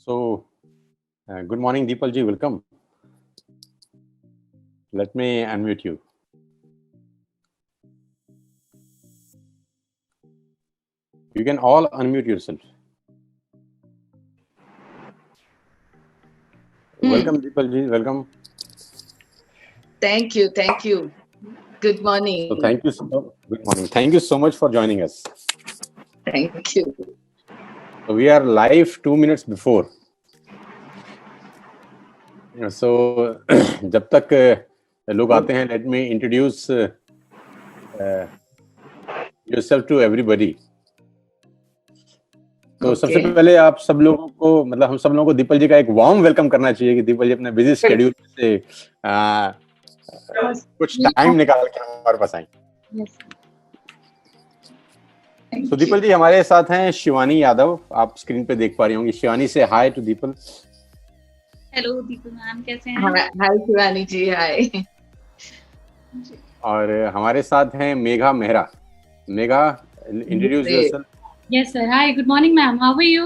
Good morning, Deepal ji. Welcome. Let me unmute you. You can all unmute yourself. Welcome, Deepal ji. Welcome. Thank you. Thank you. Good morning. So thank you. Good morning. Thank you so much for joining us. Thank you. So we are live 2 minutes before. So जब तक लोग आते हैं, let me introduce yourself to everybody. तो सबसे पहले आप सब लोगों को, मतलब हम सब लोगों को दीपल जी का एक वार्म वेलकम करना चाहिए कि दीपल जी अपने बिजी शेड्यूल से कुछ टाइम निकाल के हमारे पास आए। तो दीपल जी हमारे साथ हैं शिवानी यादव, आप स्क्रीन पे देख पा रही होंगी। शिवानी से hi to Dipal. Hello Dipal ma'am, कैसे हैं? हाय शिवानी जी, हाय। और हमारे साथ हैं Megha Mehra. Megha, introduce yourself. Yes sir, hi, good morning ma'am, how are you?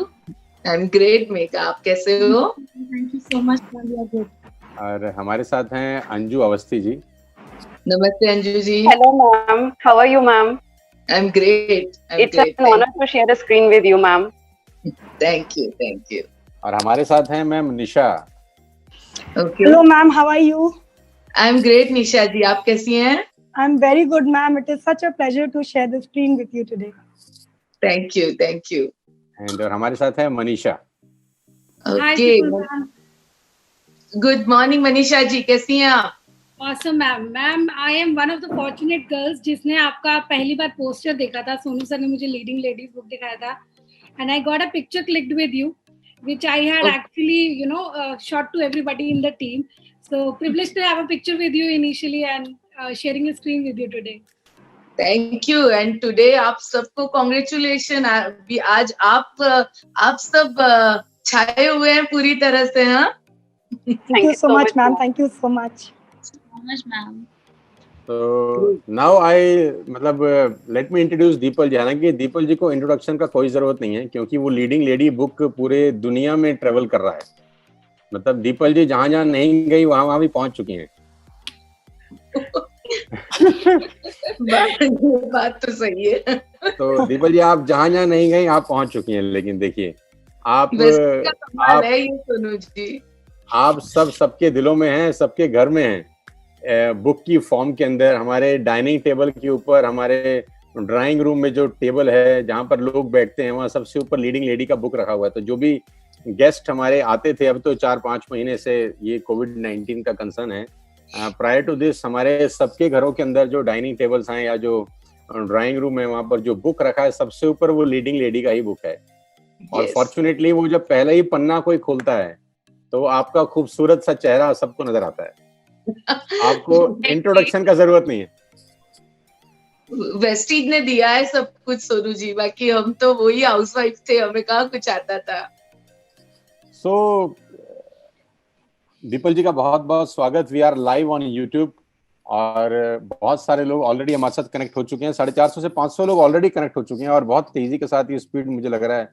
I am great Megha, आप कैसे हो? Thank you so much for your good. और हमारे साथ हैं अंजू अवस्थी जी। नमस्ते Anju ji. Hello ma'am, how are you ma'am? I am great. It's an honour to share the screen with you ma'am. Thank you, thank you. और हमारे साथ हैं ma'am Nisha. Okay. Hello ma'am, how are you? I am great Nisha ji, आप कैसी हैं? I am very good ma'am, it is such a pleasure to share the screen with you today. Thank you, thank you. And और हमारे साथ है Manisha. Okay, good morning Manisha ji, कैसी हैं आप? Awesome ma'am. Ma'am I am one of the fortunate girls जिसने आपका पहली बार पोस्टर देखा था। सोनू सर ने मुझे लीडिंग लेडीज बुक दिखाया था and I got a picture clicked with you which I had actually shot to everybody in the team. So privileged to have a picture with you initially and sharing a screen with you today. Thank you. And today आप सबको congratulations। आज आप सब छाए हुए हैं पूरी तरह से, हाँ? Thank you so much, ma'am. Thank you so much. So much, ma'am. तो now let me introduce Deepal ji. हालांकि दीपल जी को इंट्रोडक्शन का कोई जरूरत नहीं है क्योंकि वो लीडिंग लेडी बुक पूरे दुनिया में ट्रेवल कर रहा है। मतलब दीपल जी जहां जहां नहीं गई वहां भी पहुंच चुकी हैं। बात तो सही है। तो दीपल जी आप जहां जहां नहीं गई आप पहुंच चुकी हैं। लेकिन देखिए आप सोनू जी, आप सबके दिलों में हैं, सबके घर में हैं। बुक की फॉर्म के अंदर, हमारे डाइनिंग टेबल के ऊपर, हमारे ड्राइंग रूम में जो टेबल है जहां पर लोग बैठते हैं वहां सबसे ऊपर लीडिंग लेडी का बुक रखा हुआ है। तो जो भी गेस्ट हमारे आते थे, अब तो 4-5 महीने से ये कोविड-19 का कंसर्न है, प्रायर टू दिस हमारे सबके घरों के अंदर जो डाइनिंग टेबल्स हैं या जो ड्राइंग रूम है वहां पर जो बुक रखा है सबसे ऊपर वो लीडिंग लेडी का ही बुक है। और फॉर्चुनेटली वो जब पहला ही पन्ना कोई खोलता है तो आपका खूबसूरत सा चेहरा सबको नजर आता है। आपको इंट्रोडक्शन का जरूरत नहीं है। वेस्टीज ने दिया है सब कुछ सोनू जी, बाकी हम तो वही हाउसवाइफ थे, हमें कहाँ कुछ आता था। सो दीपल जी का बहुत बहुत स्वागत। We are live on YouTube और बहुत सारे लोग ऑलरेडी हमारे साथ कनेक्ट हो चुके हैं। 450 से 500 लोग ऑलरेडी कनेक्ट हो चुके हैं और बहुत तेजी के साथ ये स्पीड मुझे लग रहा है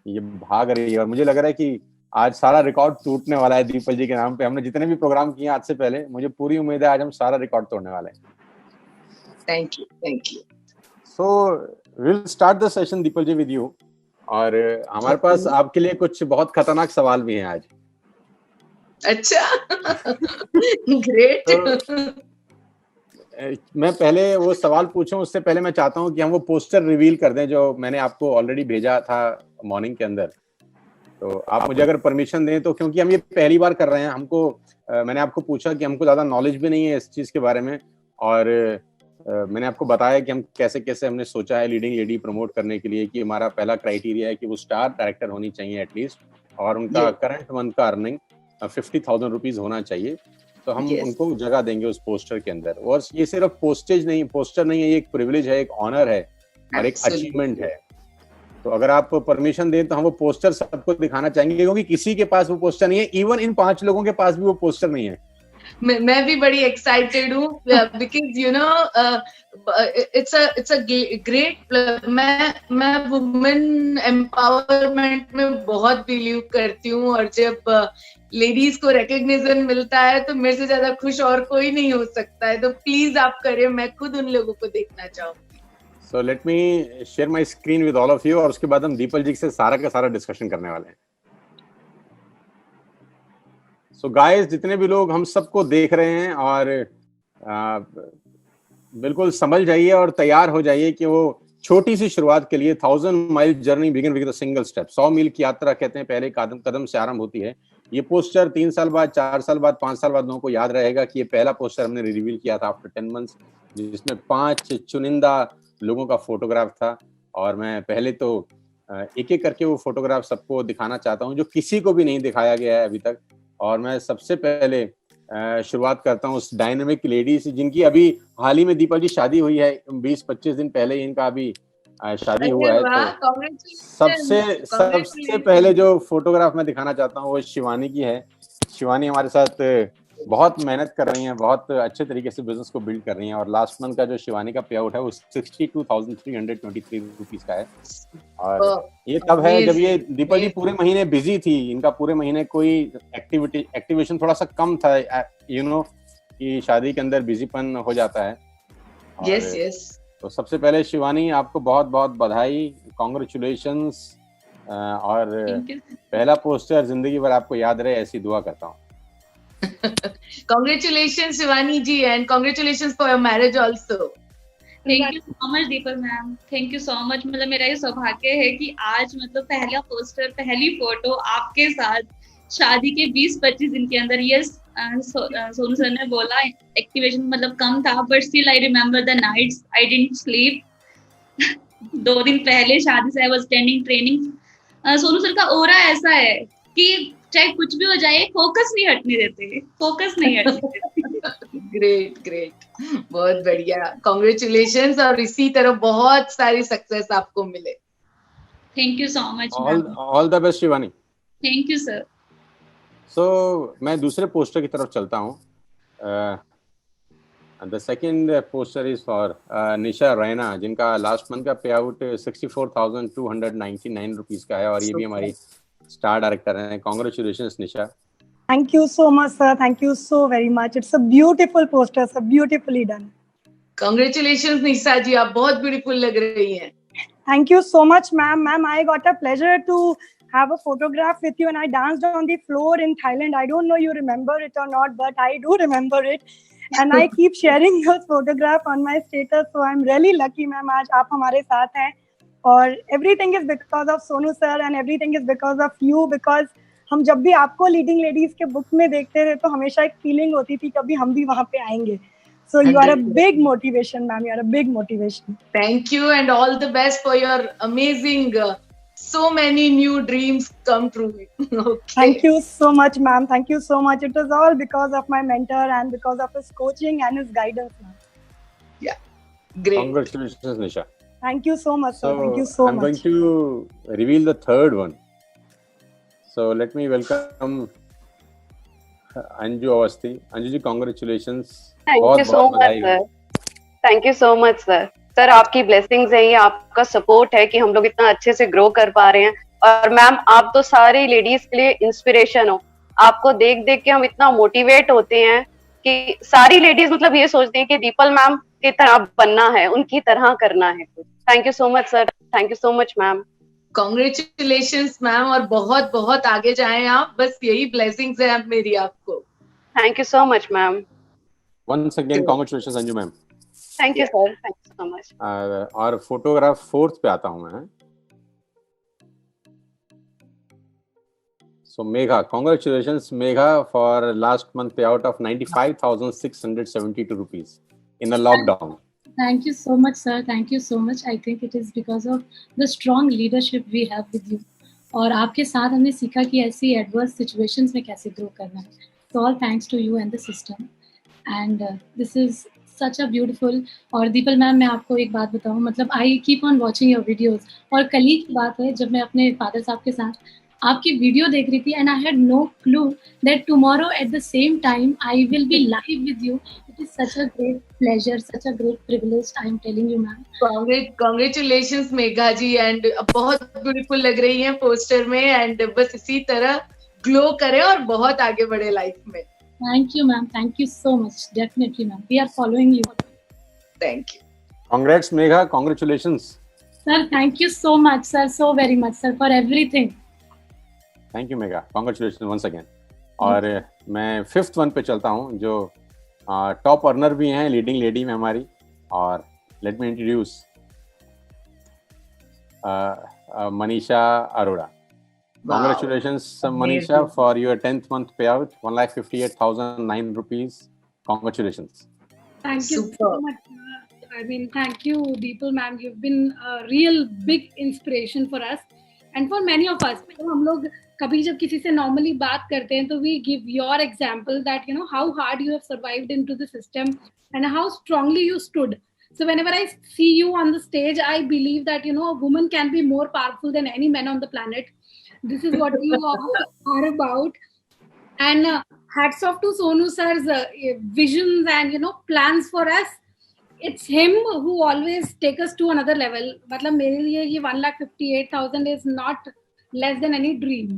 ये भाग रही है। और मुझे लग रहा है कि आज सारा रिकॉर्ड टूटने वाला है दीपल जी के नाम पे। हमने जितने भी प्रोग्राम किए आज से पहले, मुझे पूरी उम्मीद है आज हम सारा रिकॉर्ड तोड़ने वाले हैं। Thank you, thank you. So will start the session Deepal ji with you. और हमारे पास आपके लिए कुछ बहुत खतरनाक सवाल भी हैं आज। अच्छा, ग्रेट। मैं पहले वो सवाल पूछूं उससे पहले मैं चाहता हूं कि हम वो पोस्टर रिवील कर दें जो मैंने आपको ऑलरेडी भेजा था मॉर्निंग के अंदर। तो आप मुझे अगर परमिशन दें तो, क्योंकि हम ये पहली बार कर रहे हैं, हमको मैंने आपको पूछा कि हमको ज्यादा नॉलेज भी नहीं है इस चीज के बारे में। और मैंने आपको बताया कि हम कैसे कैसे हमने सोचा है लीडिंग लेडी प्रमोट करने के लिए कि हमारा पहला क्राइटेरिया है कि वो स्टार डायरेक्टर होनी चाहिए एटलीस्ट, और उनका करंट मंथ का अर्निंग 50,000 रुपीज होना चाहिए। तो हम उनको जगह देंगे उस पोस्टर के अंदर। और ये सिर्फ पोस्टर नहीं है, ये एक प्रिविलेज है, एक ऑनर है और एक अचीवमेंट है। तो अगर आप परमिशन दें तो हम वो पोस्टर सबको दिखाना चाहेंगे क्योंकि किसी के पास वो पोस्टर नहीं है। इवन इन 5 लोगों के पास भी वो पोस्टर नहीं है। मैं भी बड़ी एक्साइटेड हूँ because you know it's a great, मैं वुमेन एम्पावरमेंट में बहुत बिलीव करती हूँ, और जब लेडीज को रिकग्निशन मिलता है तो मेरे से ज्यादा खुश और कोई नहीं हो सकता है, तो प्लीज आप करें, मैं खुद उन लोगों को देखना चाहूंगी। So let me share my screen with all of you, और उसके बाद हम दीपल जी से सारा का सारा डिस्कशन करने वाले हैं। सो गाइस, जितने भी लोग हम सबको देख रहे हैं, और बिल्कुल समझ जाइए और तैयार हो जाइए कि वो छोटी सी शुरुआत के लिए 1000 mile journey begin with a single step. 100 मील की यात्रा कहते हैं पहले कदम कदम से आरंभ होती है। ये पोस्टर 3 साल बाद, 4 साल बाद, 5 साल बाद लोगों को याद रहेगा कि ये पहला पोस्टर हमने रिवील किया था आफ्टर 10 मंथ्स, जिसमें 5 चुनिंदा लोगों का फोटोग्राफ था। और मैं पहले तो एक एक करके वो फोटोग्राफ सबको दिखाना चाहता हूँ जो किसी को भी नहीं दिखाया गया है अभी तक। और मैं सबसे पहले शुरुआत करता हूँ उस डायनेमिक लेडी से जिनकी अभी हाल ही में दीपल जी शादी हुई है। 20-25 दिन पहले इनका अभी शादी हुआ है। तो सबसे पहले जो फोटोग्राफ मैं दिखाना चाहता हूँ वो शिवानी की है। शिवानी हमारे साथ बहुत मेहनत कर रही हैं, बहुत अच्छे तरीके से बिजनेस को बिल्ड कर रही हैं, और लास्ट मंथ का जो शिवानी का पे आउट है वो 62,323 रुपीज का है। और ये तब है जब ये दीपल जी पूरे महीने बिजी थी, इनका पूरे महीने कोई एक्टिवेशन थोड़ा सा कम था, यू नो कि शादी के अंदर बिजीपन हो जाता है। यस। तो सबसे पहले शिवानी, आपको बहुत बहुत बधाई, कॉन्ग्रेचुलेशंस, और पहला पोस्टर जिंदगी भर आपको याद रहे ऐसी दुआ करता हूँ। Congratulations Shivani ji, and congratulations for your marriage also. Thank you so much Deepal ma'am, thank you so much. मतलब मेरा ये सौभाग्य है कि आज मतलब पहला पोस्टर, पहली फोटो आपके साथ शादी के 20-25 दिन के अंदर। यस, सोनू सर ने बोला एक्टिवेशन मतलब कम था, but still I remember the nights I didn't sleep. 2 दिन पहले शादी से I was attending training. Sonu sir का ऑरा ऐसा है कि चाहे कुछ भी हो जाए फोकस नहीं हटने देते, फोकस नहीं हटने देते। ग्रेट, बहुत बढ़िया, कॉन्ग्रेचुलेशंस, और इसी तरह बहुत सारी सक्सेस आपको मिले। Thank you so much, all the best Shivani. Thank you sir. So मैं दूसरे पोस्टर की तरफ चलता हूँ। The second poster is for Nisha Raina, जिनका लास्ट मंथ का पे आउट 64,299 रुपीज का है, और ये भी हमारी स्टार डायरेक्टर हैं। Congratulations Nisha. Thank you so much, sir. Thank you so very much. It's a beautiful poster, sir. Beautifully done. Congratulations निशा जी, आप बहुत ब्यूटीफुल लग रही हैं। Thank you so much, ma'am. Ma'am, I got a pleasure to have a photograph with you, and I danced on the floor in Thailand. I don't know you remember it or not, but I do remember it. And I keep sharing your photograph on my status, so I'm really lucky, ma'am. आज आप हमारे साथ हैं, और everything is because of Sonu sir, and everything is because of you. Because हम जब भी आपको लीडिंग लेडीज के बुक में देखते थे तो हमेशा एक फीलिंग होती थी कभी हम भी वहाँ पे आएंगे। So you are a big motivation, ma'am. You are a big motivation. Thank you, and all the best for your amazing, so many new dreams come true. Okay. Thank you so much, ma'am. Thank you so much. It is all because of my mentor and because of his coaching and his guidance, ma'am. Yeah, great. Congratulations, Nisha. Thank you so much, sir. Thank you so much. I'm going to reveal the third one. So let me welcome Anju Awasthi. Anju ji, congratulations. Thank you so much, sir. Thank you so much, sir. Sir आपकी blessings है, ये आपका support है कि हम लोग इतना अच्छे से ग्रो कर पा रहे हैं। और मैम आप तो सारी लेडीज के लिए इंस्पिरेशन हो। आपको देख देख के हम इतना मोटिवेट होते हैं कि सारी लेडीज मतलब ये सोचती हैं कि दीपल मैम की तरह बनना है, उनकी तरह करना है कुछ। Thank you so much sir, thank you so much ma'am. Congratulations ma'am, और बहुत बहुत आगे जाएं आप, बस यही ब्लेसिंग्स है मेरी आपको। Thank you so much ma'am. Once again, congratulations Anju ma'am. Thank you sir, thank you so much. और फोटोग्राफ 4th पे आता हूं मैं। So Megha, congratulations Megha for last month payout of 95,672 rupees in a lockdown. Thank you so much, sir. Thank you so much. I think it is because of the strong leadership we have with you. और आपके साथ हमने सीखा कि ऐसी adverse situations में कैसे grow करना है. So all thanks to you and the system. And this is such a beautiful. और दीपल मैम, मैं आपको एक बात बताऊँ, मतलब I keep on watching your videos. और कल ही की बात है जब मैं अपने फादर साहब के साथ आपकी वीडियो देख रही थी and I had no clue that tomorrow at the same time I will be live with you. It is such a great pleasure, such a great privilege, I am telling you ma'am. Congratulations Megha ji, and बहुत beautiful लग रही हैं poster में, and बस इसी तरह glow करें और बहुत आगे बढ़े लाइफ में. Thank you ma'am, thank you so much. Definitely ma'am, we are following you. Thank you. Congrats Megha, congratulations. Sir thank you so much sir, so very much sir for everything. Thank you Megha, congratulations once again. और मैं 5th one पे चलता हूँ जो top earner भी हैं leading lady में हमारी. और late me introduce Manisha Arora. Congratulations, Manisha, for your 10th month payout, 1,58,009 rupees. Congratulations. Thank you Super. so much. I mean, thank you, Deepal ma'am. You've been a real big inspiration for us and for many of us. हम लोग कभी जब किसी से normally बात करते हैं तो we give your example that you know how hard you have survived into the system and how strongly you stood. So whenever I see you on the stage, I believe that you know a woman can be more powerful than any man on the planet. This is what you are about. And hats off to Sonu sir's visions and you know plans for us. It's him who always take us to another level. मतलब मेरे लिए ये 1,58,000 is not less than any dream.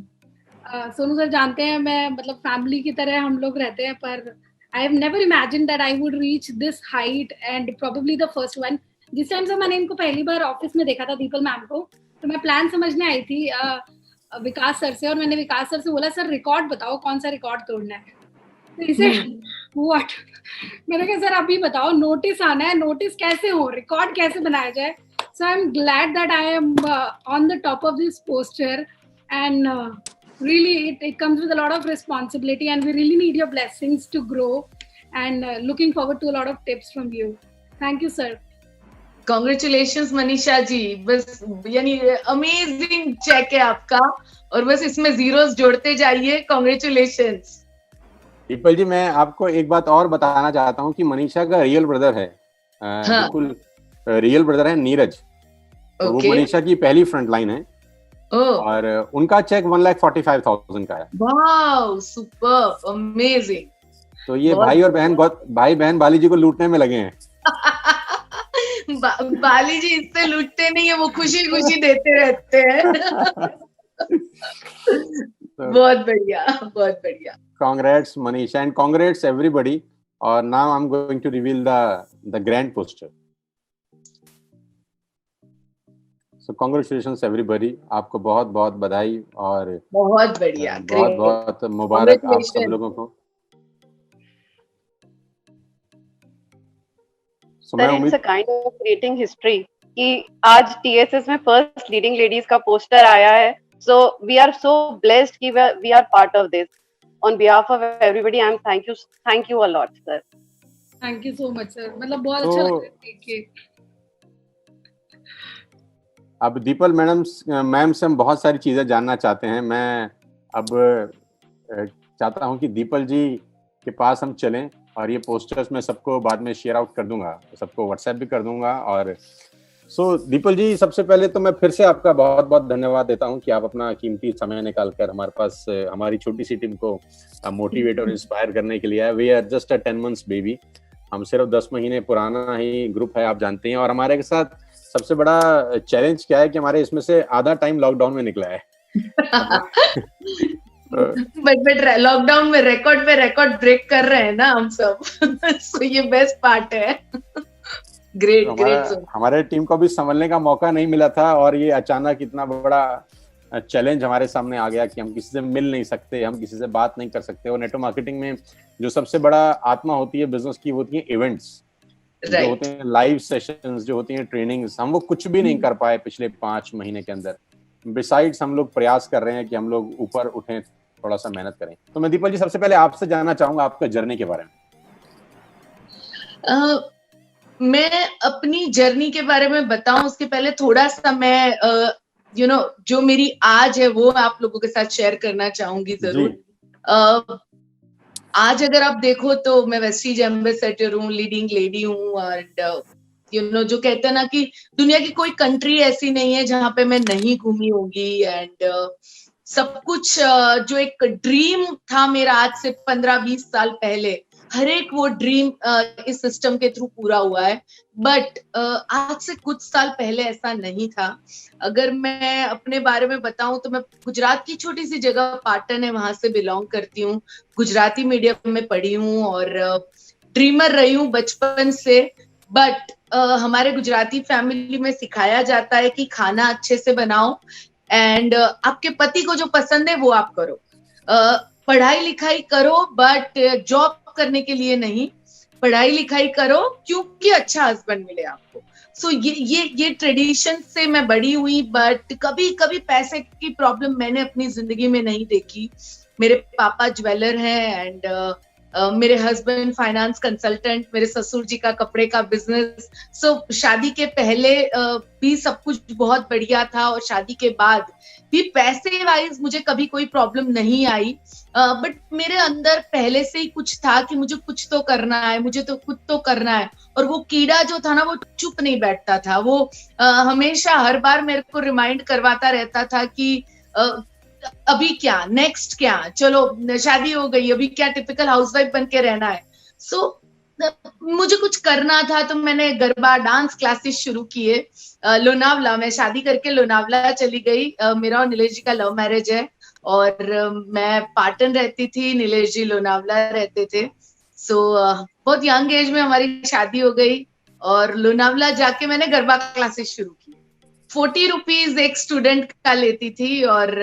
Sonu sir जानते हैं मैं मतलब family की तरह हम लोग रहते हैं, पर I have never imagined that I would reach this height and probably the first one. जिस टाइम से मैंने इनको पहली बार ऑफिस में देखा था दीपल मैम को, तो मैं प्लान समझने आई थी विकास सर से, और मैंने विकास सर से बोला सर रिकॉर्ड बताओ कौन सा रिकॉर्ड तोड़ना है. तो इसे व्हाट मैंने कहा सर अभी बताओ, नोटिस आना है, नोटिस कैसे हो, रिकॉर्ड कैसे बनाया जाए. So I am glad that I am on the top of this poster and really it comes with a lot of responsibility and we really need your blessings to grow and looking forward to a lot of tips from you. Thank you sir. Congratulations Manisha ji, बस यानी amazing check है आपका और बस इसमें zeros जोड़ते जाइए. Congratulations. The people जी, मैं आपको एक बात और बताना चाहता हूँ कि मनीषा का रियल ब्रदर है, बिल्कुल रियल ब्रदर है, नीरज. तो वो मनीषा की पहली फ्रंट लाइन है और उनका चेक 1,45,000 का है. Wow, super, amazing. तो ये भाई बहन बाली जी को लूटने में लगे हैं. बाली जी इससे लूटते नहीं है, वो खुशी खुशी देते रहते हैं. बहुत बढ़िया, बहुत बढ़िया. Congrats Manisha and congrats everybody. और now I'm going to reveal the grand poster. So congratulations everybody. आपको बहुत बहुत बधाई और बहुत बढ़िया, बहुत बहुत मुबारक आप सब लोगों को. So it's a kind of creating history कि आज TSS में first leading ladies का poster आया है. So we are so blessed कि we are part of this. On behalf of everybody, thank you a lot, sir. Thank you so much, sir. मतलब बहुत अच्छा लग रहा है देख के. अब दीपल मैम से हम बहुत सारी चीजें जानना चाहते हैं. मैं अब चाहता हूं कि दीपल जी के पास हम चलें और ये पोस्टर्स मैं सबको बाद में शेयर आउट कर दूंगा, सबको व्हाट्सएप भी कर दूंगा. और दीपल जी, सबसे पहले तो मैं फिर से आपका बहुत बहुत धन्यवाद देता हूं कि आप अपना कीमती समय निकालकर हमारे पास हमारी छोटी सी टीम को मोटिवेट और इंस्पायर करने के लिए आए. We are just a 10 months baby. हम सिर्फ 10 महीने पुराना ही ग्रुप है, आप जानते हैं. और हमारे के साथ सबसे बड़ा चैलेंज क्या है कि हमारे इसमें से आधा टाइम लॉकडाउन में निकला है. बट लॉकडाउन में रिकॉर्ड पे रिकॉर्ड ब्रेक कर रहे हैं ना हम सब. so ये बेस्ट पार्ट है. Great great. हमारे टीम को भी संभलने का मौका नहीं मिला था और ये अचानक इतना बड़ा चैलेंज हमारे सामने आ गया कि हम किसी से मिल नहीं सकते, हम किसी से बात नहीं कर सकते. और नेटवर्क मार्केटिंग में जो सबसे बड़ा आत्मा होती है बिजनेस की, वो होती है इवेंट्स, जो होते हैं लाइव सेशंस, जो होती हैं ट्रेनिंग्स. हम वो कुछ भी नहीं कर पाए पिछले 5 महीने के अंदर. बिसाइड्स हम लोग प्रयास कर रहे हैं कि हम लोग ऊपर उठें, थोड़ा सा मेहनत करें. तो मैं दीपल जी सबसे पहले आपसे जानना चाहूंगा आपका जर्नी के बारे में. मैं अपनी जर्नी के बारे में बताऊं उसके पहले थोड़ा सा मैं जो मेरी आज है वो आप लोगों के साथ शेयर करना चाहूंगी जरूर. आज अगर आप देखो तो मैं वेस्टीज एम्बेसडर हूँ, लीडिंग लेडी हूँ. और जो कहते हैं ना कि दुनिया की कोई कंट्री ऐसी नहीं है जहाँ पे मैं नहीं घूमी होगी. एंड सब कुछ जो एक ड्रीम था मेरा आज से 15-20 साल पहले, हर एक वो ड्रीम इस सिस्टम के थ्रू पूरा हुआ है। बट आज से कुछ साल पहले ऐसा नहीं था। अगर मैं अपने बारे में बताऊं तो मैं गुजरात की छोटी सी जगह पाटन है, वहां से बिलोंग करती हूँ। गुजराती मीडियम में पढ़ी हूँ और ड्रीमर रही हूँ बचपन से। बट हमारे गुजराती फैमिली में सिखाया जाता है कि खाना अच्छे से बनाओ एंड आपके पति को जो पसंद है वो आप करो, पढ़ाई लिखाई करो बट जॉब करने के लिए नहीं, पढ़ाई लिखाई करो क्योंकि अच्छा हस्बैंड मिले आपको। सो ये ट्रेडिशन से मैं बड़ी हुई। बट कभी कभी पैसे की प्रॉब्लम मैंने अपनी जिंदगी में नहीं देखी। मेरे पापा ज्वेलर हैं एंड मेरे हस्बैंड फाइनेंस कंसल्टेंट, मेरे ससुर जी का कपड़े का बिजनेस। सो शादी के पहले भी सब कुछ बहुत बढ़िया था और शादी के बाद भी पैसे वाइज मुझे कभी कोई प्रॉब्लम नहीं आई। बट मेरे अंदर पहले से ही कुछ था कि मुझे कुछ तो करना है, मुझे तो खुद तो करना है। और वो कीड़ा जो था ना वो चुप नहीं बैठता था, वो हमेशा हर बार मेरे को रिमाइंड करवाता रहता था कि अभी क्या, नेक्स्ट क्या, चलो शादी हो गई, अभी क्या टिपिकल हाउसवाइफ बन के रहना है। सो मुझे कुछ करना था तो मैंने गरबा डांस क्लासेस शुरू किए लोनावला। मैं शादी करके लोनावला चली गई। मेरा और नीलेश जी का लव मैरिज है और मैं पाटन रहती थी, नीलेश जी लोनावला रहते थे। सो बहुत यंग एज में हमारी शादी हो गई और लोनावला जाके मैंने गरबा क्लासेस शुरू की। 40 रुपीज एक स्टूडेंट का लेती थी और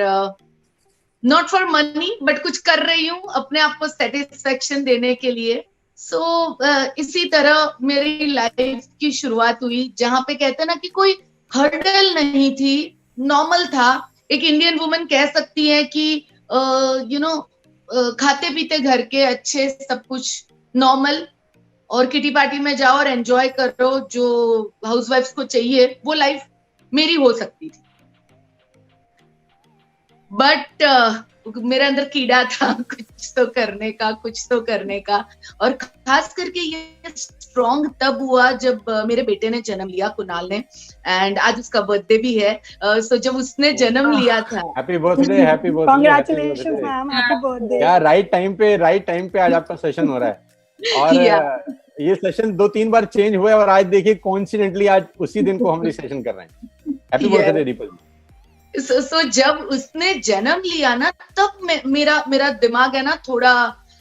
नॉट फॉर मनी बट कुछ कर रही हूँ अपने आप को सेटिस्फेक्शन देने के लिए। सो इसी तरह मेरी लाइफ की शुरुआत हुई, जहां पे कहते हैं ना कि कोई हर्डल नहीं थी, नॉर्मल था। एक इंडियन वुमन कह सकती है कि खाते पीते घर के अच्छे, सब कुछ नॉर्मल, और किटी पार्टी में जाओ और एंजॉय करो, जो हाउसवाइफ्स को चाहिए वो लाइफ मेरी हो सकती थी। बट मेरे अंदर कीड़ा था कुछ तो करने का। और खास करके ये स्ट्रॉन्ग तब हुआ जब मेरे बेटे ने जन्म लिया, कुणाल ने, एंड आज उसका बर्थडे भी है। सो जब उसने जन्म लिया था, happy birthday, happy birthday, congratulations ma'am, happy birthday. क्या राइट टाइम पे आज आपका सेशन हो रहा है। और ये सेशन 2-3 बार चेंज हुआ है और आज देखिए कोइंसिडेंटली आज उसी दिन को हम सेशन कर रहे हैं। हैप्पी बर्थडे दीपल जी। सो जब उसने जन्म लिया ना तब मेरा दिमाग है ना थोड़ा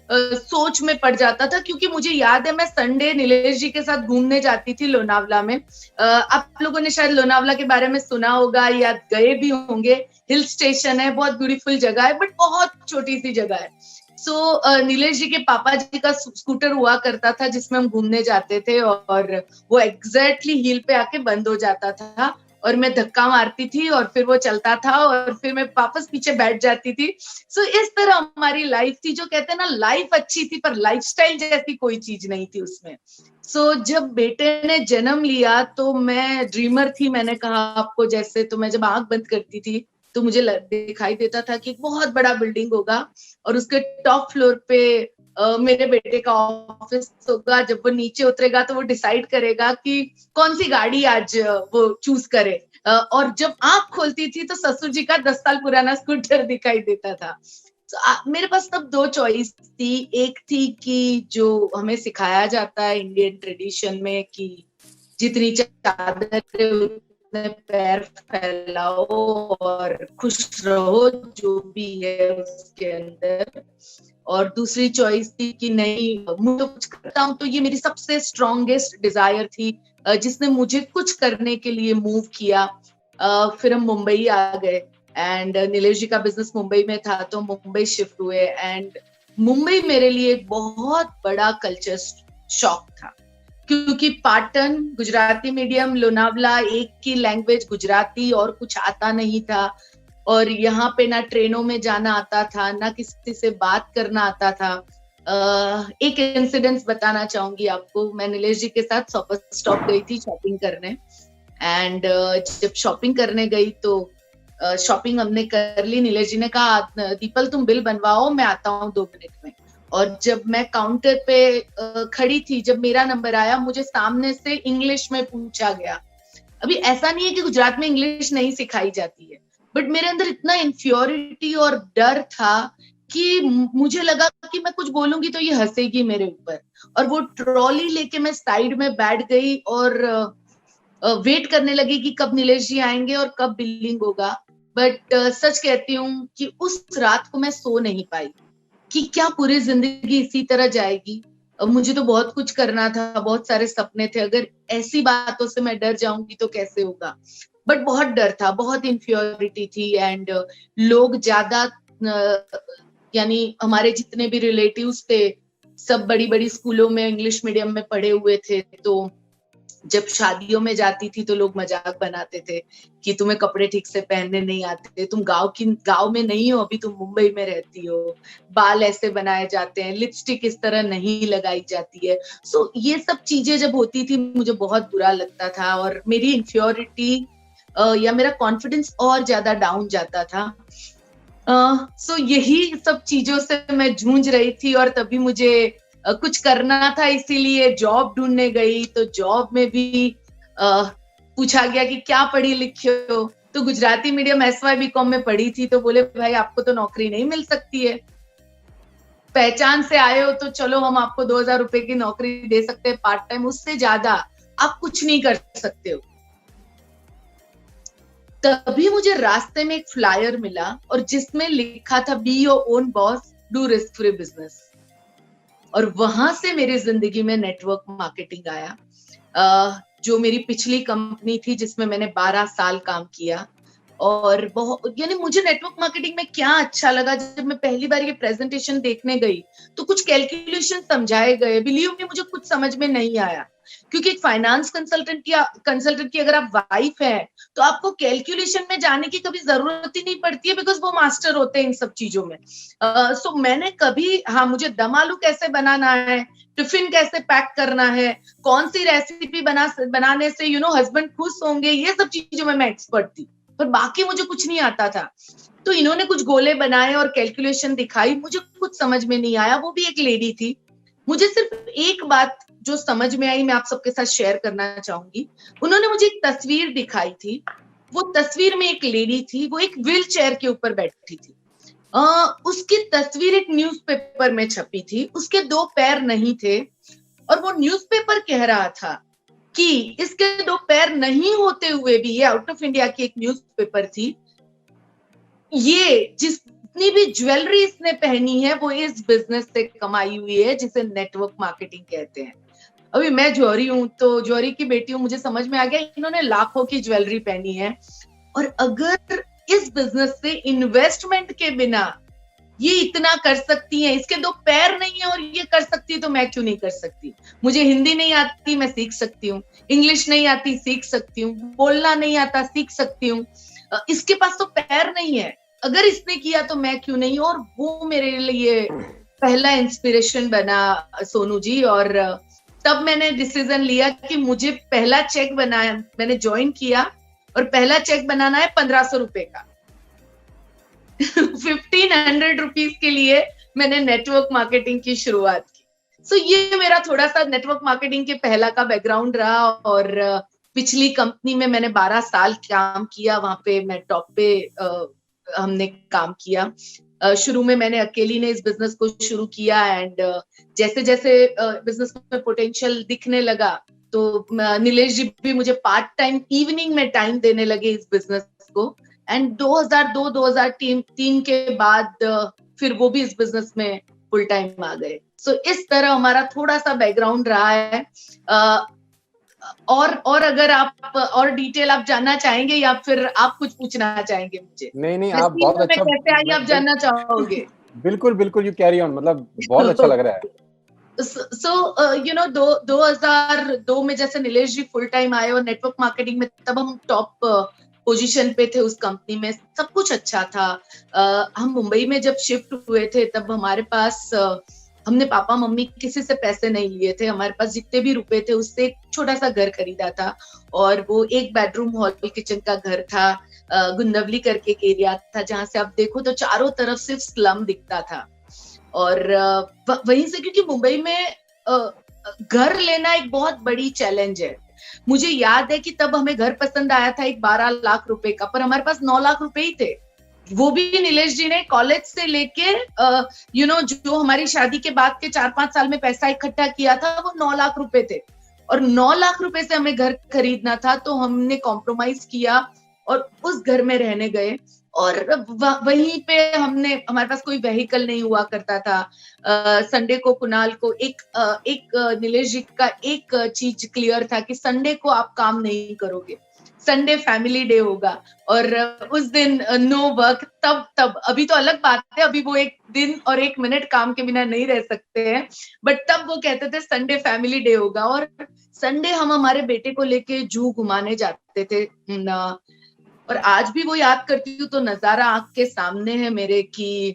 सोच में पड़ जाता था, क्योंकि मुझे याद है मैं संडे नीलेश जी के साथ घूमने जाती थी लोनावला में। आप लोगों ने शायद लोनावला के बारे में सुना होगा या गए भी होंगे। हिल स्टेशन है, बहुत ब्यूटीफुल जगह है बट बहुत छोटी सी जगह है। सो नीलेश जी के पापा जी का स्कूटर हुआ करता था जिसमें हम घूमने जाते थे और वो एग्जैक्टली हिल पे आके बंद हो जाता था और मैं धक्का मारती थी और फिर वो चलता था और फिर मैं वापस पीछे बैठ जाती थी। सो इस तरह हमारी लाइफ थी, जो कहते हैं ना लाइफ अच्छी थी पर लाइफस्टाइल जैसी कोई चीज नहीं थी उसमें। सो जब बेटे ने जन्म लिया तो मैं ड्रीमर थी, मैंने कहा आपको जैसे, तो मैं जब आंख बंद करती थी तो मुझे दिखाई देता था कि एक बहुत बड़ा बिल्डिंग होगा और उसके टॉप फ्लोर पे मेरे बेटे का ऑफिस होगा। जब वो नीचे उतरेगा तो वो डिसाइड करेगा कि कौन सी गाड़ी आज वो चूज करे। और जब आंख खोलती थी तो ससुर जी का 10 साल पुराना स्कूटर दिखाई देता था। मेरे पास तब 2 चॉइस थी। एक थी कि जो हमें सिखाया जाता है इंडियन ट्रेडिशन में कि जितनी चादर उतने पैर फैलाओ और खुश रहो जो भी है उसके अंदर। और दूसरी चॉइस थी कि नहीं, मुझे कुछ करता हूँ। तो ये मेरी सबसे स्ट्रॉन्गेस्ट डिजायर थी जिसने मुझे कुछ करने के लिए मूव किया। फिर हम मुंबई आ गए एंड नीलेश जी का बिजनेस मुंबई में था तो मुंबई शिफ्ट हुए एंड मुंबई मेरे लिए एक बहुत बड़ा कल्चर शॉक था, क्योंकि पाटन गुजराती मीडियम, लोनावला एक की लैंग्वेज गुजराती और कुछ आता नहीं था। और यहाँ पे ना ट्रेनों में जाना आता था, ना किसी से बात करना आता था। एक इंसिडेंस बताना चाहूंगी आपको। मैं नीलेश जी के साथ स्टॉप गई थी शॉपिंग करने एंड जब शॉपिंग करने गई तो शॉपिंग हमने कर ली। नीलेश जी ने कहा दीपल तुम बिल बनवाओ, मैं आता हूँ 2 मिनट में। और जब मैं काउंटर पे खड़ी थी, जब मेरा नंबर आया, मुझे सामने से इंग्लिश में पूछा गया। अभी ऐसा नहीं है कि गुजरात में इंग्लिश नहीं सिखाई जाती है, बट मेरे अंदर इतना इन्फ्योरिटी और डर था कि मुझे लगा कि मैं कुछ बोलूंगी तो ये हंसेगी मेरे ऊपर, और वो ट्रॉली लेके मैं साइड में बैठ गई और वेट करने लगी कि कब नीलेश जी आएंगे और कब बिलिंग होगा। बट सच कहती हूँ कि उस रात को मैं सो नहीं पाई कि क्या पूरी जिंदगी इसी तरह जाएगी। मुझे तो बहुत कुछ करना था, बहुत सारे सपने थे, अगर ऐसी बातों से मैं डर जाऊंगी तो कैसे होगा। बट बहुत डर था, बहुत इन्फ्योरिटी थी, एंड लोग ज्यादा यानी हमारे जितने भी रिलेटिव्स थे सब बड़ी बड़ी स्कूलों में इंग्लिश मीडियम में पढ़े हुए थे, तो जब शादियों में जाती थी तो लोग मजाक बनाते थे कि तुम्हें कपड़े ठीक से पहनने नहीं आते, तुम गांव में नहीं हो, अभी तुम मुंबई में रहती हो, बाल ऐसे बनाए जाते हैं, लिपस्टिक इस तरह नहीं लगाई जाती है। सो ये सब चीजें जब होती थी मुझे बहुत बुरा लगता था, और मेरी इन्फ्योरिटी या मेरा कॉन्फिडेंस और ज्यादा डाउन जाता था। सो यही सब चीजों से मैं जूझ रही थी, और तभी मुझे कुछ करना था, इसीलिए जॉब ढूंढने गई। तो जॉब में भी पूछा गया कि क्या पढ़ी लिखी हो, तो गुजराती मीडियम SY BCom में पढ़ी थी, तो बोले भाई आपको तो नौकरी नहीं मिल सकती है, पहचान से आए हो तो चलो हम आपको 2000 रुपए की नौकरी दे सकते हैं पार्ट टाइम, उससे ज्यादा आप कुछ नहीं कर सकते हो। तभी मुझे रास्ते में एक फ्लायर मिला और जिसमें लिखा था be your own boss, do risk free business, और वहां से मेरी जिंदगी में नेटवर्क मार्केटिंग आया, जो मेरी पिछली कंपनी थी जिसमें मैंने 12 साल काम किया। और बहुत यानी मुझे नेटवर्क मार्केटिंग में क्या अच्छा लगा, जब मैं पहली बार ये प्रेजेंटेशन देखने गई तो कुछ कैलकुलेशन समझाए गए, बिलीव मी मुझे कुछ समझ में नहीं आया, क्योंकि एक फाइनेंस कंसल्टेंट की अगर आप वाइफ है तो आपको कैलकुलेशन में जाने की कभी जरूरत ही नहीं पड़ती है, बिकॉज वो मास्टर होते हैं इन सब चीजों में। सो मैंने कभी, हाँ मुझे दम आलू कैसे बनाना है, टिफिन कैसे पैक करना है, कौन सी रेसिपी बनाने से हस्बैंड खुश होंगे, ये सब चीजों में मैं एक्सपर्ट थी, पर बाकी मुझे कुछ नहीं आता था। तो इन्होंने कुछ गोले बनाए और कैलकुलेशन दिखाई, मुझे कुछ समझ में नहीं आया, वो भी एक लेडी थी। मुझे सिर्फ एक बात जो समझ में आई मैं आप सबके साथ शेयर करना चाहूंगी। उन्होंने मुझे एक तस्वीर दिखाई थी, वो तस्वीर में एक लेडी थी, वो एक व्हील चेयर के ऊपर बैठी थी। उसकी तस्वीर एक न्यूज़पेपर में छपी थी, उसके 2 पैर नहीं थे, और वो न्यूज़पेपर कह रहा था कि इसके 2 पैर नहीं होते हुए भी, ये आउट ऑफ इंडिया की एक न्यूज़पेपर थी, ये जितनी भी ज्वेलरी इसने पहनी है वो इस बिजनेस से कमाई हुई है, जिसे नेटवर्क मार्केटिंग कहते हैं। अभी मैं जौहरी हूं, तो जौहरी की बेटी हूं, मुझे समझ में आ गया इन्होंने लाखों की ज्वेलरी पहनी है, और अगर इस बिजनेस से इन्वेस्टमेंट के बिना ये इतना कर सकती है, इसके 2 पैर नहीं है और ये कर सकती है, तो मैं क्यों नहीं कर सकती। मुझे हिंदी नहीं आती, मैं सीख सकती हूँ, इंग्लिश नहीं आती सीख सकती हूँ, बोलना नहीं आता सीख सकती हूँ, इसके पास तो पैर नहीं है, अगर इसने किया तो मैं क्यों नहीं। और वो मेरे लिए पहला इंस्पिरेशन बना सोनू जी, और तब मैंने डिसीजन लिया कि मुझे पहला चेक बनाया, मैंने ज्वाइन किया और पहला चेक बनाना है 1500 रुपए का 1500 रुपीज के लिए मैंने नेटवर्क मार्केटिंग की शुरुआत की। सो ये मेरा थोड़ा सा नेटवर्क मार्केटिंग के पहला का बैकग्राउंड रहा, और पिछली कंपनी में मैंने 12 साल काम किया, वहां पे मैं टॉप पे हमने काम किया। शुरू में मैंने अकेली ने इस बिजनेस को शुरू किया, एंड जैसे जैसे बिजनेस में पोटेंशियल दिखने लगा तो नीलेश जी भी मुझे पार्ट टाइम इवनिंग में टाइम देने लगे इस बिजनेस को, एंड 2002-2003 के बाद फिर वो भी इस बिजनेस में फुल टाइम आ गए। सो इस तरह हमारा थोड़ा सा बैकग्राउंड रहा है। और अगर आप और डिटेल आप जानना चाहेंगे या फिर आप कुछ पूछना चाहेंगे मुझे? नहीं आप बहुत अच्छा, कैसे आई आप जानना चाहोगे? बिल्कुल यू कैरी ऑन, मतलब बहुत अच्छा लग रहा है। So 2002 में जैसे नीलेश जी फुल टाइम आए और नेटवर्क मार्केटिंग में, तब हम टॉप पोजीशन पे थे उस कंपनी में, सब कुछ अच्छा था। हम मुंबई में जब शिफ्ट हुए थे तब हमारे पास हमने पापा मम्मी किसी से पैसे नहीं लिए थे, हमारे पास जितने भी रुपए थे उससे एक छोटा सा घर खरीदा था, और वो 1 बेडरूम हॉल किचन का घर था। गुंदवली करके एक एरिया था जहां से आप देखो तो चारों तरफ सिर्फ स्लम दिखता था, और वहीं से, क्योंकि मुंबई में घर लेना एक बहुत बड़ी चैलेंज है, मुझे याद है कि तब हमें घर पसंद आया था एक 12 लाख रुपए का, पर हमारे पास 9 लाख रुपए ही थे। वो भी नीलेश जी ने कॉलेज से लेके जो हमारी शादी के बाद के 4-5 साल में पैसा इकट्ठा किया था वो 9 लाख रुपए थे, और 9 लाख रुपए से हमें घर खरीदना था। तो हमने कॉम्प्रोमाइज किया और उस घर में रहने गए, और वहीं पे हमारे पास कोई व्हीकल नहीं हुआ करता था। संडे को कुणाल को एक नीलेश जी का एक चीज क्लियर था कि संडे को आप काम नहीं करोगे, संडे फैमिली डे होगा, और उस दिन नो वर्क। तब अभी तो अलग बात है, अभी वो एक दिन और एक मिनट काम के बिना नहीं रह सकते हैं, बट तब वो कहते थे संडे फैमिली डे होगा। और संडे हम हमारे बेटे को लेके जू घुमाने जाते थे, और आज भी वो याद करती हूँ तो नजारा आंख के सामने है मेरे कि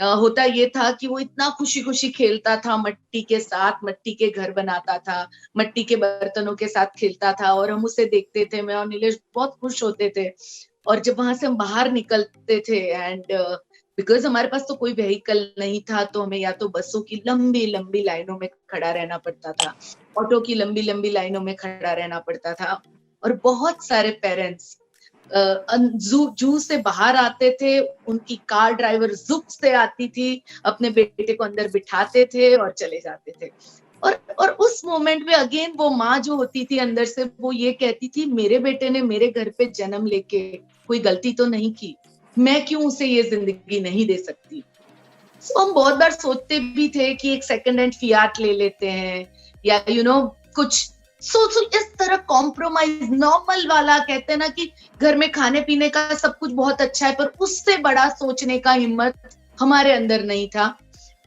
होता ये था कि वो इतना खुशी खुशी खेलता था मट्टी के साथ, मट्टी के घर बनाता था, मट्टी के बर्तनों के साथ खेलता था, और हम उसे देखते थे, मैं और नीलेश बहुत खुश होते थे। और जब वहां से हम बाहर निकलते थे, एंड बिकॉज हमारे पास तो कोई व्हीकल नहीं था, तो हमें या तो बसों की लंबी लंबी लाइनों में खड़ा रहना पड़ता था, ऑटो की लंबी लंबी लाइनों में खड़ा रहना पड़ता था, और बहुत सारे पेरेंट्स जू से बाहर आते थे, उनकी कार ड्राइवर जुक से आती थी, अपने बेटे को अंदर बिठाते थे और चले जाते थे। और उस मोमेंट में अगेन वो माँ जो होती थी अंदर से, वो ये कहती थी मेरे बेटे ने मेरे घर पे जन्म लेके कोई गलती तो नहीं की, मैं क्यों उसे ये जिंदगी नहीं दे सकती। तो हम बहुत बार सोचते भी थे कि एक सेकंड हैंड फियाट ले लेते हैं, या कुछ इस तरह कॉम्प्रोमाइज नॉर्मल वाला, कहते हैं ना कि घर में खाने पीने का सब कुछ बहुत अच्छा है, पर उससे बड़ा सोचने का हिम्मत हमारे अंदर नहीं था।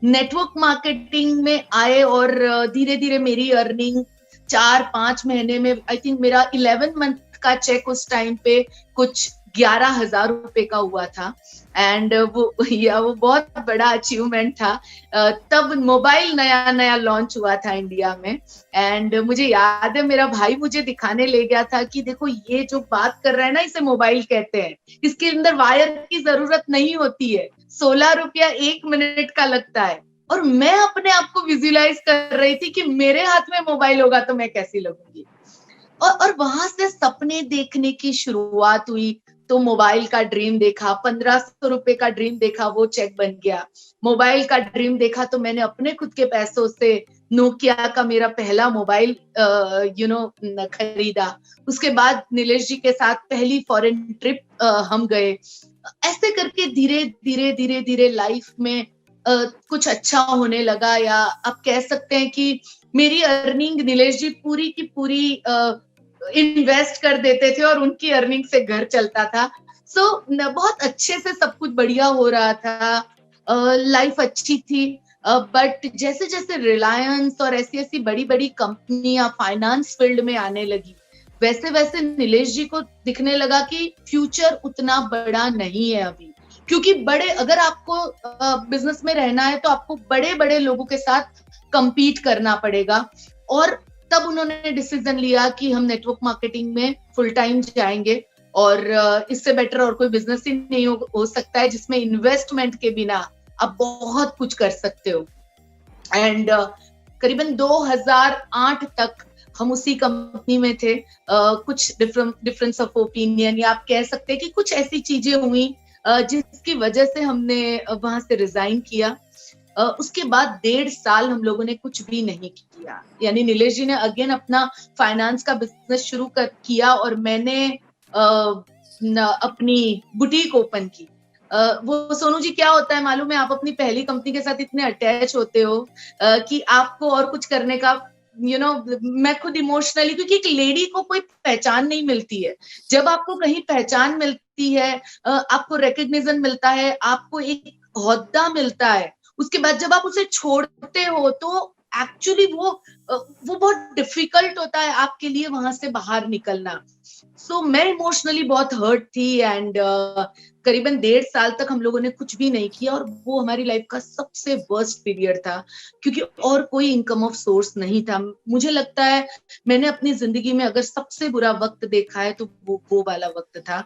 नेटवर्क मार्केटिंग में आए और धीरे धीरे मेरी अर्निंग 4-5 महीने में, आई थिंक मेरा 11 मंथ का चेक उस टाइम पे कुछ 11,000 रुपए का हुआ था, एंड वो बहुत बड़ा अचीवमेंट था। तब मोबाइल नया नया लॉन्च हुआ था इंडिया में, एंड मुझे याद है मेरा भाई मुझे दिखाने ले गया था कि देखो ये जो बात कर रहा है ना, इसे मोबाइल कहते हैं, इसके अंदर वायर की जरूरत नहीं होती है, 16 रुपया 1 मिनट का लगता है। और मैं अपने आप को विजुअलाइज कर रही थी कि मेरे हाथ में मोबाइल होगा तो मैं कैसी लगूंगी, और वहां से सपने देखने की शुरुआत हुई। तो मोबाइल का ड्रीम देखा, 1500 रुपए का ड्रीम देखा, वो चेक बन गया। मोबाइल का ड्रीम देखा तो मैंने अपने खुद के पैसों से नोकिया का मेरा पहला मोबाइल खरीदा। उसके बाद नीलेश जी के साथ पहली फॉरेन ट्रिप हम गए। ऐसे करके धीरे धीरे धीरे धीरे लाइफ में कुछ अच्छा होने लगा, या आप कह सकते हैं कि मेरी अर्निंग नीलेश जी पूरी की पूरी इन्वेस्ट कर देते थे और उनकी अर्निंग से घर चलता था। सो बहुत अच्छे से सब कुछ बढ़िया हो रहा था, लाइफ अच्छी थी। बट जैसे जैसे रिलायंस और ऐसी ऐसी बड़ी बड़ी कंपनियां फाइनेंस फील्ड में आने लगी, वैसे वैसे नीलेश जी को दिखने लगा कि फ्यूचर उतना बड़ा नहीं है अभी, क्योंकि अगर आपको बिजनेस में रहना है तो आपको बड़े बड़े लोगों के साथ compete करना पड़ेगा। और तब उन्होंने डिसीजन लिया कि हम नेटवर्क मार्केटिंग में फुल टाइम जाएंगे, और इससे बेटर और कोई बिजनेस ही नहीं हो सकता है जिसमें इन्वेस्टमेंट के बिना आप बहुत कुछ कर सकते हो। एंड करीबन 2008 तक हम उसी कंपनी में थे। कुछ डिफरेंस ऑफ ओपिनियन, या आप कह सकते हैं कि कुछ ऐसी चीजें हुई जिसकी वजह से हमने वहां से रिजाइन किया। उसके बाद 1.5 साल हम लोगों ने कुछ भी नहीं किया, यानी नीलेश जी ने अगेन अपना फाइनेंस का बिजनेस शुरू किया, और मैंने अपनी बुटीक ओपन की। वो सोनू जी क्या होता है मालूम है, आप अपनी पहली कंपनी के साथ इतने अटैच होते हो कि आपको और कुछ करने का मैं खुद इमोशनली, क्योंकि एक लेडी को कोई पहचान नहीं मिलती है। जब आपको कहीं पहचान मिलती है, आपको रिकग्निशन मिलता है, आपको एक ओहदा मिलता है, उसके बाद जब आप उसे छोड़ते हो तो एक्चुअली वो बहुत डिफिकल्ट होता है आपके लिए वहां से बाहर निकलना। सो मैं इमोशनली बहुत हर्ट थी, एंड करीबन 1.5 साल तक हम लोगों ने कुछ भी नहीं किया, और वो हमारी लाइफ का सबसे वर्स्ट पीरियड था, क्योंकि और कोई इनकम ऑफ सोर्स नहीं था। मुझे लगता है मैंने अपनी जिंदगी में अगर सबसे बुरा वक्त देखा है तो वो वाला वक्त था।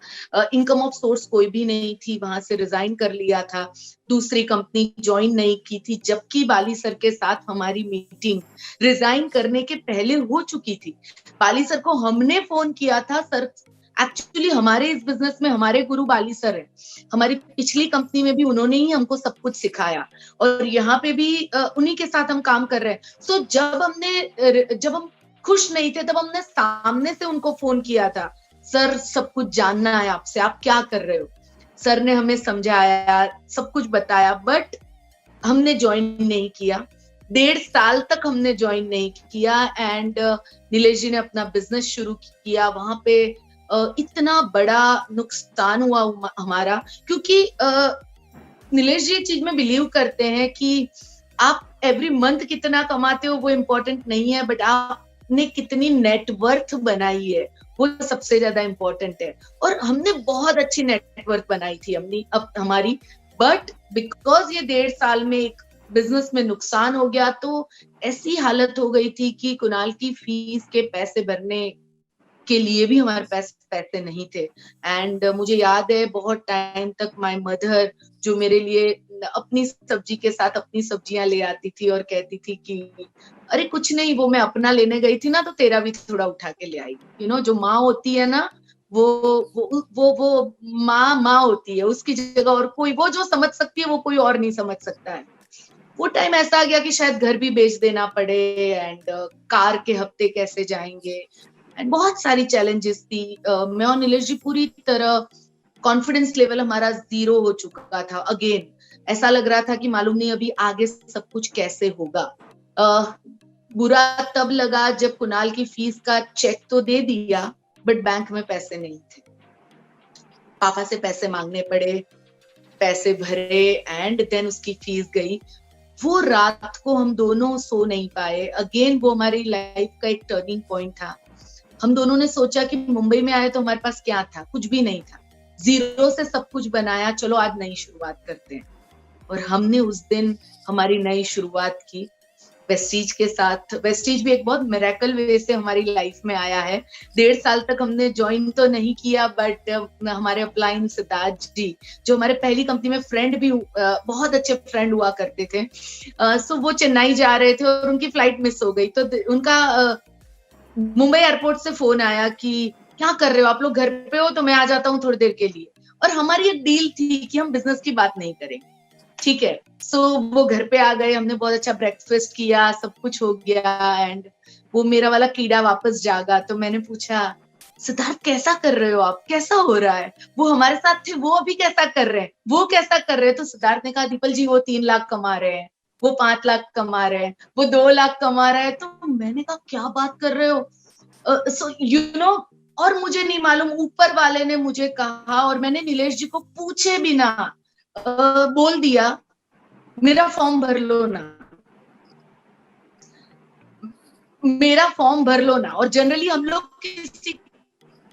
इनकम ऑफ सोर्स कोई भी नहीं थी, वहां से रिजाइन कर लिया था, दूसरी कंपनी ज्वाइन नहीं की थी, जबकि बाली सर के साथ हमारी मीटिंग रिजाइन करने के पहले हो चुकी थी। बाली सर को हमने फोन किया था, सर एक्चुअली हमारे इस बिजनेस में हमारे गुरु बाली सर है, हमारी पिछली कंपनी में भी उन्होंने ही हमको सब कुछ सिखाया, और यहाँ पे भी उन्हीं के साथ हम काम कर रहे हैं। सो जब हम खुश नहीं थे तब हमने सामने से उनको फोन किया था, सर सब कुछ जानना है आपसे, आप क्या कर रहे हो। सर ने हमें समझाया, सब कुछ बताया, बट हमने ज्वाइन नहीं किया। 1.5 साल तक हमने ज्वाइन नहीं किया, एंड नीलेश जी ने अपना बिजनेस शुरू किया। वहां पे इतना बड़ा नुकसान हुआ हमारा, क्योंकि नीलेश जी एक चीज में बिलीव करते हैं कि आप एवरी मंथ कितना कमाते हो वो इम्पोर्टेंट नहीं है, बट आपने कितनी नेटवर्थ बनाई है वो सबसे ज्यादा इम्पोर्टेंट है। और हमने बहुत अच्छी नेटवर्थ बनाई थी हमारी, बट बिकॉज ये 1.5 साल में एक बिजनेस में नुकसान हो गया, तो ऐसी हालत हो गई थी कि कुणाल की फीस के पैसे भरने के लिए भी हमारे पास पैसे नहीं थे। एंड मुझे याद है बहुत टाइम तक माय मदर, जो मेरे लिए अपनी सब्जी के साथ अपनी सब्जियां ले आती थी और कहती थी कि अरे कुछ नहीं, वो मैं अपना लेने गई थी ना तो तेरा भी थोड़ा उठा के ले आई। जो माँ होती है ना, वो माँ होती है, उसकी जगह और कोई, वो जो समझ सकती है वो कोई और नहीं समझ सकता है। वो टाइम ऐसा आ गया कि शायद घर भी बेच देना पड़े, एंड कार के हफ्ते कैसे जाएंगे, एंड बहुत सारी चैलेंजेस थी। मैं और नीलेश जी पूरी तरह कॉन्फिडेंस लेवल हमारा 0 हो चुका था। अगेन ऐसा लग रहा था कि मालूम नहीं अभी आगे सब कुछ कैसे होगा। बुरा तब लगा जब कुणाल की फीस का चेक तो दे दिया, बट बैंक में पैसे नहीं थे। पापा से पैसे मांगने पड़े, पैसे भरे, एंड देन उसकी फीस गई। वो रात को हम दोनों सो नहीं पाए। अगेन वो हमारी लाइफ का एक टर्निंग पॉइंट था। हम दोनों ने सोचा कि मुंबई में आए तो हमारे पास क्या था, कुछ भी नहीं था, 0 से सब कुछ बनाया, चलो आज नई शुरुआत करते हैं। और हमने उस दिन हमारी नई शुरुआत की वेस्टीज के साथ। वेस्टीज भी एक बहुत मिरेकल वे से हमारी लाइफ में आया है। 1.5 साल तक हमने ज्वाइन तो नहीं किया, बट हमारे अपलाइन सिद्धार्थ जी, जो हमारे पहली कंपनी में फ्रेंड भी बहुत अच्छे फ्रेंड हुआ करते थे, सो वो चेन्नई जा रहे थे और उनकी फ्लाइट मिस हो गई, तो उनका मुंबई एयरपोर्ट से फोन आया कि क्या कर रहे हो आप लोग, घर पे हो तो मैं आ जाता हूँ थोड़ी देर के लिए। और हमारी एक डील थी कि हम बिजनेस की बात नहीं करेंगे, ठीक है। सो वो घर पे आ गए, हमने बहुत अच्छा ब्रेकफास्ट किया, सब कुछ हो गया, एंड वो मेरा वाला कीड़ा वापस जागा। तो मैंने पूछा, सिद्धार्थ कैसा कर रहे हो आप, कैसा हो रहा है, वो हमारे साथ थे, वो अभी कैसा कर रहे हैं, वो कैसा कर रहे हैं। तो सिद्धार्थ ने कहा, दीपल जी वो 3 लाख कमा रहे हैं, वो 5 लाख कमा रहे हैं, वो 2 लाख कमा रहे हैं। तो मैंने कहा क्या बात कर रहे हो। सो और मुझे नहीं मालूम, ऊपर वाले ने मुझे कहा, और मैंने नीलेश जी को पूछे बिना बोल दिया, मेरा फॉर्म भर लो ना, मेरा फॉर्म भर लो ना। और जनरली हम लोग किसी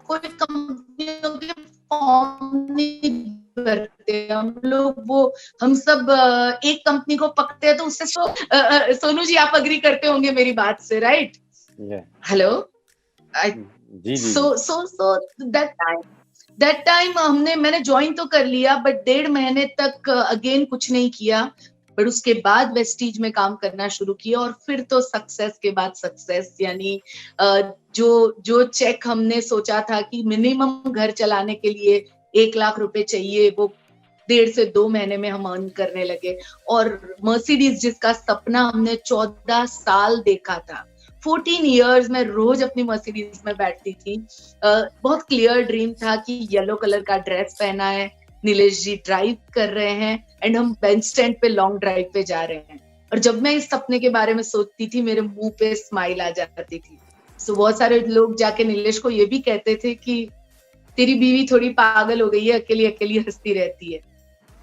कोई कंपनियों के फॉर्म नहीं भरते, हम सब एक कंपनी को पकड़ते हैं तो उससे सोनू जी आप अग्री करते होंगे मेरी बात से, right? Hello, so that time मैंने ज्वाइन तो कर लिया, बट 1.5 महीने तक अगेन कुछ नहीं किया। बट उसके बाद वेस्टीज में काम करना शुरू किया, और फिर तो सक्सेस के बाद सक्सेस, यानी जो चेक हमने सोचा था कि मिनिमम घर चलाने के लिए 1 लाख रुपए चाहिए, वो 1.5 से 2 महीने में हम अर्न करने लगे। और मर्सिडीज जिसका सपना हमने 14 साल देखा था, 14 इयर्स में रोज अपनी मर्सिडीज में बैठती थी। बहुत क्लियर ड्रीम था कि येलो कलर का ड्रेस पहना है, नीलेश जी ड्राइव कर रहे हैं, एंड हम बेंच स्टैंड पे लॉन्ग ड्राइव पे जा रहे हैं। और जब मैं इस सपने के बारे में सोचती थी, मेरे मुंह पे स्माइल आ जाती थी। सो बहुत सारे लोग जाके नीलेश को ये भी कहते थे कि तेरी बीवी थोड़ी पागल हो गई है, अकेली अकेली हंसती रहती है।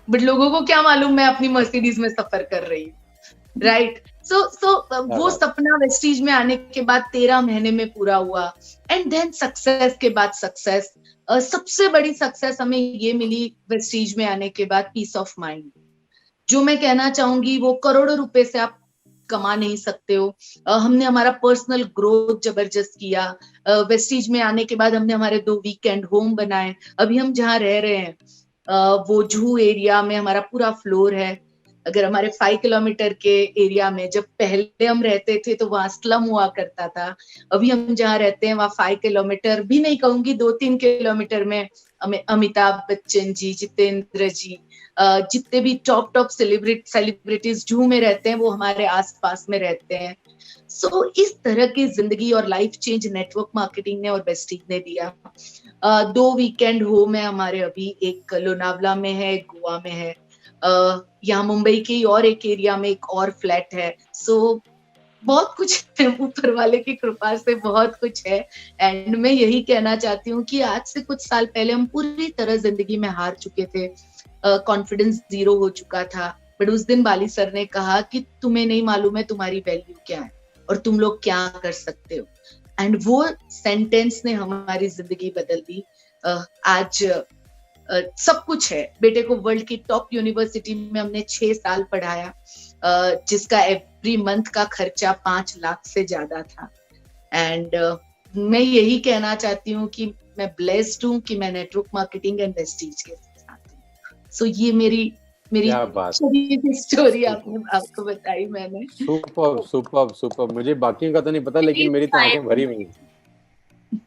बट लोगों को क्या मालूम मैं अपनी मर्सिडीज में सफर कर रही हूँ, राइट? सो वो सपना वेस्टीज में आने के बाद 13 महीने में पूरा हुआ, एंड देन सक्सेस के बाद सक्सेस। सबसे बड़ी सक्सेस हमें ये मिली वेस्टीज में आने के बाद, पीस ऑफ माइंड। जो मैं कहना चाहूंगी वो करोड़ों रुपए से आप कमा नहीं सकते हो। हमने हमारा पर्सनल ग्रोथ जबरदस्त किया। वेस्टीज में आने के बाद हमने हमारे 2 वीकेंड होम बनाए। अभी हम जहाँ रह रहे हैं वो जुहू एरिया में हमारा पूरा फ्लोर है। अगर हमारे 5 किलोमीटर के एरिया में, जब पहले हम रहते थे तो वहां स्लम हुआ करता था, अभी हम जहाँ रहते हैं वहाँ 5 किलोमीटर भी नहीं कहूंगी, 2-3 किलोमीटर में हमें अमिताभ बच्चन जी, जितेंद्र जी, जितने भी टॉप सेलिब्रिटीज जुहू में रहते हैं वो हमारे आसपास में रहते हैं। सो इस तरह की जिंदगी और लाइफ चेंज नेटवर्क मार्केटिंग ने और वेस्टीज ने दिया। 2 वीकेंड होम है हमारे अभी, एक लोनावला में है, एक गोवा में है, यहाँ मुंबई के और एक एरिया में एक और फ्लैट है। सो बहुत कुछ है, ऊपर वाले की कृपा से बहुत कुछ है। एंड मैं यही कहना चाहती हूँ कि आज से कुछ साल पहले हम पूरी तरह जिंदगी में हार चुके थे, कॉन्फिडेंस 0 हो चुका था। बट उस दिन बाली सर ने कहा कि तुम्हें नहीं मालूम है तुम्हारी वैल्यू क्या है और तुम लोग क्या कर सकते हो। एंड वो सेंटेंस ने हमारी जिंदगी बदल दी। आज सब कुछ है। बेटे को वर्ल्ड की टॉप यूनिवर्सिटी में हमने 6 साल पढ़ाया, जिसका एवरी मंथ का खर्चा 5 लाख से ज्यादा था। एंड मैं यही कहना चाहती हूँ कि मैं ब्लेस्ड हूँ कि मैं नेटवर्क मार्केटिंग एंड वेस्टीज के साथ हूँ। सो ये मेरी स्टोरी आपको बताई मैंने। सुपर। मुझे बाकियों का तो नहीं पता, लेकिन मेरी तो आंखें भरी हुई हैं।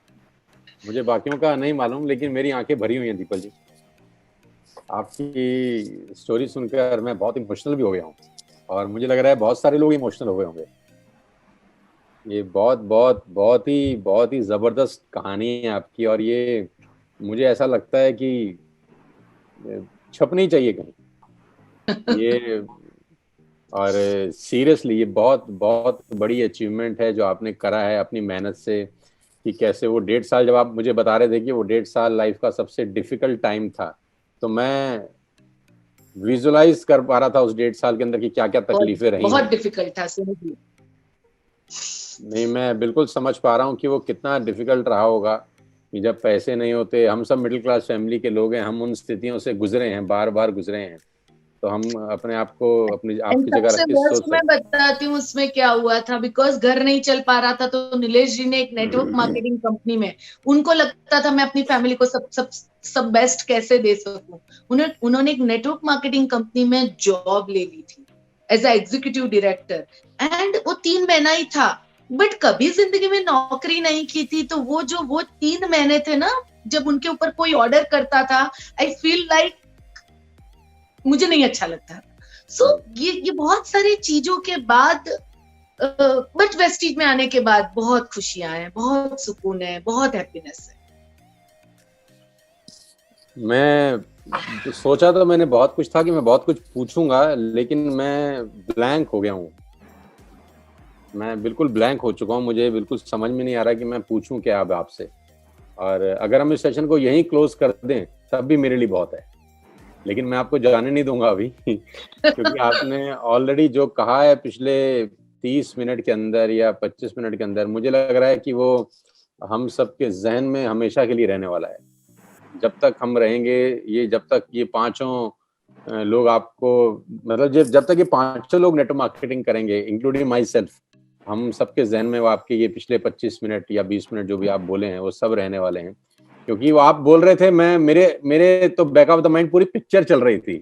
मुझे बाकियों का नहीं मालूम, लेकिन मेरी आंखें भरी हुई हैं दीपल जी। आपकी स्टोरी सुनकर मैं बहुत इमोशनल भी हो गया हूँ, और मुझे लग रहा है बहुत सारे लोग इमोशनल हो गए होंगे। ये बहुत ही जबरदस्त कहानी है आपकी, और ये मुझे ऐसा लगता है कि छपनी चाहिए कहीं ये। और सीरियसली ये बहुत बड़ी अचीवमेंट है जो आपने करा है अपनी मेहनत से, कि कैसे वो 1.5 साल, जब आप मुझे बता रहे थे कि वो 1.5 साल लाइफ का सबसे डिफिकल्ट टाइम था, तो मैं विजुलाइज कर पा रहा था उस 1.5 साल के अंदर कि क्या क्या तकलीफें रही। बहुत डिफिकल्ट था। नहीं, मैं बिल्कुल समझ पा रहा हूँ कि वो कितना डिफिकल्ट रहा होगा, कि जब पैसे नहीं होते। हम सब मिडिल क्लास फैमिली के लोग हैं, हम उन स्थितियों से गुजरे हैं, बार गुजरे हैं, तो हम अपने आप को आपकी जगह रख के सोच। मैं बताती हूँ उसमें क्या हुआ था। बिकॉज घर नहीं चल पा रहा था, तो नीलेश जी ने एक नेटवर्क मार्केटिंग कंपनी में, उनको लगता था मैं अपनी फैमिली को सब बेस्ट कैसे दे सकूं। उन्होंने एक नेटवर्क मार्केटिंग कंपनी में जॉब ले ली थी as a executive director. And वो 3 महीना ही था, बट कभी जिंदगी में नौकरी नहीं की थी। तो वो 3 महीने थे ना, जब उनके ऊपर कोई ऑर्डर करता था, आई फील लाइक मुझे नहीं अच्छा लगता। सो ये बहुत सारी चीजों के बाद, बट वेस्टीज में आने के बाद बहुत खुशियां हैं, बहुत सुकून है, बहुत हैप्पीनेस है। मैं सोचा तो मैंने बहुत कुछ था कि मैं बहुत कुछ पूछूंगा, लेकिन मैं ब्लैंक हो गया हूँ। मैं बिल्कुल ब्लैंक हो चुका हूँ। मुझे बिल्कुल समझ में नहीं आ रहा कि मैं पूछूं क्या अब आपसे। और अगर हम इस सेशन को यहीं क्लोज कर दें तब भी मेरे लिए बहुत है, लेकिन मैं आपको जाने नहीं दूंगा अभी क्योंकि आपने ऑलरेडी जो कहा है पिछले 30 मिनट के अंदर या 25 मिनट के अंदर, मुझे लग रहा है कि वो हम सबके जहन में हमेशा के लिए रहने वाला है। जब तक हम रहेंगे, ये जब तक ये 5 लोग आपको, मतलब जब तक ये 5 लोग नेटवर्क मार्केटिंग करेंगे, इंक्लूडिंग माई सेल्फ, हम सबके जहन में वो आपके ये पिछले 25 मिनट या 20 मिनट जो भी आप बोले हैं वो सब रहने वाले हैं। क्योंकि वो आप बोल रहे थे, मैं मेरे तो बैक ऑफ द माइंड पूरी पिक्चर चल रही थी।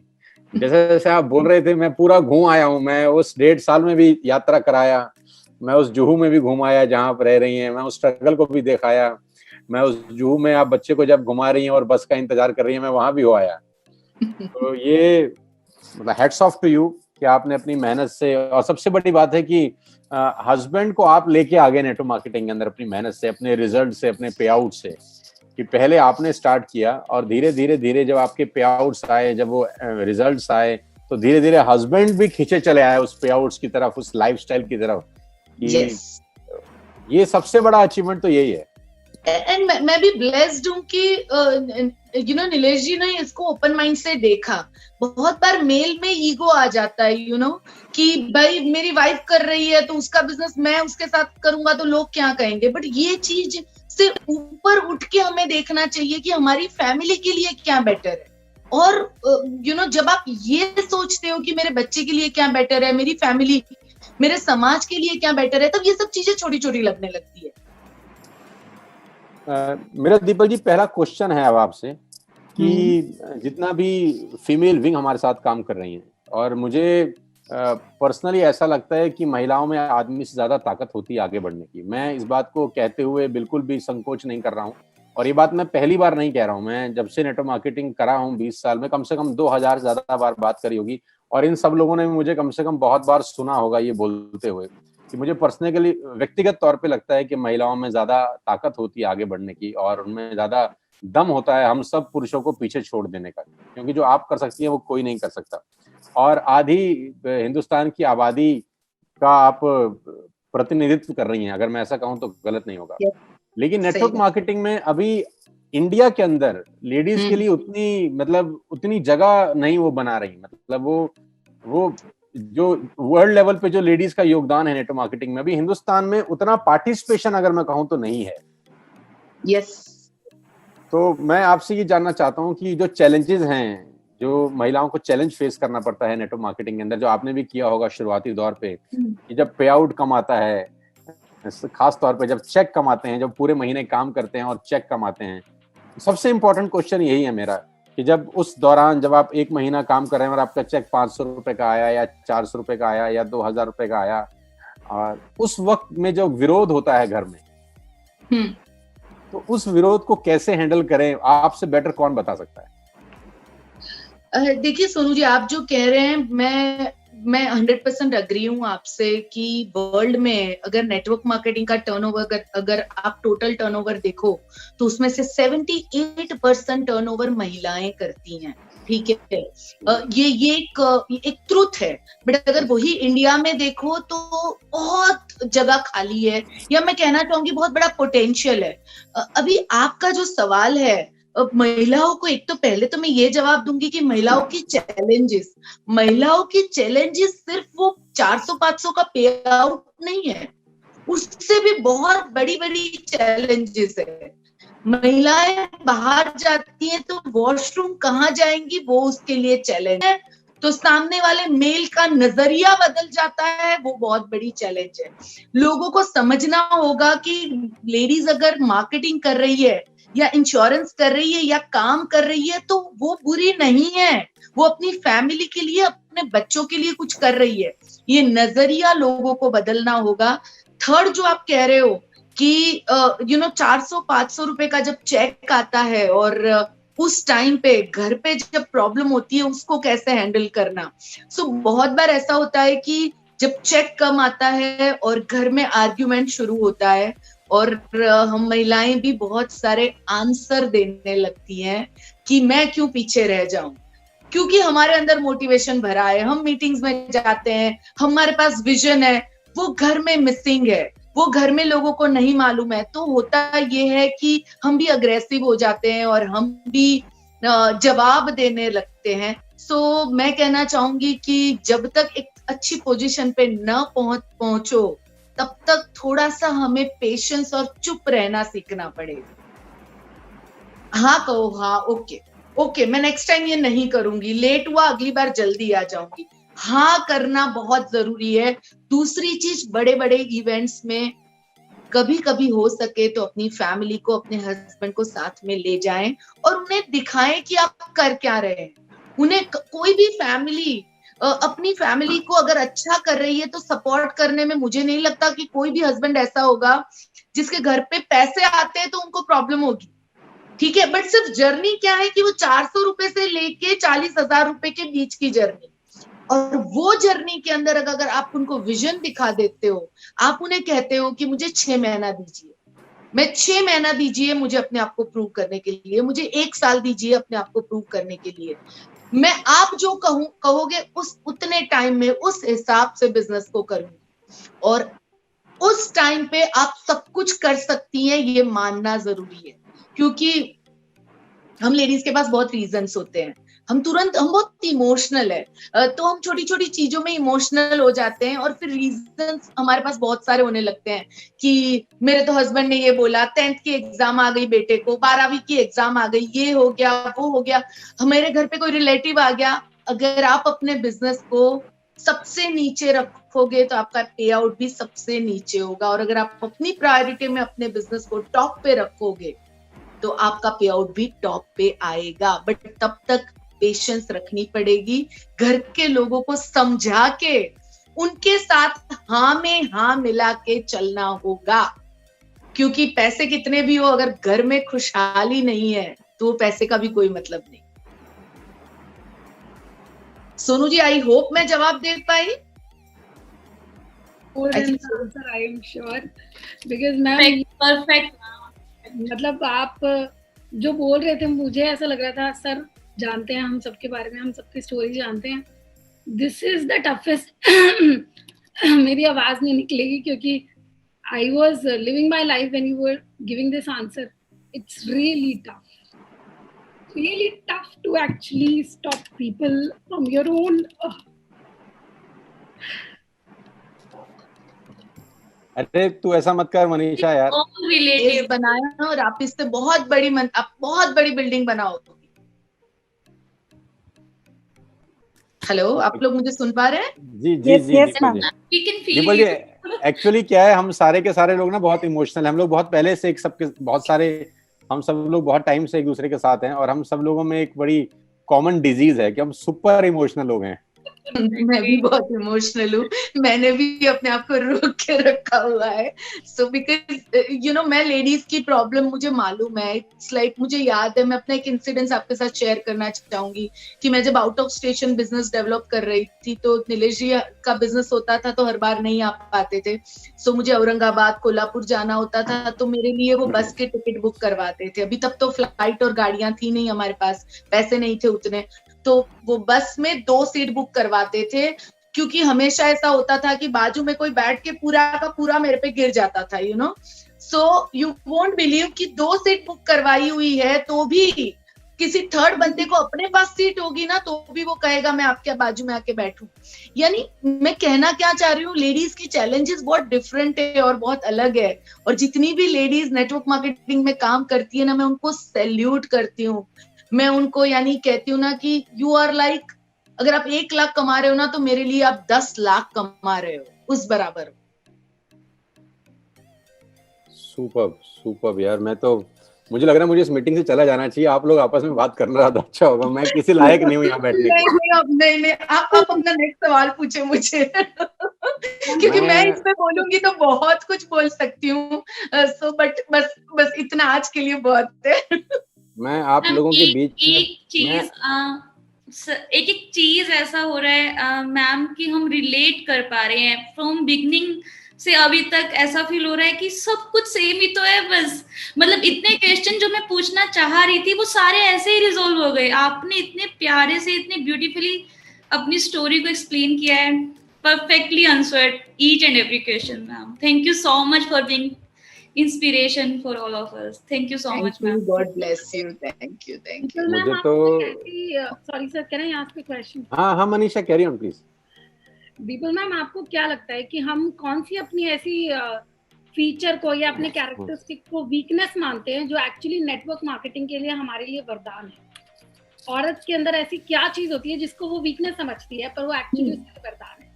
जैसे जैसे आप बोल रहे थे मैं पूरा घूम आया हूँ। मैं उस 1.5 साल में भी यात्रा कराया, मैं उस जुहू में भी घूम आया जहाँ आप रह रही हैं, मैं उस स्ट्रगल को भी दिखाया, मैं उस जुहू में आप बच्चे को जब घुमा रही हैं और बस का इंतजार कर रही हैं, मैं वहां भी हो आया। तो ये हैट्स ऑफ टू यू कि आपने अपनी मेहनत से, और सबसे बड़ी बात है कि हस्बैंड को आप लेके आ गए नेटवर्क मार्केटिंग के अंदर अपनी मेहनत से, अपने रिजल्ट से, अपने पे आउट से। कि पहले आपने स्टार्ट किया और धीरे धीरे जब आपके पे आउट्स आए, जब वो रिजल्ट्स आए, तो धीरे धीरे हस्बैंड भी खींचे चले आए उस पे आउट्स की तरफ, उस लाइफस्टाइल की तरफ। ये सबसे बड़ा अचीवमेंट तो यही है। एंड मैं भी ब्लेस्ड हूँ कि नीलेश जी ने इसको ओपन माइंड से देखा। बहुत बार मेल में ईगो आ जाता है कि भाई मेरी वाइफ कर रही है तो उसका बिजनेस मैं उसके साथ करूंगा तो लोग क्या कहेंगे। बट ये चीज उससे ऊपर उठ के हमें देखना चाहिए कि हमारी फैमिली के लिए क्या बेटर है। और जब आप ये सोचते हो कि मेरे बच्चे के लिए क्या बेटर है, मेरी फैमिली, मेरे समाज के लिए क्या बेटर है, तब ये सब चीजें छोटी छोटी लगने लगती है। मेरा दीपक जी पहला क्वेश्चन है अब आपसे कि जितना भी फीमेल विंग हमारे साथ काम कर रही हैं, और मुझे पर्सनली ऐसा लगता है कि महिलाओं में आदमी से ज्यादा ताकत होती है आगे बढ़ने की। मैं इस बात को कहते हुए बिल्कुल भी संकोच नहीं कर रहा हूँ, और ये बात मैं पहली बार नहीं कह रहा हूँ। मैं जब से नेटवर्क मार्केटिंग करा हूँ 20 साल में, कम से कम 2000 से ज्यादा बार बात करी होगी, और इन सब लोगों ने मुझे कम से कम बहुत बार सुना होगा ये बोलते हुए कि मुझे पर्सनली व्यक्तिगत तौर पे लगता है कि महिलाओं में ज्यादा ताकत होती है आगे बढ़ने की, और उनमें ज्यादा दम होता है हम सब पुरुषों को पीछे छोड़ देने का, क्योंकि जो आप कर सकती है वो कोई नहीं कर सकता। और आधी हिंदुस्तान की आबादी का आप प्रतिनिधित्व कर रही हैं, अगर मैं ऐसा कहूं तो गलत नहीं होगा। लेकिन नेटवर्क मार्केटिंग में अभी इंडिया के अंदर लेडीज के लिए उतनी जगह नहीं वो बना रही। मतलब वो जो वर्ल्ड लेवल पे जो लेडीज का योगदान है नेटवर्क मार्केटिंग में, अभी हिंदुस्तान में उतना पार्टिसिपेशन अगर मैं कहूं तो नहीं है। यस। तो मैं आपसे ये जानना चाहता हूं कि जो चैलेंजेस हैं, जो महिलाओं को चैलेंज फेस करना पड़ता है नेटवर्क मार्केटिंग के अंदर, जो आपने भी किया होगा शुरुआती दौर पे, कि जब पे आउट कम आता है, खास तौर पे जब चेक कम आते हैं, जब पूरे महीने काम करते हैं और चेक कम आते हैं, सबसे इंपॉर्टेंट क्वेश्चन यही है मेरा कि जब उस दौरान जब आप एक महीना काम कर रहे हैं और आपका चेक 500 रुपए का आया या 400 रुपए का आया या 2000 रुपए का आया, और उस वक्त में जो विरोध होता है घर में, तो उस विरोध को कैसे हैंडल करें, आपसे बेटर कौन बता सकता है? देखिए सोनू जी, आप जो कह रहे हैं मैं 100% अग्री हूँ आपसे कि वर्ल्ड में अगर नेटवर्क मार्केटिंग का टर्नओवर अगर आप टोटल टर्नओवर देखो तो उसमें से 78% टर्नओवर महिलाएं करती हैं। ठीक है, ये एक ट्रुथ है। बट अगर वही इंडिया में देखो तो बहुत जगह खाली है, या मैं कहना चाहूंगी बहुत बड़ा पोटेंशियल है। अभी आपका जो सवाल है महिलाओं को, एक तो पहले तो मैं ये जवाब दूंगी कि महिलाओं की चैलेंजेस सिर्फ वो 400-500 का पे आउट नहीं है, उससे भी बहुत बड़ी बड़ी चैलेंजेस है। महिलाएं बाहर जाती हैं तो वॉशरूम कहाँ जाएंगी, वो उसके लिए चैलेंज है। तो सामने वाले मेल का नजरिया बदल जाता है, वो बहुत बड़ी चैलेंज है। लोगों को समझना होगा कि लेडीज अगर मार्केटिंग कर रही है या इंश्योरेंस कर रही है या काम कर रही है तो वो बुरी नहीं है, वो अपनी फैमिली के लिए, अपने बच्चों के लिए कुछ कर रही है। ये नजरिया लोगों को बदलना होगा। थर्ड जो आप कह रहे हो कि 400-500 रुपए का जब चेक आता है और उस टाइम पे घर पे जब प्रॉब्लम होती है उसको कैसे हैंडल करना। सो बहुत बार ऐसा होता है कि जब चेक कम आता है और घर में आर्ग्यूमेंट शुरू होता है और हम महिलाएं भी बहुत सारे आंसर देने लगती हैं कि मैं क्यों पीछे रह जाऊं, क्योंकि हमारे अंदर मोटिवेशन भरा है, हम मीटिंग्स में जाते हैं, हमारे पास विजन है, वो घर में मिसिंग है, वो घर में लोगों को नहीं मालूम है। तो होता ये है कि हम भी अग्रेसिव हो जाते हैं और हम भी जवाब देने लगते हैं। सो मैं कहना चाहूंगी कि जब तक एक अच्छी पोजीशन पे न पहुंचो तब तक थोड़ा सा हमें पेशेंस और चुप रहना सीखना पड़ेगा। हाँ कहो, हाँ ओके मैं नेक्स्ट टाइम ये नहीं करूंगी, लेट हुआ अगली बार जल्दी आ जाऊंगी। हाँ करना बहुत जरूरी है। दूसरी चीज, बड़े बड़े इवेंट्स में कभी कभी हो सके तो अपनी फैमिली को, अपने हस्बैंड को साथ में ले जाएं और उन्हें दिखाएं कि आप कर क्या रहे हैं। उन्हें कोई भी फैमिली अपनी फैमिली को अगर अच्छा कर रही है तो सपोर्ट करने में मुझे नहीं लगता कि कोई भी हस्बैंड ऐसा होगा जिसके घर पे पैसे आते हैं तो उनको प्रॉब्लम होगी। ठीक है, बट सिर्फ जर्नी क्या है कि वो 400 रुपए से लेके 40,000 रुपए के बीच की जर्नी, और वो जर्नी के अंदर अगर आप उनको विजन दिखा देते हो, आप उन्हें कहते हो कि मुझे 6 महीना दीजिए, मैं 6 महीना दीजिए मुझे अपने आप को प्रूव करने के लिए, मुझे 1 साल दीजिए अपने आप को प्रूव करने के लिए, मैं आप जो कहोगे उस उतने टाइम में उस हिसाब से बिजनेस को करूंगी, और उस टाइम पे आप सब कुछ कर सकती हैं, ये मानना जरूरी है। क्योंकि हम लेडीज के पास बहुत रीजंस होते हैं, हम बहुत इमोशनल है, तो हम छोटी छोटी चीजों में इमोशनल हो जाते हैं और फिर रीजंस हमारे पास बहुत सारे होने लगते हैं कि मेरे तो हस्बैंड ने ये बोला, 10th की एग्जाम आ गई बेटे को, 12वीं की एग्जाम आ गई, ये हो गया वो हो गया, हमारे घर पे कोई रिलेटिव आ गया। अगर आप अपने बिजनेस को सबसे नीचे रखोगे तो आपका पे आउट भी सबसे नीचे होगा, और अगर आप अपनी प्रायोरिटी में अपने बिजनेस को टॉप पे रखोगे तो आपका पे आउट भी टॉप पे आएगा। बट तब तक पेशेंस रखनी पड़ेगी, घर के लोगों को समझा के उनके साथ हाँ में हाँ मिला के चलना होगा, क्योंकि पैसे कितने भी हो अगर घर में खुशहाली नहीं है तो पैसे का भी कोई मतलब नहीं। सोनू जी, आई होप मैं जवाब दे पाई। I am sure, because ma'am perfect, मतलब आप जो बोल रहे थे मुझे ऐसा लग रहा था सर जानते हैं हम सबके बारे में, हम सबकी स्टोरी जानते हैं। दिस इज द टफेस्ट मेरी आवाज नहीं निकलेगी क्योंकि I was living my life when you were giving this answer. It's really tough to actually stop people from your own अरे तू ऐसा मत कर मनीषा यार, रिलेटिव बनाया और आप इससे बहुत बड़ी बिल्डिंग बनाओ। हेलो, आप लोग मुझे सुन पा रहे हैं? जी जी जी बोलिए। एक्चुअली क्या है, हम सारे के सारे लोग ना बहुत इमोशनल हैं। हम लोग बहुत पहले से हम सब लोग बहुत टाइम से एक दूसरे के साथ हैं, और हम सब लोगों में एक बड़ी कॉमन डिजीज है कि हम सुपर इमोशनल लोग हैं। मैं भी बहुत इमोशनल हूँ, मैंने भी अपने आप को रोक के रखा हुआ है। सो बिकॉज मैं लेडीज की प्रॉब्लम मुझे मालूम है। इट्स लाइक मुझे याद है, मैं अपना एक इंसिडेंस आपके साथ शेयर करना चाहूंगी कि मैं जब out of station business develop कर रही थी तो नीलेश जी का बिजनेस होता था तो हर बार नहीं आ पाते थे। सो मुझे औरंगाबाद कोल्हापुर जाना होता था तो मेरे लिए वो बस के टिकट बुक करवाते थे। अभी तब तो फ्लाइट और गाड़ियां थी नहीं हमारे पास, पैसे नहीं थे उतने, तो वो बस में 2 सीट बुक करवाते थे, क्योंकि हमेशा ऐसा होता था कि बाजू में कोई बैठ के पूरा का पूरा मेरे पे गिर जाता था, सो यू वोंट बिलीव कि 2 सीट बुक करवाई हुई है तो भी किसी थर्ड बंदे को अपने पास सीट होगी ना तो भी वो कहेगा मैं आपके बाजू में आके बैठूं। यानी मैं कहना क्या चाह रही हूँ, लेडीज की चैलेंजेस बहुत डिफरेंट है और बहुत अलग है, और जितनी भी लेडीज नेटवर्क मार्केटिंग में काम करती है ना, मैं उनको सैल्यूट करती हूँ। मैं उनको यानी कहती हूँ ना कि यू आर लाइक, अगर आप 1 लाख कमा रहे हो ना तो मेरे लिए आप 10 लाख कमा रहे हो, उस बराबर। सुपर यार, मुझे लग रहा है मुझे इस मीटिंग से चला जाना चाहिए। आप लोग आपस में बात करना रहा तो अच्छा होगा, मैं किसी लायक नहीं हूँ यहाँ बैठने के। नहीं, आप अपना नेक्स्ट सवाल पूछे मुझे क्योंकि मैं इसमें बोलूंगी तो बहुत कुछ बोल सकती हूँ। सो बट बस इतना आज के लिए बहुत है। मैं आप लोगों के बीच एक चीज ऐसा हो रहा है मैम कि हम रिलेट कर पा रहे हैं फ्रॉम बिगनिंग से अभी तक। ऐसा फील हो रहा है कि सब कुछ सेम ही तो है, बस मतलब इतने क्वेश्चन जो मैं पूछना चाह रही थी वो सारे ऐसे ही रिजॉल्व हो गए। आपने इतने प्यारे से इतने ब्यूटीफुली अपनी स्टोरी को एक्सप्लेन किया है, perfectly answered each and every question ma'am. Thank you so much for being inspiration for all of us. Thank you so much, ma'am. God bless you. Thank you. मुझे तो sorry sir, can I ask a question? हाँ Manisha, carry on please. The people ma'am, आपको क्या लगता है कि हम कौन सी अपनी ऐसी फीचर को या अपने कैरेक्टरिस्टिक को वीकनेस मानते हैं जो एक्चुअली नेटवर्क मार्केटिंग के लिए हमारे लिए वरदान है? औरत के अंदर ऐसी क्या चीज होती है जिसको वो वीकनेस समझती है पर वो एक्चुअली उसके लिए वरदान है?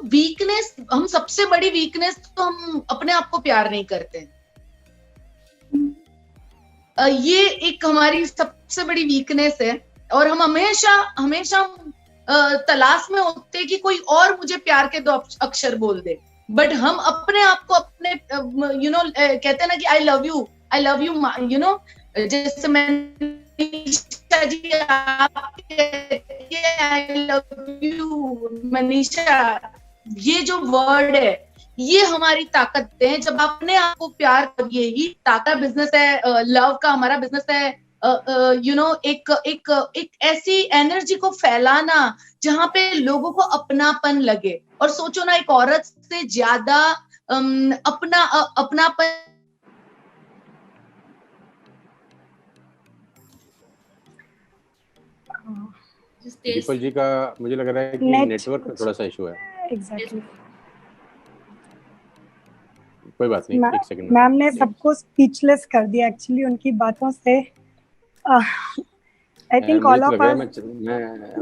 वीकनेस, हम सबसे बड़ी वीकनेस तो हम अपने आप को प्यार नहीं करते। ये एक हमारी सबसे बड़ी वीकनेस है, और हम हमेशा तलाश में होते हैं कि कोई और मुझे प्यार के 2 अक्षर बोल दे, बट हम अपने आप को अपने कहते हैं ना कि आई लव यू जैसे मनीषा जी आप आई लव यू मनीषा, ये जो वर्ड है ये हमारी ताकत है। जब अपने आप को प्यार करिए, ही ताकत बिजनेस है, लव का हमारा बिजनेस है, एक ऐसी एनर्जी को फैलाना जहां पे लोगों को अपनापन लगे। और सोचो ना, एक औरत से ज्यादा अपनापन दीपल जी का मुझे लग रहा है कि नेटवर्क का थोड़ा सा इशू है। एग्जैक्टली। कोई बात नहीं, एक सेकंड। मैम ने सबको स्पीचलेस कर दिया एक्चुअली उनकी बातों से। I think all of us,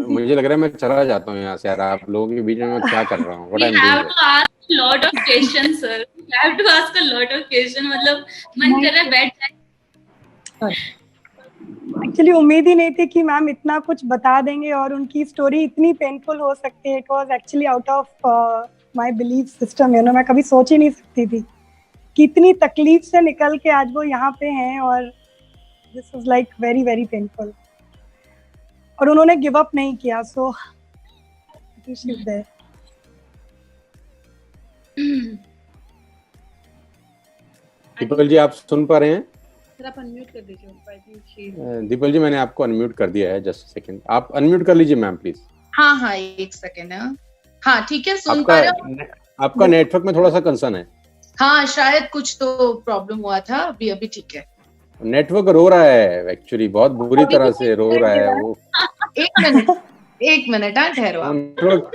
मुझे लग रहा है मैं चला जाता हूँ यहाँ से यार, आप लोगों के बीच में मैं क्या कर रहा हूँ, what I am doing. lot of questions sir, we have to ask a lot of question, मतलब मन कर रहा है बैठ जाए। एक्चुअली उम्मीद ही नहीं थी कि मैम इतना कुछ बता देंगे और उनकी स्टोरी इतनी पेनफुल हो सकती है। It was actually out of my belief system, you know. मैं कभी सोच ही नहीं सकती थी कि इतनी तकलीफ से निकल के आज वो यहाँ पे हैं, और this was like very very painful. और उन्होंने गिव अप नहीं किया, so she is there. Deepal ji आप सुन पा रहे हैं? सर आप अनम्यूट कर दीजिए उनको, आई थिंक दीपल जी मैंने आपको अनम्यूट कर दिया है, जस्ट सेकंड आप अनम्यूट कर लीजिए मैम प्लीज। हाँ एक सेकंड। हाँ ठीक है, सुन पा रहे हो? आपका नेटवर्क में थोड़ा सा कंसर्न है। हाँ शायद कुछ तो प्रॉब्लम हुआ था, अभी ठीक है। नेटवर्क रो रहा है एक्चुअली, बहुत बुरी तरह से रो रहा है वो। एक मिनट ठहरो आप।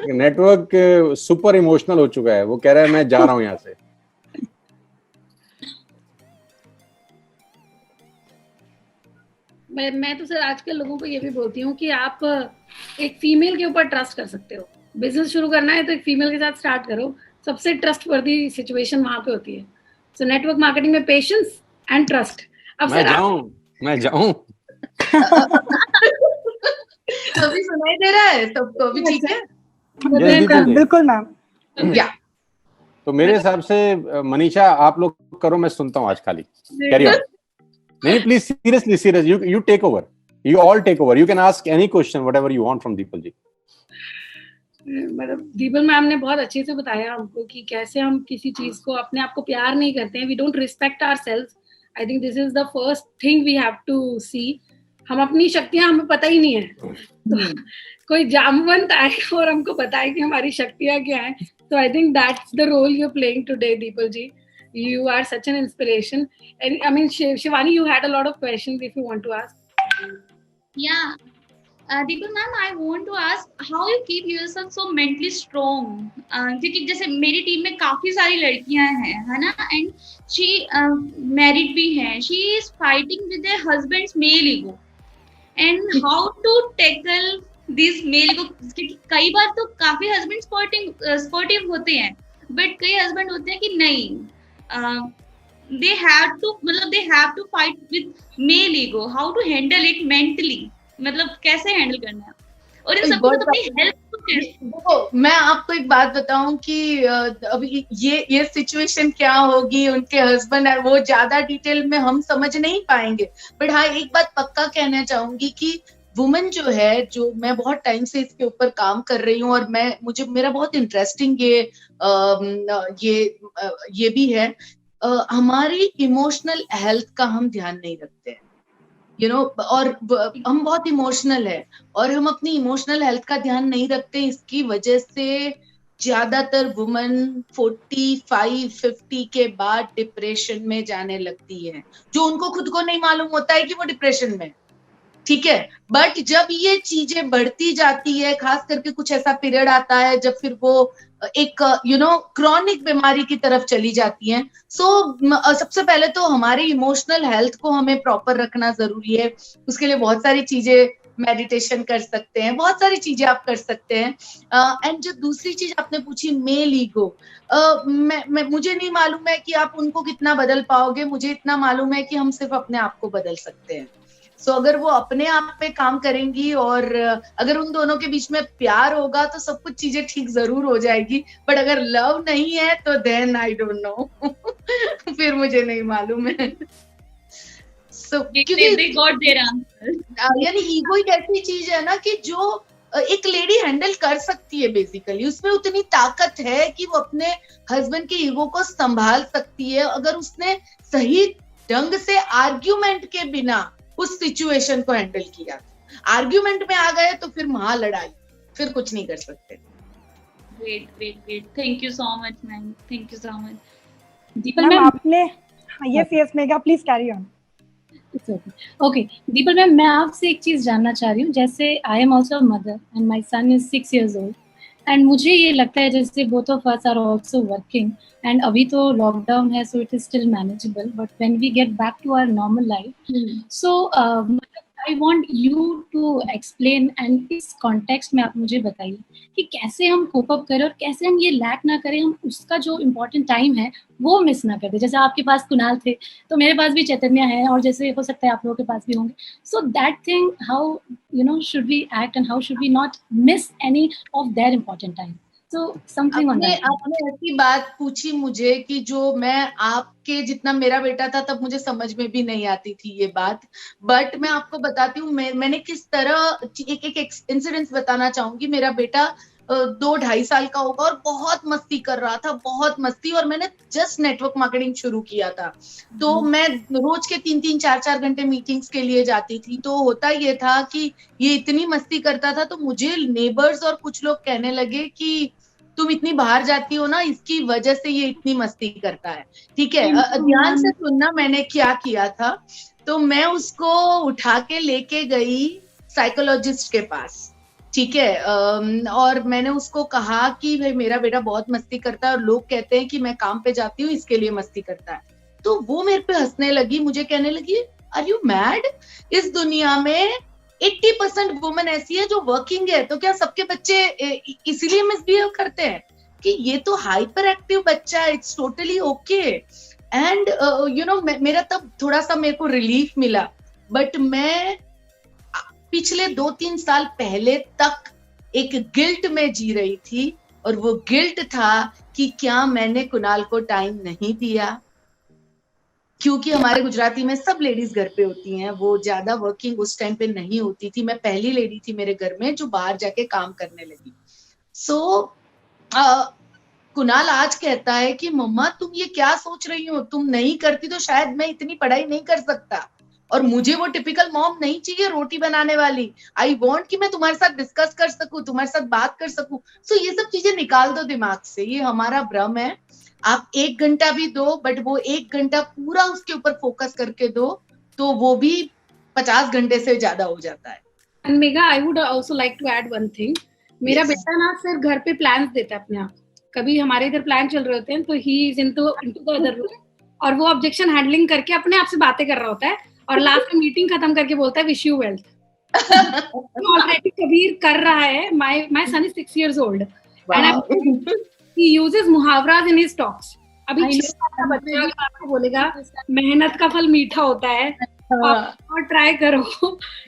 नेटवर्क सुपर इमोशनल हो चुका है, वो कह रहा है मैं जा रहा हूँ यहाँ से। मैं तो सर आजकल लोगों को ये भी बोलती हूँ कि आप एक फीमेल के ऊपर ट्रस्ट कर सकते हो। बिजनेस शुरू करना है तो एक फीमेल के साथ स्टार्ट करो, सबसे ट्रस्ट वर्दी सिचुएशन वहां पे होती है। सो नेटवर्क मार्केटिंग में पेशेंस एंड ट्रस्ट। अब मैं जाऊं अभी सुनाई दे रहा है सबको? अभी ठीक है? बिल्कुल मैम। या तो मेरे हिसाब से मनीषा आप लोग करो, मैं सुनता हूँ आज खाली। Carry on. नहीं please seriously you take over, you all take over, you can ask any question whatever you want from Deepal ji. मतलब दीपल मैम ने बहुत अच्छे से बताया हमको कि कैसे हम किसी चीज को, अपने आप को प्यार नहीं करते हैं, we don't respect ourselves. I think this is the first thing we have to see. हम अपनी शक्तियां हमें पता ही नहीं है, तो कोई जामवंत आए और हमको बताए कि हमारी शक्तियां क्या हैं। तो I think that's the role you are playing today Deepal ji. You are such an inspiration. And I mean, Shivani, you had a lot of questions if you want to ask. Yeah. Deepal ma'am, I want to ask how you keep yourself so mentally strong. क्योंकि जैसे मेरी team में काफी सारी लड़कियां हैं, है ना, and she married भी हैं. She is fighting with their husband's male ego. And how to tackle this male ego? क्योंकि कई बार तो काफी husband supportive होते हैं, but कई husband होते हैं कि नहीं, they have to fight with male ego. How to handle it mentally? मतलब कैसे हैंडल करना है, और इन सबको तो अपनी हेल्थ देखो। मैं आपको एक बात बताऊं कि अभी ये सिचुएशन क्या होगी उनके हस्बैंड है, वो ज्यादा डिटेल में हम समझ नहीं पाएंगे। बट हाँ एक बात पक्का कहना चाहूंगी कि वुमेन जो है, जो मैं बहुत टाइम से इसके ऊपर काम कर रही हूँ, और मेरा बहुत इंटरेस्टिंग ये भी है, हमारी इमोशनल हेल्थ का हम ध्यान नहीं रखते हैं, यू नो। और हम बहुत इमोशनल है और हम अपनी इमोशनल हेल्थ का ध्यान नहीं रखते। इसकी वजह से ज्यादातर वुमेन 45-50 के बाद डिप्रेशन में जाने लगती है, जो उनको खुद को नहीं मालूम होता है कि वो डिप्रेशन में, ठीक है। बट जब ये चीजें बढ़ती जाती है, खास करके कुछ ऐसा पीरियड आता है जब फिर वो एक क्रॉनिक बीमारी की तरफ चली जाती हैं। सबसे पहले तो हमारी इमोशनल हेल्थ को हमें प्रॉपर रखना जरूरी है। उसके लिए बहुत सारी चीजें, मेडिटेशन कर सकते हैं, बहुत सारी चीजें आप कर सकते हैं। एंड जो दूसरी चीज आपने पूछी, मेल ईगो, मुझे नहीं मालूम है कि आप उनको कितना बदल पाओगे। मुझे इतना मालूम है कि हम सिर्फ अपने आप को बदल सकते हैं। अगर वो अपने आप पे काम करेंगी और अगर उन दोनों के बीच में प्यार होगा तो सब कुछ चीजें ठीक जरूर हो जाएगी। बट अगर लव नहीं है तो देन आई डोंट नो फिर मुझे नहीं मालूम है। यानी ईगो एक ऐसी चीज है ना कि जो एक लेडी हैंडल कर सकती है, बेसिकली उसमें उतनी ताकत है कि वो अपने हस्बैंड के ईगो को संभाल सकती है, अगर उसने सही ढंग से आर्ग्यूमेंट के बिना उस सिचुएशन को हैंडल किया। आर्ग्यूमेंट में आ गए तो फिर महा लड़ाई, फिर कुछ नहीं कर सकते। Great, thank you so much ma'am, thank you so much. Deepal ma'am आपने ये face mega please carry on. Okay Deepal ma'am, मैं आपसे एक चीज जानना चाह रही हूँ। जैसे I am also mother and my son is 6 years old, and मुझे ये लगता है जैसे both of us are also working, and अभी तो लॉकडाउन है so it is still manageable, but when we get back to our normal life, so I want you to explain, and इस context में आप मुझे बताइए कि कैसे हम कोप अप करें और कैसे हम ये लैक ना करें, हम उसका जो इम्पोर्टेंट टाइम है वो मिस ना कर दे। जैसे आपके पास कुणाल थे, तो मेरे पास भी चैतन्य है, और जैसे हो सकता है आप लोगों के पास भी होंगे। So that thing, how you know should we act and how should we not miss any of their important time? So something on that. आपने ऐसी बात पूछी मुझे कि जो मैं आपके जितना मेरा बेटा था तब मुझे समझ में भी नहीं आती थी ये बात, बट मैं आपको बताती हूँ मैंने किस तरह एक इंसिडेंस बताना चाहूंगी। मेरा बेटा 2-2.5 साल का होगा और बहुत मस्ती कर रहा था, बहुत मस्ती, और मैंने जस्ट नेटवर्क मार्केटिंग शुरू किया था, तो मैं रोज के 3-3, 4-4 घंटे मीटिंग्स के लिए जाती थी। तो होता ये था कि ये इतनी मस्ती करता था, तो मुझे नेबर्स और कुछ लोग कहने लगे कि तुम इतनी बाहर जाती हो ना, इसकी वजह से ये इतनी मस्ती करता है। ठीक है, ध्यान से सुनना मैंने क्या किया था। तो मैं उसको उठा के लेके गई साइकोलॉजिस्ट के पास, ठीक है, और मैंने उसको कहा कि भाई मेरा बेटा बहुत मस्ती करता है और लोग कहते हैं कि मैं काम पे जाती हूँ इसके लिए मस्ती करता है। तो वो मेरे पे हंसने लगी, मुझे कहने लगी आर यू मैड, इस दुनिया में 80% वुमेन ऐसी है जो वर्किंग है, तो क्या सबके बच्चे इसीलिए मिसबिहेव करते हैं? कि ये तो हाइपर एक्टिव बच्चा है, it's totally okay. And you know मेरा तब थोड़ा सा मेरे को रिलीफ मिला, बट मैं पिछले 2-3 साल पहले तक एक गिल्ट में जी रही थी, और वो गिल्ट था कि क्या मैंने कुणाल को टाइम नहीं दिया, क्योंकि हमारे गुजराती में सब लेडीज घर पे होती हैं, वो ज्यादा वर्किंग उस टाइम पे नहीं होती थी। मैं पहली लेडी थी मेरे घर में जो बाहर जाके काम करने लगी। सो कुणाल आज कहता है कि मम्मा तुम ये क्या सोच रही हो, तुम नहीं करती तो शायद मैं इतनी पढ़ाई नहीं कर सकता, और मुझे वो टिपिकल मॉम नहीं चाहिए रोटी बनाने वाली। आई वॉन्ट कि मैं तुम्हारे साथ डिस्कस कर सकूं, तुम्हारे साथ बात कर सकूं। सो ये सब चीजें निकाल दो दिमाग से, ये हमारा भ्रम है। आप 1 घंटा भी दो, बट वो 1 घंटा पूरा उसके ऊपर फोकस करके दो, तो वो भी 50 घंटे से ज्यादा हो जाता है। And Megha, I would also like to add one thing. मेरा बेटा ना सिर्फ घर पे प्लान्स देता है अपने आप। कभी हमारे इधर प्लान चल रहे होते हैं तो he is into the other room, और वो ऑब्जेक्शन हैंडलिंग करके अपने आप से बातें कर रहा होता है, और लास्ट में मीटिंग खत्म करके बोलता है wish you wealth. Already Kabir कर रहा है। my son is 6 years old and he uses मुहावरास in his talks. अभी छोटा बच्चा आपको बोलेगा मेहनत का फल मीठा होता है, और ट्राई करो,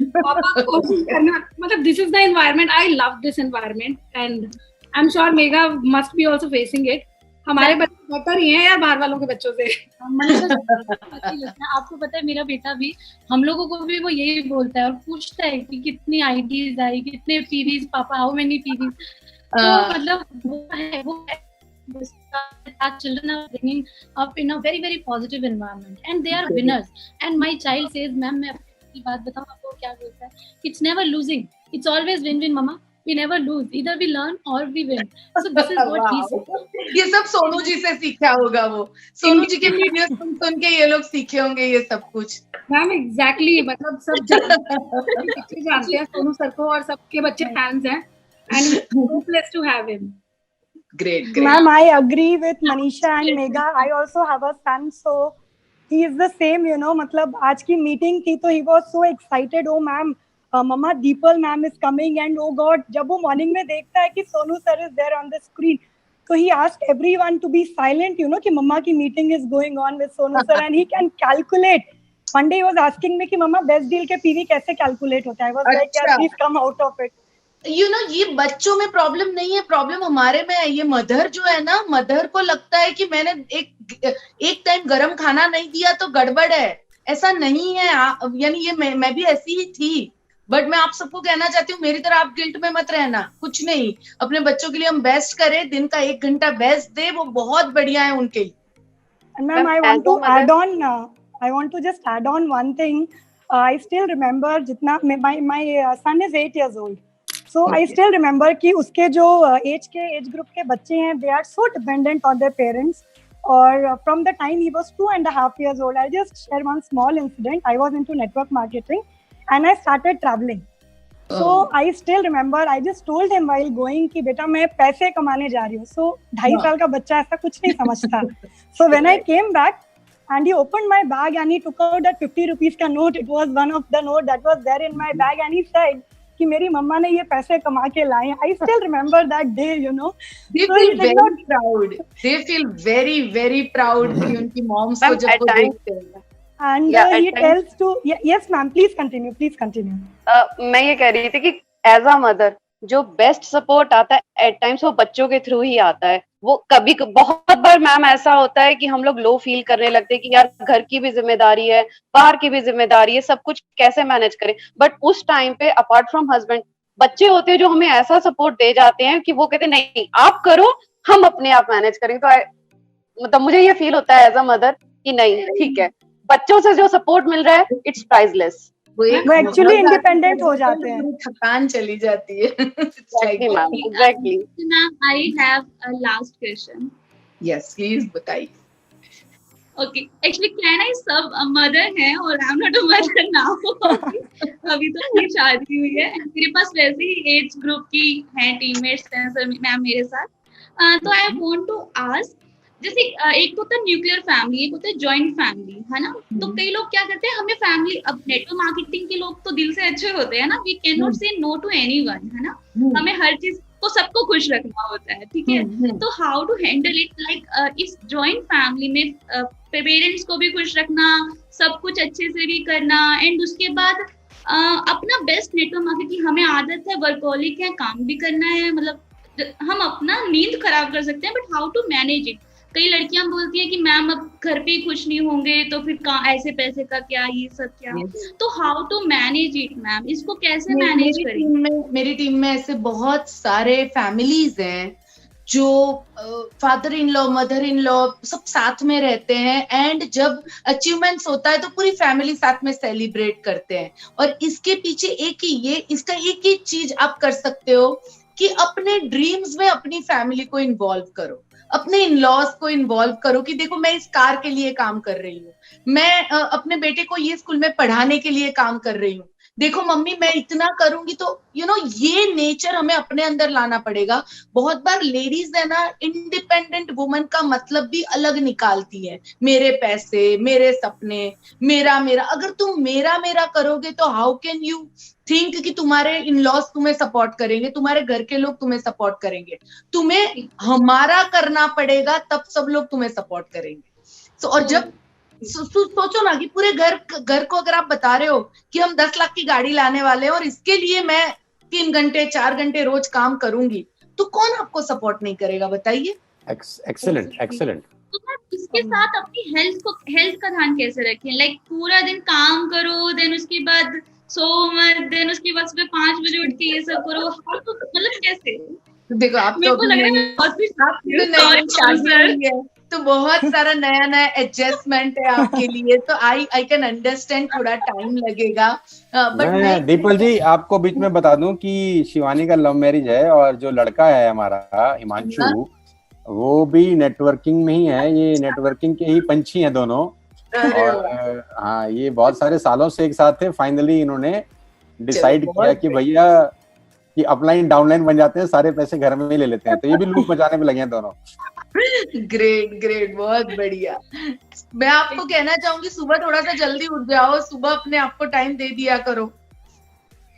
पापा कोशिश करना, मतलब this is the environment. I love this environment and I am sure mega must be also facing it. हमारे बच्चे बेहतर ही हैं यार बाहर वालों के बच्चों से। आपको पता है मेरा बेटा भी हम लोगों को भी वो यही बोलता है और पूछता है कि कितनी आईडीज आई, कितने पीवीज पापा, हाउ मेनी पीवीज। तो मतलब वो है children are bringing up in a very very positive environment and they are winners, and my child says ma'am मैं अपनी बात बताऊं आपको क्या बोलता है, it's never losing, it's always win win mama, we never lose, either we learn or we win, so this is what he says। ये सब सोनू जी से सीखा होगा, वो सोनू जी के वीडियो सुन के ये लोग सीखे होंगे ये सब कुछ। मैम एग्जैक्टली, मतलब सब जानते हैं सोनू सर को और सबके बच्चे फैंस हैं, and it's blessed to have him। Great. Ma'am, I agree with Manisha and Megha. I also have a son, so he is the same, you know. मतलब आज की मीटिंग थी तो he was so excited. Oh ma'am, Mama Deepal ma'am is coming, and oh God, जब वो morning में देखता है कि Sonu sir is there on the screen, तो he asked everyone to be silent, you know, कि मम्मा की meeting is going on with Sonu sir, and he can calculate. One day he was asking me कि मम्मा best deal के PV कैसे calculate होता है? I was like, yeah, please come out of it. You know ये बच्चों में problem नहीं है, प्रॉब्लम हमारे में है। ये मदर जो है ना, मदर को लगता है कि मैंने एक टाइम गरम खाना नहीं दिया तो गड़बड़ है। ऐसा नहीं है, यानी ये मैं भी ऐसी ही थी, बट मैं आप सबको कहना चाहती हूँ मेरी तरह आप गिल्ट में मत रहना, कुछ नहीं। अपने बच्चों के लिए हम बेस्ट करें, दिन का 1 घंटा बेस्ट दे, वो बहुत बढ़िया है उनके लिए। Ma'am, I want to add on. I want to just add on one thing. I still remember जितना my son is 8 years old. So I still remember कि उसके जो एज ग्रुप के बच्चे हैं, they are so dependent on their parents, Or from the time he was 2.5 years old, I'll just share one small incident. I was into network marketing and I started traveling. So I still remember, I just told him while going कि बेटा मैं पैसे कमाने जा रही हूँ. So 2.5 साल का बच्चा ऐसा कुछ नहीं समझता. So when I came back and he opened my bag and he took out that 50 rupees का note, it was one of the note that was there in my bag, and he said कि मेरी मम्मा ने ये पैसे कमा के लाए. I still remember that day, you know. They So feel very proud. They feel very very proud कि उनकी moms को जब वो देखते हैं. And he tells to yes ma'am, please continue. मैं ये कह रही थी कि एज अ मदर जो बेस्ट सपोर्ट आता है एट टाइम्स वो बच्चों के थ्रू ही आता है. वो कभी बहुत बार मैम ऐसा होता है कि हम लोग लो फील करने लगते हैं कि यार घर की भी जिम्मेदारी है, बाहर की भी जिम्मेदारी है, सब कुछ कैसे मैनेज करें. बट उस टाइम पे अपार्ट फ्रॉम हस्बैंड बच्चे होते हैं जो हमें ऐसा सपोर्ट दे जाते हैं कि वो कहते हैं नहीं आप करो, हम अपने आप मैनेज करेंगे. तो मतलब मुझे ये फील होता है एज अ मदर कि नहीं ठीक है, बच्चों से जो सपोर्ट मिल रहा है इट्स प्राइसलेस. वो एक्चुअली इंडिपेंडेंट हो जाते हैं. थकान चली जाती है. Exactly, ma'am. Exactly. Ma'am, I have a last question. Yes, please बताइए. Okay, actually, can I sub a mother है और I'm not a mother now. अभी तो मेरी शादी हुई है. मेरे पास वैसे ही एज ग्रुप की हैं टीममेट्स हैं सर मैम मेरे साथ. तो I want to ask, जैसे एक तो होता है न्यूक्लियर फैमिली, एक होता है जॉइंट फैमिली, है ना. तो कई लोग क्या करते हैं, हमें फैमिली, अब नेटवर्क मार्केटिंग के लोग तो दिल से अच्छे होते हैं ना, वी कैन नॉट से नो टू एनीवन, है ना. हमें हर चीज को सबको खुश रखना होता है, ठीक है. तो how to handle it, like इस जॉइंट फैमिली में पेरेंट्स को भी खुश रखना, सब कुछ अच्छे से भी करना, एंड उसके बाद अपना बेस्ट नेटवर्क मार्केटिंग. हमें आदत है, वर्कहोलिक है, काम भी करना है, मतलब हम अपना नींद खराब कर सकते हैं, but how to manage it. कई लड़कियां बोलती है कि मैम अब घर पे ही खुश नहीं होंगे तो फिर ऐसे पैसे का क्या, ये सब क्या. तो how to manage it ma'am, इसको कैसे मैनेज करें. मेरी टीम में ऐसे बहुत सारे फैमिलीज हैं जो father in law, mother in law सब साथ में रहते हैं, एंड जब अचीवमेंट्स होता है तो पूरी फैमिली साथ में सेलिब्रेट करते हैं. और इसके पीछे इसका एक ही चीज आप कर सकते हो कि अपने ड्रीम्स में अपनी फैमिली को इन्वॉल्व करो, अपने इन लॉज को इन्वॉल्व करो कि देखो मैं इस कार के लिए काम कर रही हूँ, मैं अपने बेटे को ये स्कूल में पढ़ाने के लिए काम कर रही हूँ, देखो मम्मी मैं इतना करूंगी. तो ये नेचर हमें अपने अंदर लाना पड़ेगा. बहुत बार लेडीज है ना, इंडिपेंडेंट वुमन का मतलब भी अलग निकालती है. मेरे पैसे, मेरे सपने, मेरा. अगर तुम मेरा करोगे तो हाउ कैन यू थिंक कि तुम्हारे इन लॉज तुम्हें सपोर्ट करेंगे, तुम्हारे घर के लोग तुम्हें सपोर्ट करेंगे. तुम्हें हमारा करना पड़ेगा, तब सब लोग तुम्हें सपोर्ट करेंगे. और जब सोचो ना कि पूरे घर को अगर आप बता रहे हो कि हम 10 लाख की गाड़ी लाने वाले हैं और इसके लिए मैं 3 घंटे 4 घंटे रोज काम करूंगी, तो कौन आपको सपोर्ट नहीं करेगा, बताइए. एक्सेलेंट. तो इसके साथ अपनी हेल्थ का ध्यान कैसे रखें. लाइक पूरा दिन काम करो, देन उसके बाद सो मत, देन उसके बाद सुबह 5 बजे उठ के ये सब करो, मतलब कैसे. देखो आप मेरे को लग रहा है शादी हुई है तो बहुत सारा नया एडजस्टमेंट है आपके लिए, तो आई कैन अंडरस्टैंड, थोड़ा टाइम लगेगा. बट दीपल जी आपको बीच में बता दूं कि शिवानी का लव मैरिज है और जो लड़का है हमारा हिमांशु, वो भी नेटवर्किंग में ही है. ये नेटवर्किंग के ही पंछी हैं दोनों. और हाँ, ये बहुत सारे सालों से एक साथ थे. फाइनली इन्होंने डिसाइड किया कि भैया कि अपलाइन डाउनलाइन बन जाते हैं, सारे पैसे घर में ही ले लेते हैं. तो ये भी लूप मचाने में लगे हैं दोनों. ग्रेट, बहुत बढ़िया. मैं आपको कहना चाहूंगी सुबह थोड़ा सा जल्दी उठ जाओ, सुबह अपने आप को टाइम दे दिया करो.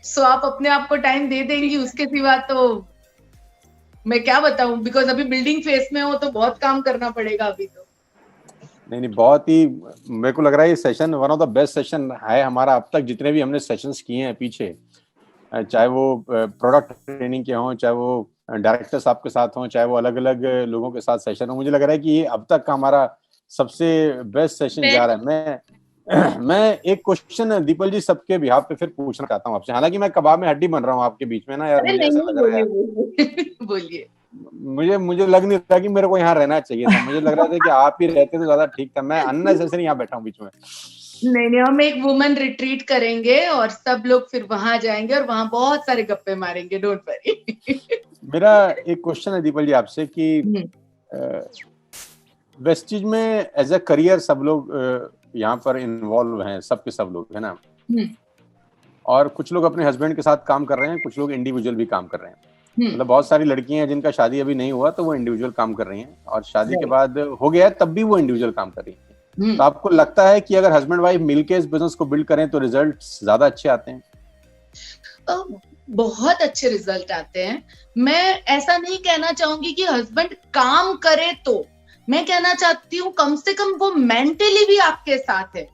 सो आप अपने आप को टाइम दे देंगी, उसके सिवा तो मैं क्या बताऊं, बिकॉज अभी बिल्डिंग फेस में हो तो बहुत काम करना पड़ेगा अभी तो. नहीं, बहुत ही मेरे को लग रहा है ये session one of the best session है हमारा अब तक. जितने भी हमने सेशंस किए हैं पीछे, चाहे वो प्रोडक्ट ट्रेनिंग के हों, चाहे वो डायरेक्टर साहब के साथ हों, चाहे वो अलग अलग लोगों के साथ सेशन हो, मुझे लग रहा है कि ये अब तक का हमारा सबसे बेस्ट सेशन जा रहा है. मैं एक क्वेश्चन दीपल जी सबके बिहाफ पे फिर पूछना चाहता हूँ आपसे. हालांकि मैं कबाब में हड्डी बन रहा हूँ आपके बीच में ना यार. मुझे ऐसा लग रहा है, बोलिए. मुझे लग नहीं रहा कि मेरे को यहाँ रहना चाहिए था. मुझे लग रहा था कि आप ही रहते तो ज्यादा ठीक था. मैं अननेसेसरी यहाँ बैठा हूँ बीच में. नहीं, हम एक वुमेन रिट्रीट करेंगे और सब लोग फिर वहां जाएंगे और वहां बहुत सारे गप्पे मारेंगे. Don't worry. मेरा एक क्वेश्चन है दीपल जी आपसे कि वेस्टिज में एज अ करियर सब लोग यहाँ पर इन्वॉल्व हैं, सबके सब लोग, है ना? और कुछ लोग अपने हस्बैंड के साथ काम कर रहे हैं, कुछ लोग इंडिविजुअल भी काम कर रहे हैं। मतलब बहुत सारी लड़कियां हैं जिनका शादी अभी नहीं हुआ तो वो इंडिविजुअल काम कर रही हैं, और शादी के बाद हो गया तब भी वो इंडिविजुअल काम कर रही हैं। तो आपको लगता है कि अगर हस्बैंड वाइफ मिलके इस बिजनेस को बिल्ड करें तो रिजल्ट्स ज्यादा अच्छे आते हैं? बहुत अच्छे रिजल्ट आते हैं। मैं ऐसा नहीं कहना चाहूंगी कि हस्बैंड काम करे, तो मैं कहना चाहती हूँ कम से कम वो मेंटली भी आपके साथ है,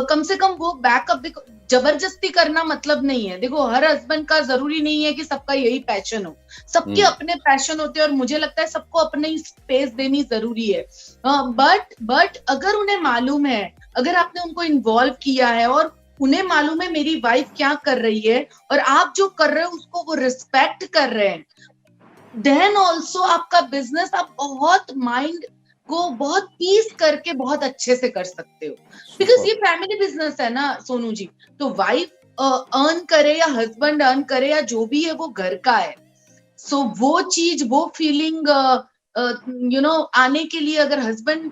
कम से कम वो बैकअप। देखो, जबरदस्ती करना मतलब नहीं है। देखो, हर हस्बैंड का जरूरी नहीं है कि सबका यही पैशन हो, सबके अपने पैशन होते हैं, और मुझे लगता है सबको अपनी स्पेस देनी जरूरी है। बट अगर उन्हें मालूम है, अगर आपने उनको इन्वॉल्व किया है और उन्हें मालूम है मेरी वाइफ क्या कर रही है, और आप जो कर रहे हो उसको वो रिस्पेक्ट कर रहे हैं, देन ऑल्सो आपका बिजनेस आप बहुत माइंड को बहुत पीस करके बहुत अच्छे से कर सकते हो। बिकॉज ये फैमिली बिजनेस है ना सोनू जी, तो वाइफ अर्न करे या हस्बैंड अर्न करे या जो भी है, वो घर का है। सो वो चीज, वो फीलिंग आने के लिए अगर हस्बैंड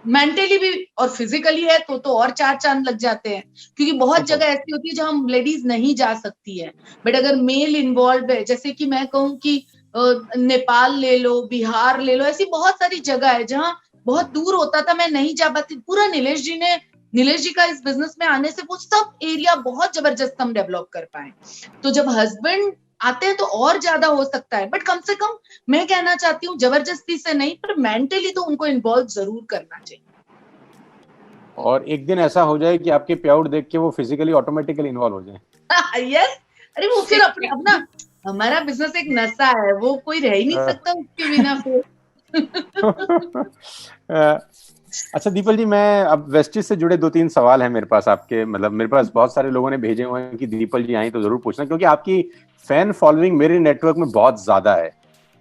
मेंटली भी और फिजिकली है तो और चार चांद लग जाते हैं, क्योंकि बहुत जगह ऐसी होती है जहां लेडीज नहीं जा सकती है। बट अगर मेल इन्वॉल्व है, जैसे कि मैं कहूँ कि नेपाल ले लो, बिहार ले लो, ऐसी बहुत सारी जगह है जहां बहुत दूर होता था, मैं नहीं जा पाती। पूरा नीलेश जी का इस बिजनेस में आने से वो सब एरिया बहुत जबरदस्त हम डेवलप कर पाए। तो जब हस्बैंड आते हैं तो और ज्यादा हो सकता है, बट कम से कम मैं कहना चाहती हूँ जबरदस्ती से नहीं, पर मेंटली तो उनको इन्वॉल्व जरूर करना चाहिए। और एक दिन ऐसा हो जाए कि आपके प्याउट देख के वो फिजिकली ऑटोमेटिकली इन्वॉल्व हो जाए। यस, अरे वो फिर अपना हमारा बिजनेस एक नशा है, वो कोई रह ही नहीं सकता उसके बिना फिर। अच्छा दीपल जी, मैं अब वेस्टिज से जुड़े 2-3 सवाल हैं मेरे पास आपके, मतलब मेरे पास बहुत सारे लोगों ने भेजे हुए हैं कि दीपल जी आई तो जरूर पूछना, क्योंकि आपकी फैन फॉलोइंग मेरे नेटवर्क में बहुत ज्यादा है।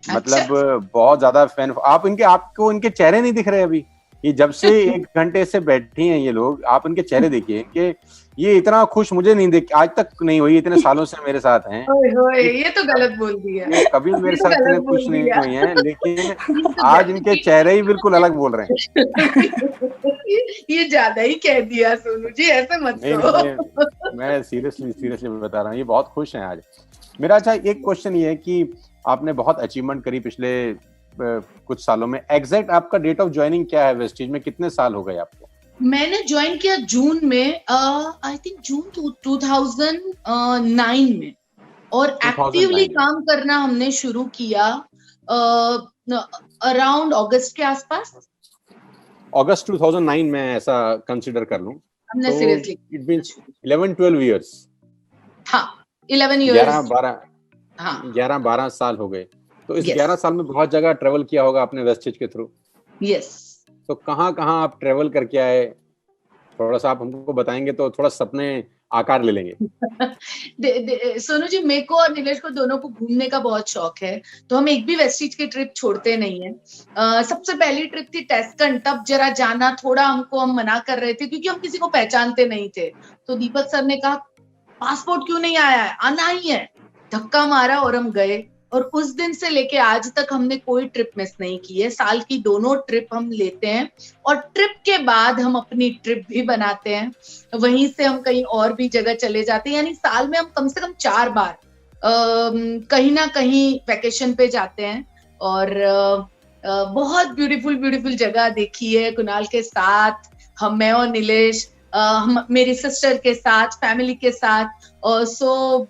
मतलब बहुत ज्यादा फैन। आपको इनके चेहरे नहीं दिख रहे अभी, ये जब से 1 घंटे से बैठी हैं ये लोग, आप इनके चेहरे देखिए कि ये इतना खुश मुझे नहीं देख, आज तक नहीं हुई, इतने सालों से मेरे साथ हैं। ये तो गलत बोल दिया, कभी मेरे साथ इतने खुश नहीं हुई हैं, लेकिन आज इनके चेहरे ही बिल्कुल अलग बोल रहे हैं। ये ज्यादा ही कह दिया सोनू जी, ऐसे मत कहो। मैं सीरियसली बता रहा हूँ, ये बहुत खुश हैं आज। मेरा अच्छा एक क्वेश्चन ये है कि आपने बहुत अचीवमेंट करी पिछले कुछ सालों में। एग्जैक्ट आपका डेट ऑफ ज्वाइनिंग क्या है वेस्टिज में, कितने साल हो गए आपको? मैंने ज्वाइन किया जून में, आई थिंक जून 2009 में, और एक्टिवली काम करना हमने शुरू किया अराउंड अगस्त के आसपास। अगस्त 2009 में ऐसा कंसीडर कर लूं हमने सीरियसली, इट मींस 11-12 इयर्स। हाँ, 11 इयर्स, 11-12 साल हो गए। तो इस 11 साल में बहुत जगह ट्रेवल किया होगा आपने वेस्टिज के थ्रू। यस। तो कहाँ आप ट्रेवल करके आए, थोड़ा सा आप हमको बताएंगे तो थोड़ा सपने आकार ले लेंगे। सोनू जी, मेरे को और नीलेश को दोनों को घूमने का बहुत शौक है, तो हम एक भी वेस्टिज की ट्रिप छोड़ते नहीं है। सबसे पहली ट्रिप थी टेस्कन, तब जरा जाना थोड़ा हम मना कर रहे थे क्योंकि हम किसी को पहचानते नहीं थे। तो दीपक सर ने कहा पासपोर्ट क्यों नहीं आया है, आना ही है। धक्का मारा और हम गए, और उस दिन से लेके आज तक हमने कोई ट्रिप मिस नहीं की है। साल की दोनों ट्रिप हम लेते हैं, और ट्रिप के बाद हम अपनी ट्रिप भी बनाते हैं, वहीं से हम कहीं और भी जगह चले जाते हैं। यानी साल में हम कम से कम 4 बार कहीं ना कहीं वेकेशन पे जाते हैं, और बहुत ब्यूटीफुल जगह देखी है कुणाल के साथ, मैं और नीलेश, मेरी सिस्टर के साथ, फैमिली के साथ। सो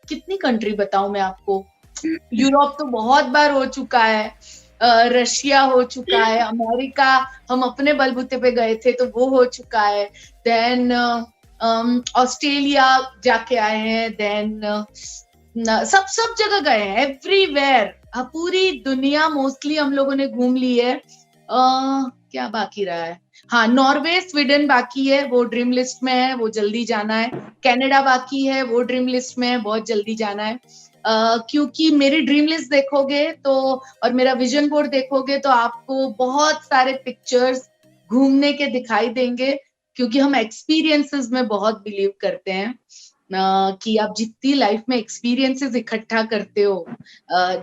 कितनी कंट्री बताऊं मैं आपको, यूरोप तो बहुत बार हो चुका है, रशिया हो चुका है, अमेरिका हम अपने बलबूते पे गए थे तो वो हो चुका है, देन ऑस्ट्रेलिया जाके आए हैं, देन सब जगह गए हैं, एवरीवेयर, पूरी दुनिया मोस्टली हम लोगों ने घूम ली है। क्या बाकी रहा है, हाँ, नॉर्वे, स्वीडन बाकी है, वो ड्रीम लिस्ट में है, वो जल्दी जाना है। कनाडा बाकी है, वो ड्रीम लिस्ट में है, बहुत जल्दी जाना है। क्योंकि मेरी ड्रीम लिस्ट देखोगे तो, और मेरा विजन बोर्ड देखोगे तो आपको बहुत सारे पिक्चर्स घूमने के दिखाई देंगे, क्योंकि हम एक्सपीरियंसेस में बहुत बिलीव करते हैं। कि आप जितनी लाइफ में एक्सपीरियंसेस इकट्ठा करते हो,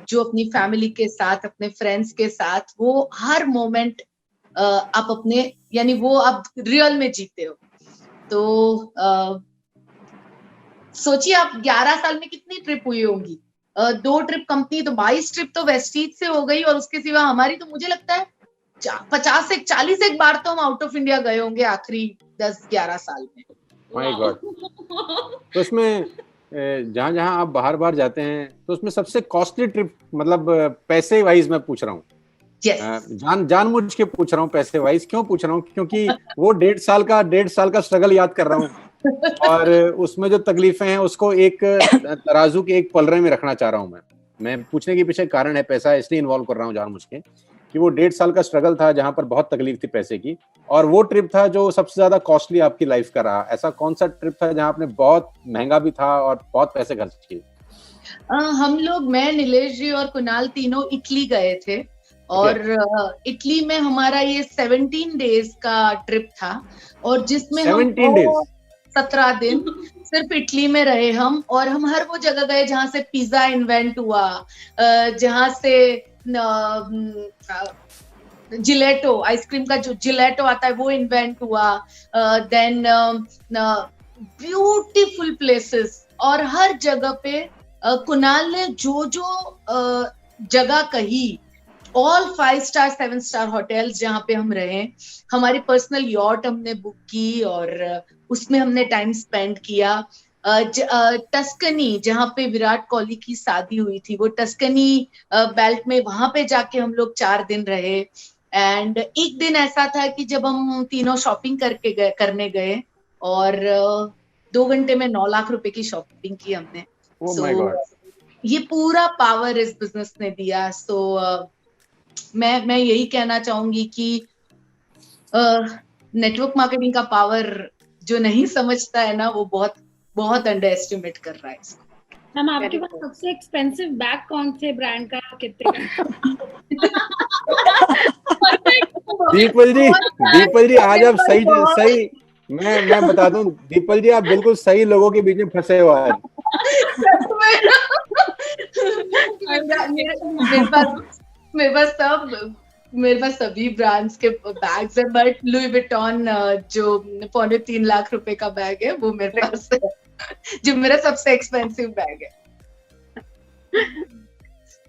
जो अपनी फैमिली के साथ, अपने फ्रेंड्स के साथ, वो हर मोमेंट आप अपने, यानी वो आप रियल में जीते हो। तो सोचिए आप 11 साल में कितनी ट्रिप हुई होंगी, 2 ट्रिप कंपनी, तो 22 ट्रिप तो वेस्टीज से हो गई, और उसके सिवा हमारी तो मुझे लगता है 50 से 40 एक बार तो हम आउट ऑफ इंडिया गए होंगे आखिरी 10-11 साल में। My God. तो उसमें जहां जहां आप बाहर जाते हैं, तो उसमें सबसे कॉस्टली ट्रिप, मतलब पैसे वाइज मैं पूछ रहा हूँ, जानबूझ के पूछ रहा हूँ पैसे वाइज। क्यों पूछ रहा हूँ? क्योंकि वो 1.5 साल का स्ट्रगल याद कर रहा हूँ, और उसमें जो तकलीफें हैं उसको एक तराजू के एक पलड़े में रखना चाह रहा हूँ। मैं पूछने के पीछे कारण है, पैसा इसलिए इन्वॉल्व कर रहा हूँ जानबूझ के, कि वो 1.5 साल का स्ट्रगल था जहां पर बहुत तकलीफ थी पैसे की, और वो ट्रिप था जो सबसे ज्यादा कॉस्टली आपकी लाइफ का रहा। ऐसा कौन सा ट्रिप था जहां आपने बहुत महंगा भी था और बहुत पैसे खर्च किए? हम लोग, मैं, नीलेश जी और कुणाल तीनों इटली गए थे, और इटली में हमारा ये 17 डेज का ट्रिप था, और जिसमें 17 दिन सिर्फ इटली में रहे हम। और हम हर वो जगह गए जहां से पिज्जा इन्वेंट हुआ, जहां से जिलेटो, आइसक्रीम का जो जिलेटो आता है वो इन्वेंट हुआ, देन ब्यूटीफुल प्लेसेस। और हर जगह पे कुणाल ने जो जगह कही, ऑल 5 स्टार 7 स्टार होटल्स जहाँ पे हम रहे, हमारी पर्सनल यॉट हमने बुक की और उसमें हमने टाइम स्पेंड किया। टस्कनी, जहाँ पे विराट कोहली की शादी हुई थी, वो टस्कनी बेल्ट में, वहां पे जाके हम लोग 4 दिन रहे। एंड एक दिन ऐसा था कि जब हम तीनों शॉपिंग करने गए, और 2 घंटे में 9 लाख रुपए की शॉपिंग की हमने। ये पूरा पावर इस बिजनेस ने दिया। मैं यही कहना चाहूंगी कि नेटवर्क मार्केटिंग का पावर जो नहीं समझता है ना, वो बहुत बहुत अंडर एस्टिमेट कर रहा है इसको। मैम, आपके पास सबसे एक्सपेंसिव बैग कौन से ब्रांड का, कितने का? दीपल जी आज आप सही मैं बता दूं, दीपल जी आप बिल्कुल सही लोगों के बीच में फंसे हुए हैं। मेरे पास सभी ब्रांड्स के बैग्स है, बट लुई विटॉन जो 3.25 लाख रुपए का बैग है वो मेरे पास है, जो मेरा सबसे एक्सपेंसिव बैग है।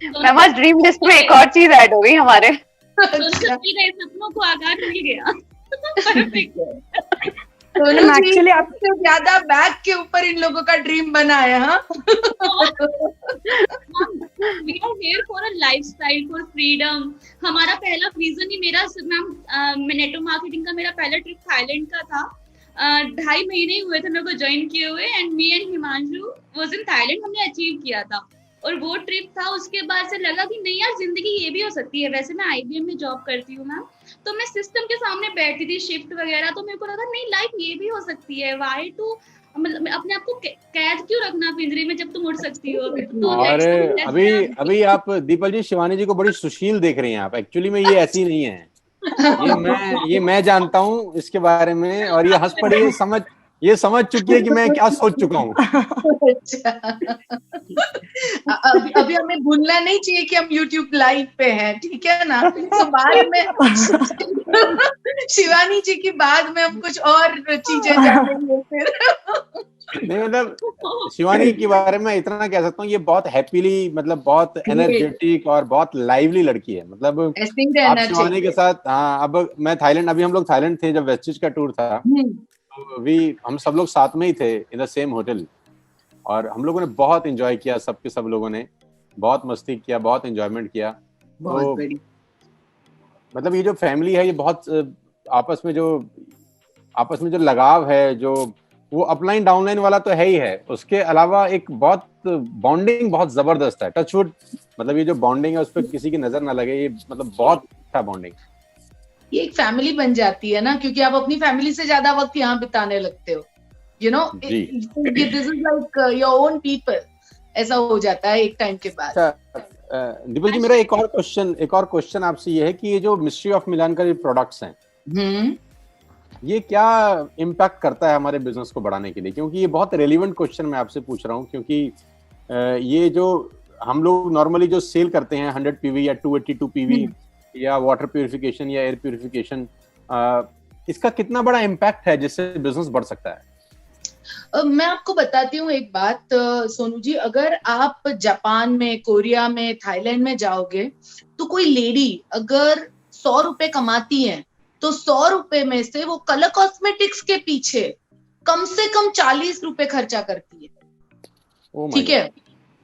मैम, ड्रीम लिस्ट में एक और चीज ऐड हो गई हमारे। सपनों को आकार मिल गया। एक्चुअली आपसे ज्यादा बैग के ऊपर इन लोगों का ड्रीम बना है। हाँ, We are here for a lifestyle, for freedom. हमारा पहला रीजन ही मेरा, मैम, नेटवर्क मार्केटिंग का मेरा पहला ट्रिप थाईलैंड का था। 2.5 महीने हुए थे मेरे को ज्वाइन किए हुए, and me and Himanshu was in Thailand, हमने अचीव किया था। और वो ट्रिप था, उसके बाद से लगा कि नहीं यार, जिंदगी ये भी हो सकती है। वैसे मैं IBM में जॉब करती हूँ मैम, तो मैं सिस्टम के सामने बैठती थी, शिफ्ट वगैरह, तो मेरे को लगा नहीं, लाइफ ये भी हो सकती है। वाई टू मतलब अपने आप को कैद क्यों रखना पिंजरे में, जब तुम उड़ सकती हो। तो और अभी आप दीपल जी शिवानी जी को बड़ी सुशील देख रही हैं आप। एक्चुअली में ये ऐसी नहीं है। ये मैं जानता हूँ इसके बारे में, और ये हंस पड़ी, ये समझ चुकी है कि मैं क्या सोच चुका हूँ। अभी हमें भूलना नहीं चाहिए कि हम YouTube लाइव पे हैं, ठीक है ना। तो बाद में शिवानी जी की बाद में हम कुछ और चीजें जानेंगे फिर। नहीं, मतलब शिवानी के बारे में इतना कह सकता हूँ, ये बहुत हैप्पीली, मतलब बहुत एनर्जेटिक और बहुत लाइवली लड़की है। मतलब आप शिवानी के साथ, हाँ, अब मैं थाईलैंड, अभी हम लोग थाईलैंड थे जब वेस्टिज का टूर था, हम सब लोग साथ में ही थे इन द सेम होटल, और हम लोगों ने बहुत एंजॉय किया, सब लोगों ने बहुत मस्ती किया, बहुत एंजॉयमेंट किया। तो मतलब ये जो फैमिली है, ये बहुत आपस में जो लगाव है, जो वो अपलाइन डाउनलाइन वाला तो है ही है, उसके अलावा एक बहुत बॉन्डिंग बहुत जबरदस्त है। टचवुड, मतलब ये जो बॉन्डिंग है उस पर किसी की नजर ना लगे, ये मतलब बहुत अच्छा बॉन्डिंग। ये एक फैमिली बन जाती है ना, क्योंकि आप अपनी फैमिली से ज्यादा वक्त यहाँ बिताने लगते हो, you know, this is like your own people, ऐसा हो जाता है एक टाइम के बाद। दीपल जी, मेरा एक और क्वेश्चन आपसे ये है कि ये जो मिस्ट्री ऑफ मिलान का जो प्रोडक्ट्स हैं, ये क्या इम्पैक्ट करता है हमारे बिजनेस को बढ़ाने के लिए? क्योंकि ये बहुत रेलिवेंट क्वेश्चन मैं आपसे पूछ रहा हूँ, क्योंकि ये जो हम लोग नॉर्मली जो सेल करते हैं 100 पीवी या 282 पीवी या वाटर प्यूरिफिकेशन या एयर प्यूरिफिकेशन, इसका कितना बड़ा इम्पैक्ट है जिससे बिजनेस बढ़ सकता है? मैं आपको बताती हूँ एक बात सोनू जी, अगर आप जापान में, कोरिया में, थाईलैंड में जाओगे तो कोई लेडी अगर 100 रुपए कमाती है तो 100 रुपए में से वो कलर कॉस्मेटिक्स के पीछे कम से कम 40 रुपए खर्चा करती है। ठीक है,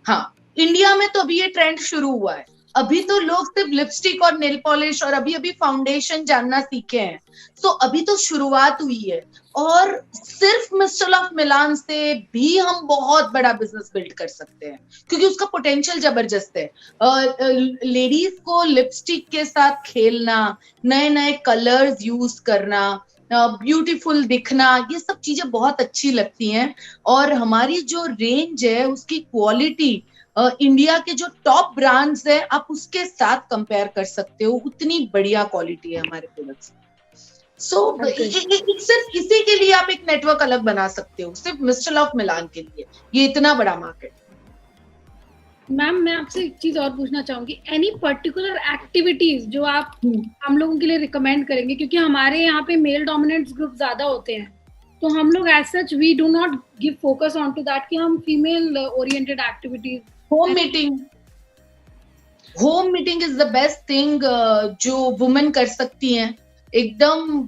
हाँ। इंडिया में तो अभी ये ट्रेंड शुरू हुआ है, अभी तो लोग सिर्फ लिपस्टिक और नेल पॉलिश और अभी अभी फाउंडेशन जानना सीखे हैं। सो अभी तो शुरुआत हुई है और सिर्फ मिस्टर ऑफ मिलान से भी हम बहुत बड़ा बिजनेस बिल्ड कर सकते हैं, क्योंकि उसका पोटेंशियल जबरदस्त है। लेडीज को लिपस्टिक के साथ खेलना, नए नए कलर्स यूज करना, ब्यूटीफुल दिखना, ये सब चीजें बहुत अच्छी लगती हैं। और हमारी जो रेंज है उसकी क्वालिटी इंडिया के जो टॉप ब्रांड्स है आप उसके साथ कंपेयर कर सकते हो, उतनी बढ़िया क्वालिटी है हमारे प्रोडक्ट्स। सो सिर्फ इसी के लिए आप एक नेटवर्क अलग बना सकते हो, सिर्फ मिस्टर ऑफ मिलान के लिए, ये इतना बड़ा मार्केट। मैम मैं आपसे एक चीज और पूछना चाहूंगी, एनी पर्टिकुलर एक्टिविटीज जो आप हम लोगों के लिए रिकमेंड करेंगे, क्योंकि हमारे यहाँ पे मेल डोमिनेंट ग्रुप ज्यादा होते हैं, तो हम लोग as such we do not give focus on to that कि हम female oriented activities. Home meeting is the best thing जो वुमेन कर सकती हैं। एकदम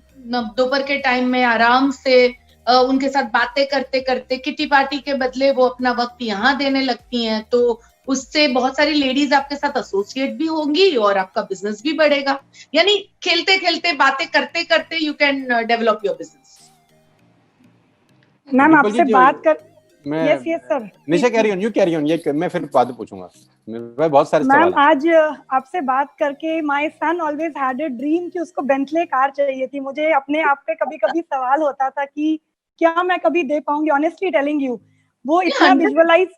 दोपहर के टाइम में आराम से उनके साथ बातें करते करते, किटी पार्टी के बदले वो अपना वक्त यहाँ देने लगती हैं, तो उससे बहुत सारी लेडीज आपके साथ एसोसिएट भी होंगी और आपका बिजनेस भी बढ़ेगा। यानी खेलते खेलते, बातें करते करते you can develop your business. Ma'am आपसे बात कर yes sir, Nisha carry on, you carry on, ये मैं फिर बाद में पूछूंगा, मेरे बहुत सारे सवाल हैं। मैम आज आपसे बात करके my son always had a dream कि उसको बेंटले कार चाहिए थी। मुझे अपने आप पे कभी कभी सवाल होता था कि क्या मैं कभी दे पाऊंगी। ऑनेस्टली टेलिंग यू, वो इतना विजुअलाइज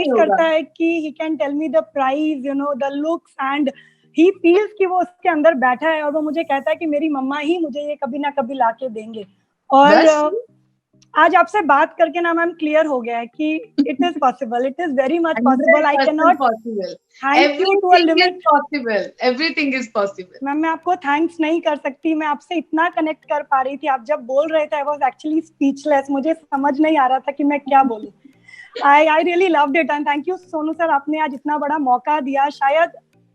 करता है कि he can tell me the price, you know, the looks, and he feels कि वो उसके अंदर बैठा है और वो मुझे कहता है कि मेरी मम्मा ही मुझे ये कभी ना कभी लाके देंगे। और आज आपसे बात करके ना मैम क्लियर हो गया है कि it is possible, it is very much possible. I can not thank you to a limit, possible, everything is possible. Ma'am मैं आपको थैंक्स नहीं कर सकती, मैं आपसे इतना कनेक्ट कर पा रही थी। आप जब बोल रहे थे आई वाज एक्चुअली स्पीचलेस, मुझे समझ नहीं आ रहा था कि मैं क्या बोलूं। I really loved it and thank you Sonu sir, आपने आज इतना बड़ा मौका दिया, शायद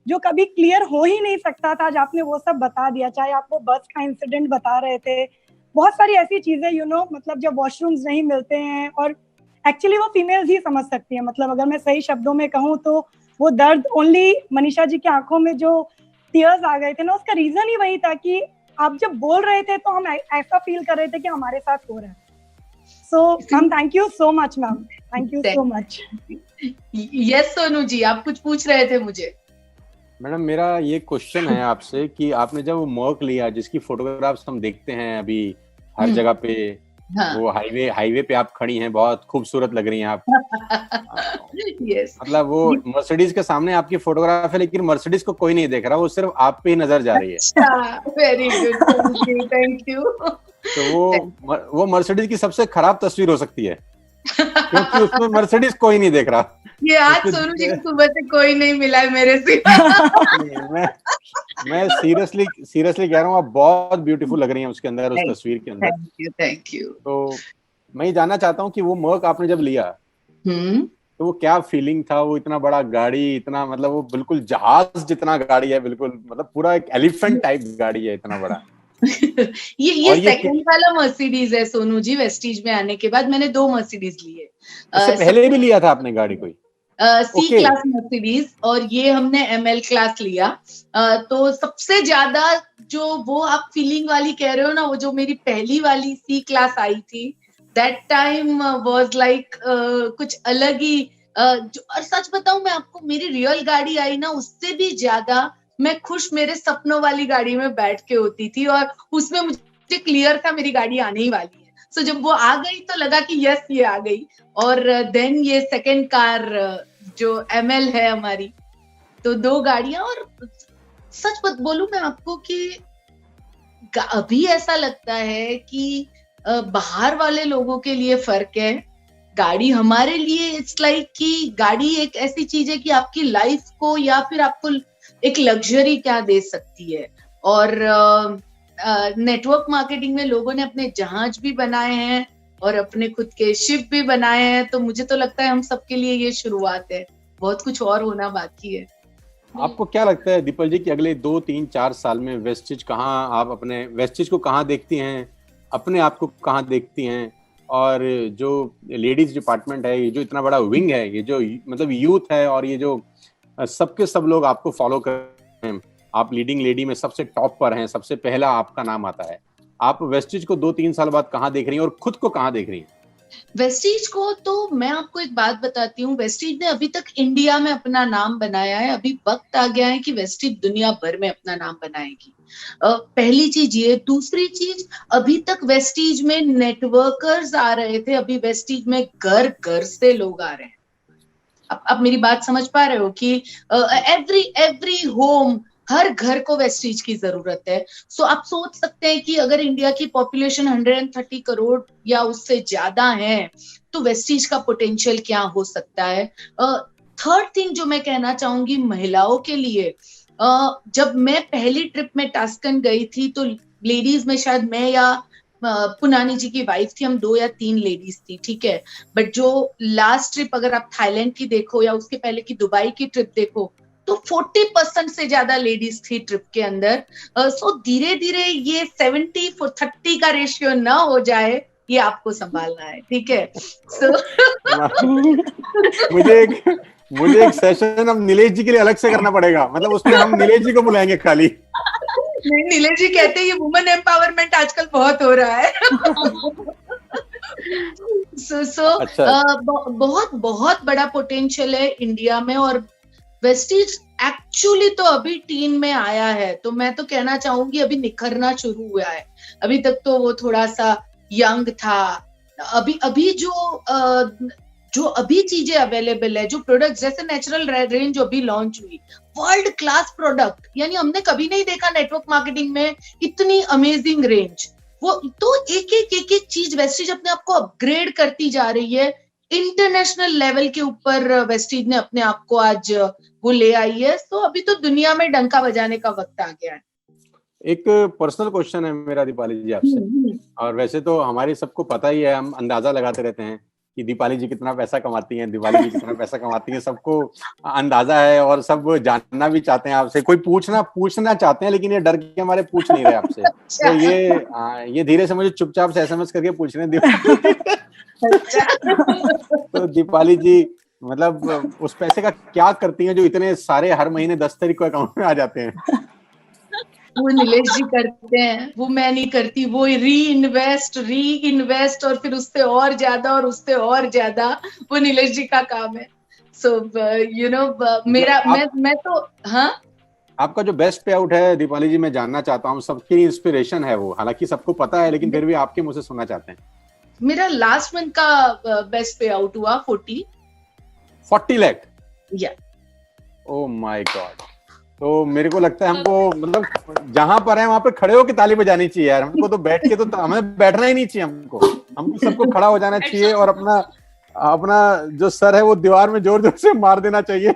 जो कभी क्लियर हो ही नहीं सकता था, आज आपने वो सब बता दिया। चाहे आप वो बस का इंसिडेंट बता रहे थे, बहुत सारी ऐसी चीजें, यू नो, मतलब जब वॉशरूम्स नहीं मिलते हैं, और एक्चुअली वो फीमेल्स ही समझ सकती हैं। मतलब अगर मैं सही शब्दों में कहूँ तो वो दर्द ओनली मनीषा जी की आंखों में जो टीयर्स आ गए थे ना, उसका रीजन ही वही था कि आप जब बोल रहे थे तो हम ऐसा फील कर रहे थे कि हमारे साथ हो रहा है। So ma'am thank you so much ma'am, thank you so much. Yes Sonu ji, आप कुछ पूछ रहे थे मुझे। मैडम मेरा ये क्वेश्चन है आपसे कि आपने जब वो मर्क लिया जिसकी फोटोग्राफ्स हम देखते हैं अभी हर जगह पे, हाँ। वो हाईवे पे आप खड़ी हैं, बहुत खूबसूरत लग रही हैं आप। yes. मतलब वो मर्सिडीज के सामने आपकी फोटोग्राफ है, लेकिन मर्सिडीज को कोई नहीं देख रहा, वो सिर्फ आप पे ही नजर जा रही है। Very good, thank you. तो वो मर्सिडीज की सबसे खराब तस्वीर हो सकती है क्योंकि उसमें मर्सिडीज कोई नहीं देख रहा। ये आज सोनू जी को सुबह से कोई नहीं मिला है मेरे से। मैं सीरियसली कह रहा हूँ, आप बहुत ब्यूटीफुल लग रही हैं उसके अंदर, उस तस्वीर के अंदर। Thank you. तो मैं ये जानना चाहता हूँ कि वो मर्क आपने जब लिया तो वो क्या फीलिंग था? वो इतना बड़ा गाड़ी, इतना मतलब वो बिल्कुल जहाज जितना गाड़ी है, बिल्कुल मतलब पूरा एक एलिफेंट टाइप गाड़ी है, इतना बड़ा। ये सेकंड वाला मर्सिडीज है सोनू जी। वेस्टीज में आने के बाद मैंने 2 मर्सिडीज लिए। इससे पहले भी लिया था आपने गाड़ी कोई? सी क्लास मर्सिडीज, और ये हमने ML क्लास लिया। तो सबसे ज्यादा जो वो आप फीलिंग वाली कह रहे हो ना, वो जो मेरी पहली वाली सी क्लास आई थी, दैट टाइम वाज लाइक कुछ अलग ही। और सच बताऊं मैं आपको, मेरी रियल गाड़ी आई ना, उससे भी ज्यादा मैं खुश मेरे सपनों वाली गाड़ी में बैठ के होती थी, और उसमें मुझे क्लियर था मेरी गाड़ी आने ही वाली है। सो जब वो आ गई तो लगा कि यस ये आ गई। और देन ये सेकंड कार जो ML है हमारी, तो 2 गाड़ियां। और सच बोलूं मैं आपको कि अभी ऐसा लगता है कि बाहर वाले लोगों के लिए फर्क है, गाड़ी हमारे लिए इट्स लाइक कि गाड़ी एक ऐसी चीज है कि आपकी लाइफ को या फिर आपको एक लग्जरी क्या दे सकती है। और नेटवर्क मार्केटिंग में लोगों ने अपने जहाज भी बनाए हैं और अपने खुद के शिप भी बनाए हैं, तो मुझे तो लगता है हम सबके लिए ये शुरुआत है, बहुत कुछ और होना बाकी है। आपको क्या लगता है दीपल जी कि अगले 2, 3, 4 साल में वेस्टिज कहाँ, आप अपने वेस्टिज को कहाँ देखती हैं, अपने आप को कहाँ देखती हैं? और जो लेडीज डिपार्टमेंट है, ये जो इतना बड़ा विंग है, ये जो मतलब यूथ है और ये जो सबके सब लोग आपको फॉलो कर रहे हैं, आप लीडिंग लेडी में सबसे टॉप पर हैं, सबसे पहला आपका नाम आता है, आप वेस्टिज को 2-3 साल बाद कहाँ देख रही हैं और खुद को कहाँ देख रही हैं? वेस्टीज को तो मैं आपको एक बात बताती हूँ, वेस्टीज ने अभी तक इंडिया में अपना नाम बनाया है, अभी वक्त आ गया है कि वेस्टीज दुनिया भर में अपना नाम बनाएगी। पहली चीज ये। दूसरी चीज, अभी तक वेस्टीज में नेटवर्कर्स आ रहे थे, अभी वेस्टीज में घर घर से लोग आ रहे हैं। आप मेरी बात समझ पा रहे हो कि एवरी होम, हर घर को वेस्टीज की जरूरत है। सो आप सोच सकते हैं कि अगर इंडिया की पॉपुलेशन 130 करोड़ या उससे ज्यादा है तो वेस्टीज का पोटेंशियल क्या हो सकता है। थर्ड थिंग जो मैं कहना चाहूंगी महिलाओं के लिए, जब मैं पहली ट्रिप में टास्कन गई थी तो लेडीज में शायद मैं या पुनानी जी की वाइफ थी, हम 2 या 3 लेडीज थी, ठीक है। बट जो लास्ट ट्रिप अगर आप थाईलैंड की देखो या उसके पहले की दुबई की ट्रिप देखो तो 40% से ज्यादा लेडीज थी ट्रिप के अंदर। सो धीरे धीरे ये 70-30 का रेशियो ना हो जाए, ये आपको संभालना है, ठीक है। मुझे एक सेशन हम नीलेश जी के लिए अलग से करना पड़ेगा, मतलब उसमें हम नीलेश जी को बुलाएंगे खाली। नहीं, नीलेश जी कहते हैं ये वुमेन एम्पावरमेंट आजकल बहुत हो रहा है। अच्छा। बहुत बहुत बड़ा पोटेंशियल है इंडिया में और वेस्टीज एक्चुअली तो अभी टीन में आया है, तो मैं तो कहना चाहूंगी अभी निखरना शुरू हुआ है। अभी तक तो वो थोड़ा सा यंग था। अभी जो अभी चीजें अवेलेबल है, जो प्रोडक्ट जैसे नेचुरल रेंज अभी लॉन्च हुई, वर्ल्ड क्लास प्रोडक्ट, यानी हमने कभी नहीं देखा नेटवर्क मार्केटिंग में इतनी अमेजिंग रेंज। वो तो एक एक चीज वेस्टीज अपने आप को अपग्रेड करती जा रही है। इंटरनेशनल लेवल के ऊपर वेस्टीज ने अपने आप को आज वो ले आई है। तो अभी तो दुनिया में डंका बजाने का वक्त आ गया है। एक पर्सनल क्वेश्चन है मेरा दीपाली जी आपसे, और वैसे तो हमारे सबको पता ही है, हम अंदाजा लगाते रहते हैं कि दीपाली जी कितना पैसा कमाती हैं, दिवाली जी कितना पैसा कमाती हैं, सबको अंदाजा है और सब जानना भी चाहते हैं आपसे। कोई पूछना चाहते हैं लेकिन ये डर के हमारे पूछ नहीं रहे आपसे। तो ये धीरे से मुझे चुपचाप से SMS करके पूछ रहे हैं तो दीपाली जी मतलब उस पैसे का क्या करती हैं जो इतने सारे हर महीने 10 तारीख को अकाउंट में आ जाते हैं? वो नीलेश जी करते हैं, वो मैं नहीं करती। वो री इन्वेस्ट और फिर उससे और ज्यादा और उससे और ज्यादा, वो नीलेश जी का काम है। सो यू नो मेरा मैं तो हाँ, आपका जो बेस्ट पे आउट है दीपाली जी, मैं जानना चाहता हूँ, सबकी इंस्पिरेशन है वो, हालांकि सबको पता है लेकिन फिर भी आपके मुंह से सुनना चाहते हैं। मेरा लास्ट मंथ का बेस्ट पे आउट हुआ 40 लाख। या ओह माय गॉड। तो मेरे को लगता है हमको मतलब जहां पर है वहां पे खड़े होकर ताली बजानी चाहिए यार। हमको तो बैठ के तो हमें बैठना ही नहीं चाहिए, हमको सबको खड़ा हो जाना चाहिए और अपना जो सर है वो दीवार में जोर जोर से मार देना चाहिए।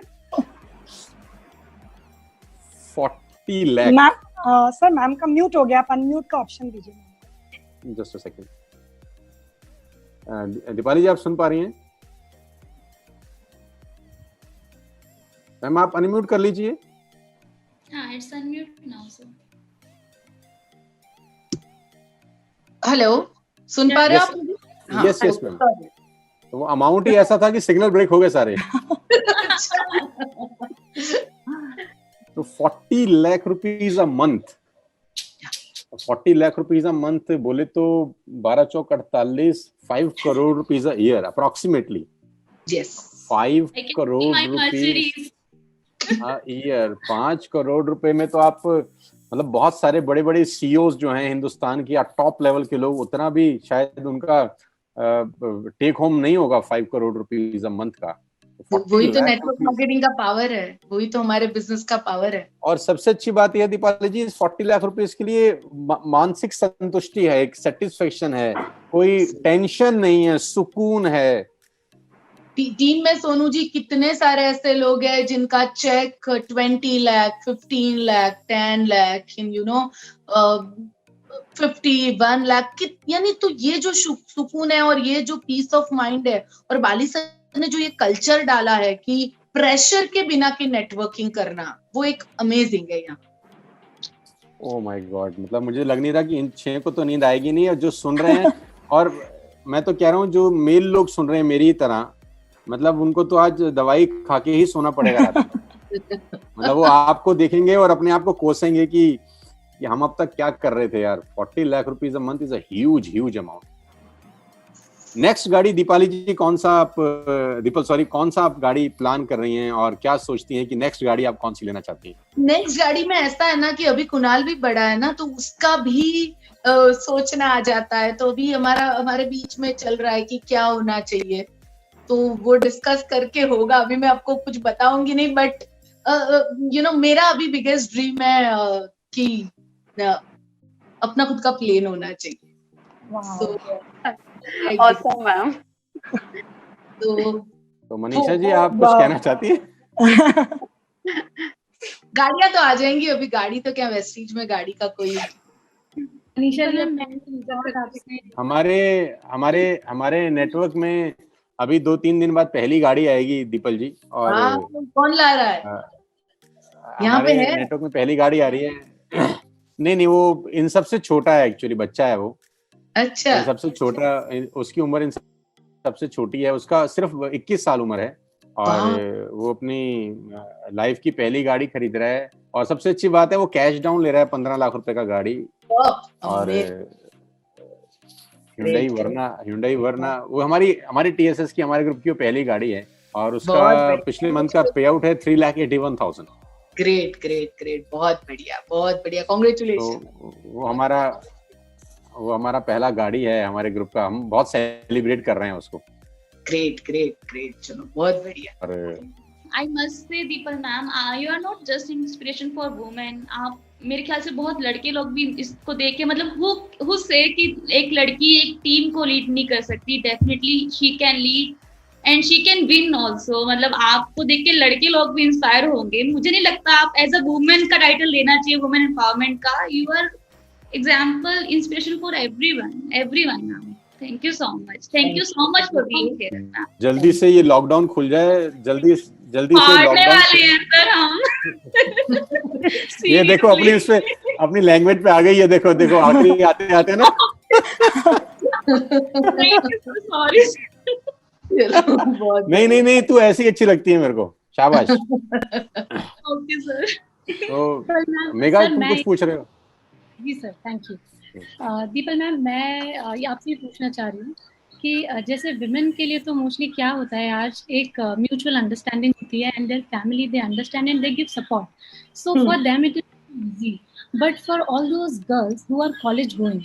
40 लाख। मैम सर, मैम का म्यूट हो गया, आप अनम्यूट का ऑप्शन दीजिए। Just a second. Deepali ji आप सुन पा रही हैं? मैम आप अनम्यूट कर लीजिए। हाँ, it's unmute now, sir. Hello, सुन पा रहे हो आप मुझे? Yes ma'am. तो वो अमाउंट ही ऐसा था कि सिग्नल ब्रेक हो गए सारे। तो 40 lakh rupees a month, 40 lakh rupees a month बोले तो 12 चौक 48, 5 crore rupees a year approximately. Yes, 5 crore rupees year. 5 crore रुपए में तो आप मतलब बहुत सारे बड़े बड़े CEOs जो हैं हिंदुस्तान की, टॉप लेवल के लोग, उतना भी शायद उनका टेक होम नहीं होगा 5 करोड़ रुपीज अ मंथ का। वही तो नेटवर्क मार्केटिंग का पावर है, वही तो हमारे बिजनेस का पावर है। और सबसे अच्छी बात यह दीपाली जी, इस 40 लाख रुपए के लिए मानसिक संतुष्टि है, एक सेटिस्फेक्शन है, कोई टेंशन नहीं है, सुकून है। टीम में सोनू जी कितने सारे ऐसे लोग हैं जिनका cheque 20 lakh, 15 lakh, 10 lakh, you know 51 lakh, यानी तो ये जो सुकून है और ये जो पीस ऑफ माइंड है, और बाली सर ने जो ये कल्चर डाला है कि प्रेशर के बिना की नेटवर्किंग करना, वो एक अमेजिंग है यहाँ। ओह माय गॉड, मतलब मुझे लग नहीं रहा कि इन 6 को तो नींद आएगी नहीं, और जो सुन रहे हैं और मैं तो कह रहा हूँ जो मेल लोग सुन रहे हैं मेरी तरह, मतलब उनको तो आज दवाई खा के ही सोना पड़ेगा। मतलब वो आपको देखेंगे और अपने आप को कोसेंगे कि हम अब तक क्या कर रहे थे यार। 40 lakh rupees a month is a huge amount. Next गाड़ी दीपाली जी कौन सा आप गाड़ी प्लान कर रही हैं, और क्या सोचती हैं कि नेक्स्ट गाड़ी आप कौन सी लेना चाहती हैं? नेक्स्ट गाड़ी में ऐसा है ना कि अभी कुणाल भी बड़ा है ना, तो उसका भी सोचना आ जाता है। तो अभी हमारे बीच में चल रहा है कि क्या होना चाहिए, तो वो डिस्कस करके होगा। अभी मैं आपको कुछ बताऊंगी नहीं, बट यू नो मेरा अभी बिगेस्ट ड्रीम है कि अपना खुद का प्लेन होना चाहिए। Awesome ma'am. तो मनीषा जी आप कुछ कहना चाहती हैं? गाड़ियां तो आ जाएंगी, अभी गाड़ी तो क्या वेस्टीज में गाड़ी का कोई। मनीषा जी हमारे नेटवर्क में अभी 2-3 दिन बाद पहली गाड़ी आएगी दीपल जी। और कौन ला रहा है? यहाँ पे है नेटवर्क में पहली गाड़ी आ रही है। नहीं, वो इन सबसे छोटा है, एक्चुअली बच्चा है वो। अच्छा। सबसे छोटा, उसकी उम्र इन सबसे छोटी है, उसका सिर्फ 21 साल उम्र है, और वो अपनी लाइफ की पहली गाड़ी खरीद रहा है। और सबसे अच्छी बात है वो कैश डाउन ले रहा है 15 लाख रुपए का गाड़ी। और Hyundai वर्ना वो हमारी TSS की, हमारे ग्रुप की वो पहली गाड़ी है, और उसका पिछले मंथ का पे आउट है 3,81,000। ग्रेट, बहुत बढ़िया, कांग्रेचुलेशन। वो हमारा पहला गाड़ी है हमारे ग्रुप का, हम बहुत सेलिब्रेट कर रहे हैं उसको। ग्रेट, चलो बहुत बढ़िया। I must say the people ma'am, you are not just inspiration for women। आप मेरे ख्याल से बहुत लड़के लोग भी इसको देख के, मतलब who say कि एक लड़की एक टीम को लीड नहीं कर सकती। Definitely she can lead and she can win also। मतलब आपको देख के लड़के लोग भी इंस्पायर होंगे। मुझे नहीं लगता आप एज अ वुमेन का टाइटल लेना चाहिए, वुमेन एम्पावरमेंट का। You are example, inspiration for everyone ma'am. Thank you so much for being here. जल्दी से ये लॉकडाउन खुल जाए, जल्दी से वाले हैं सर हम। ये देखो अपनी लैंग्वेज पे आ गई है, देखो आते ना। सॉरी। नहीं, तू ऐसी अच्छी लगती है मेरे को, शाबाश। Okay sir. तो मेघा तुम कुछ पूछ रहे हो? जी sir, thank you. Deepal ma'am, मैं आपसे पूछना चाह रही हूँ कि जैसे विमेन के लिए तो मोस्टली क्या होता है, आज एक म्यूचुअल अंडरस्टैंडिंग होती है, and their family they understand and they give support, so for them it is easy. But for all those girls who are college going,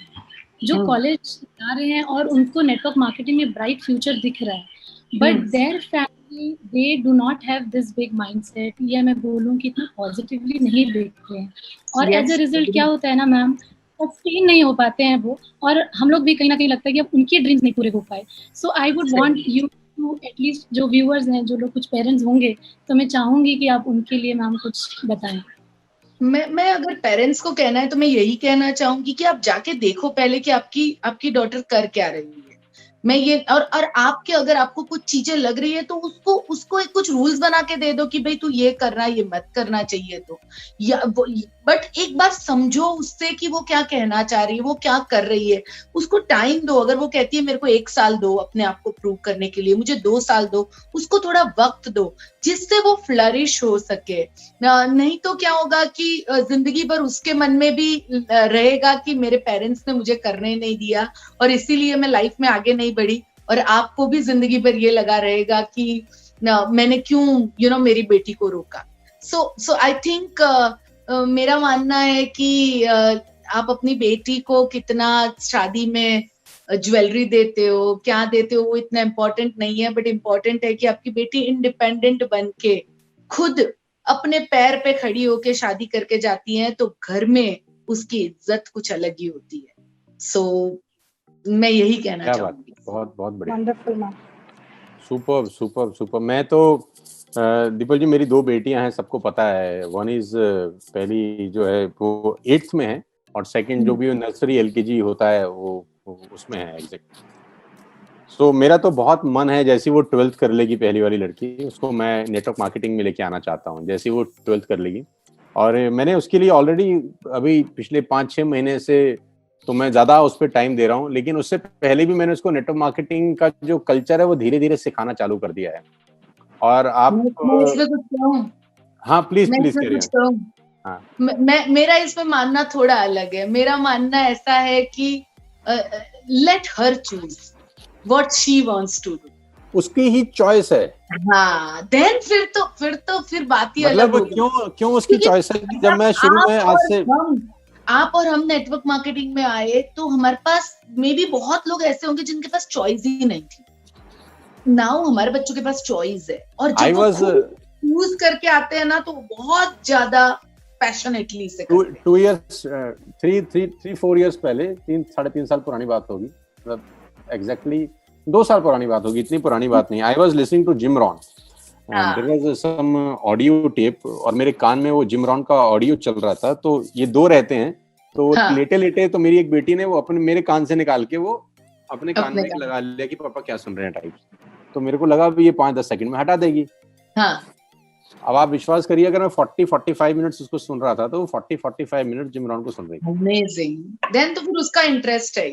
जो कॉलेज जा रहे हैं और उनको नेटवर्क मार्केटिंग में ब्राइट फ्यूचर दिख रहा है, but their family they do not have this big mindset, या मैं बोलूँ कि इतना पॉजिटिवली नहीं देखते हैं, और एज अ रिजल्ट क्या होता है ना मैम, सस्टेन नहीं हो पाते हैं वो, और हम लोग भी कहीं ना कहीं लगता है कि अब उनके ड्रीम्स नहीं पूरे हो पाए। So I would want you to, at least जो व्यूअर्स हैं, जो लोग कुछ पेरेंट्स होंगे, तो मैं चाहूंगी कि आप उनके लिए मैम कुछ बताएं। मैं अगर पेरेंट्स को कहना है तो मैं यही कहना चाहूंगी कि आप जाके देखो पहले कि आपकी डॉटर कर क्या रही है। मैं ये और आपके, अगर आपको कुछ चीजें लग रही है तो उसको एक कुछ रूल्स बना के दे दो कि भाई तू ये करना, ये मत करना चाहिए। तो बट एक बार समझो उससे कि वो क्या कहना चाह रही है, वो क्या कर रही है, उसको टाइम दो। अगर वो कहती है मेरे को 1 साल दो अपने आप को प्रूव करने के लिए, मुझे 2 साल दो, उसको थोड़ा वक्त दो जिससे वो फ्लरिश हो सके। नहीं तो क्या होगा कि जिंदगी भर उसके मन में भी रहेगा कि मेरे पेरेंट्स ने मुझे करने नहीं दिया और इसीलिए मैं लाइफ में आगे नहीं बढ़ी, और आपको भी जिंदगी भर ये लगा रहेगा कि मैंने क्यों मेरी बेटी को रोका। सो आई थिंक मेरा मानना है कि आप अपनी बेटी को कितना शादी में ज्वेलरी देते हो, क्या देते हो, वो इतना इम्पोर्टेंट नहीं है, बट इम्पोर्टेंट है कि आपकी बेटी इंडिपेंडेंट बन के खुद अपने पैर पे खड़ी होके शादी करके जाती है, तो घर में उसकी इज्जत कुछ अलग ही होती है। सो मैं यही कहना चाहूंगी। बहुत बहुत बढ़िया, Wonderful, ma'am. Super super super. मैं तो दीपल जी, मेरी 2 बेटियां हैं, सबको पता है। वन इज पहली जो है वो 8th में है, और सेकंड जो भी नर्सरी LKG होता है वो उसमें है एग्जैक्ट। सो मेरा तो बहुत मन है, जैसे वो 12th कर लेगी पहली वाली लड़की, उसको मैं नेटवर्क मार्केटिंग में लेके आना चाहता हूँ जैसे वो 12th कर लेगी। और मैंने उसके लिए ऑलरेडी अभी पिछले 5-6 महीने से तो मैं ज्यादा उस पर टाइम दे रहा हूँ, लेकिन उससे पहले भी मैंने उसको नेटवर्क मार्केटिंग का जो कल्चर है वो धीरे धीरे सिखाना चालू कर दिया है। और आप मैं इसमें कुछ कहूं? हाँ प्लीज मैं प्लीज इसमें करिए। कुछ कहूं? हाँ। मेरा इसमें मानना थोड़ा अलग है। मेरा मानना ऐसा है कि let her choose what she wants to do, उसकी ही चॉइस है। हाँ, देन फिर बात ही अलग मतलब होगी। क्यों उसकी चॉइस है? जब मैं शुरू में आज से आप और हम नेटवर्क मार्केटिंग में आए तो हमारे पास मे बी बहुत लोग ऐसे होंगे जिनके पास चॉइस ही नहीं थी। नाउ हमारे बच्चों के पास चॉइस है, और जब वो चूज करके आते हैं ना तो बहुत ज्यादा पैशनेटली से करते हैं। 2 years 3-4 years पहले, 3-3.5 साल पुरानी बात होगी, मतलब एग्जैक्टली 2 साल पुरानी बात होगी, इतनी पुरानी बात नहीं। I was listening to Jim Rohn, there was some audio tape, और मेरे कान में वो जिम रॉन का ऑडियो चल रहा था। तो ये 2 रहते हैं, तो लेटे लेटे तो मेरी एक बेटी ने वो अपने मेरे कान से निकाल के वो अपने कान में लगा लिया कि पापा क्या सुन रहे हैं टाइप। तो मेरे को लगा भी ये 5-10 सेकंड में हटा देगी। हाँ। अब आप विश्वास करिए, अगर मैं 40-45 मिनट्स उसको सुन रहा था तो वो 40-45 मिनट जिम रॉन को सुन रही थी। अमेजिंग। देन तो फिर उसका इंटरेस्ट है।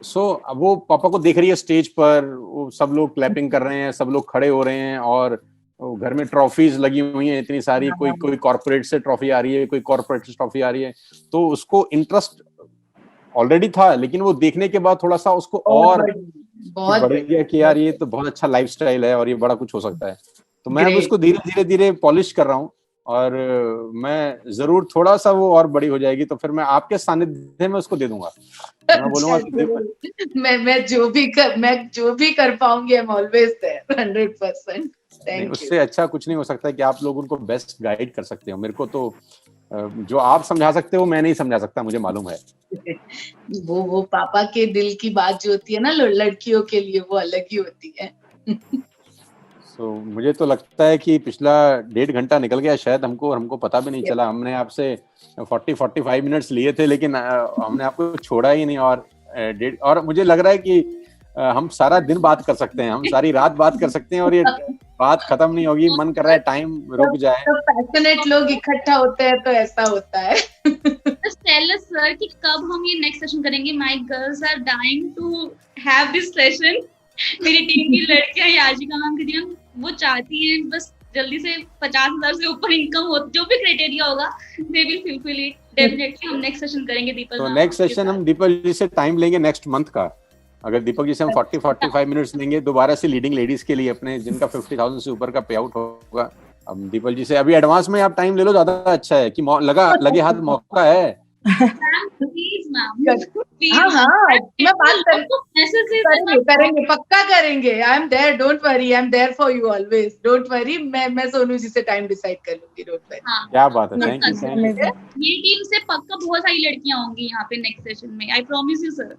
अब वो पापा को देख रही है स्टेज पर, वो सब लोग क्लैपिंग कर रहे हैं, सब लोग खड़े हो रहे हैं, और घर में ट्रॉफीज लगी हुई हैं इतनी सारी, कोई कॉर्पोरेट से ट्रॉफी आ रही है, कोई कॉर्पोरेट से ट्रॉफी आ रही है। तो उसको इंटरेस्ट ऑलरेडी था, लेकिन वो देखने के बाद थोड़ा सा उसको और बढ़ गया कि यार ये तो बहुत अच्छा लाइफस्टाइल है और ये बड़ा कुछ हो सकता है। तो मैं अब उसको धीरे धीरे पॉलिश कर रहा हूँ, और मैं जरूर थोड़ा सा वो और बड़ी हो जाएगी तो फिर मैं आपके सानिध्य में उसको दे दूंगा। मैं बोलूंगा कि मैं जो भी कर पाऊंगी, I am always there 100%। Thank you. उससे अच्छा कुछ नहीं हो सकता कि आप लोग उनको बेस्ट गाइड कर सकते हो। मेरे को तो जो आप समझा सकते हो मैं नहीं समझा सकता, मुझे मालूम है। वो पापा के दिल की बात जो होती है ना लड़कियों के लिए, वो अलग ही होती है। मुझे तो लगता है कि पिछला 1.5 घंटा निकल गया शायद, हमको पता भी नहीं चला। हमने आपसे 40-45 मिनट्स लिए थे, लेकिन हमने आपको छोड़ा ही नहीं। और मुझे लग रहा है कि हम सारा दिन बात कर सकते हैं, हम सारी रात बात कर सकते हैं, और ये बात खत्म नहीं होगी। मन कर रहा है टाइम रुक जाए। तो पैशनेट लोग इकट्ठा होते हैं तो ऐसा होता है। टेल अस सर कि कब हम ये नेक्स्ट सेशन करेंगे? My girls are dying to have this session. मेरी टीम की लड़कियां, याजिका मैम की टीम, वो चाहती हैं बस जल्दी से 50,000 से ऊपर इनकम हो, जो भी क्राइटेरिया होगा they will fulfil it. Definitely हम नेक्स्ट सेशन करेंगे दीपल। तो नेक्स्ट सेशन हम दीपल जी से टाइम लेंगे नेक्स्ट मंथ का। अगर दीपक जी से हम 40-45 मिनट्स लेंगे दोबारा से लीडिंग लेडीज के लिए अपने, जिनका 50,000 से ऊपर का पे आउट होगा। अब दीपल जी से अभी एडवांस में आप टाइम ले लो, ज्यादा अच्छा है कि लगे हाथ मौका है। Please ma'am. हाँ, मैं बात करेंगे, पक्का करेंगे। I am there, don't worry, I am there for you always, don't worry. मैं सोनू जी से टाइम डिसाइड कर लूंगी, डोंट वरी। क्या बात है, थैंक यू। मेरी टीम से पक्का बहुत सारी लड़कियां होंगी यहाँ पे नेक्स्ट सेशन में, आई प्रॉमिस यू सर।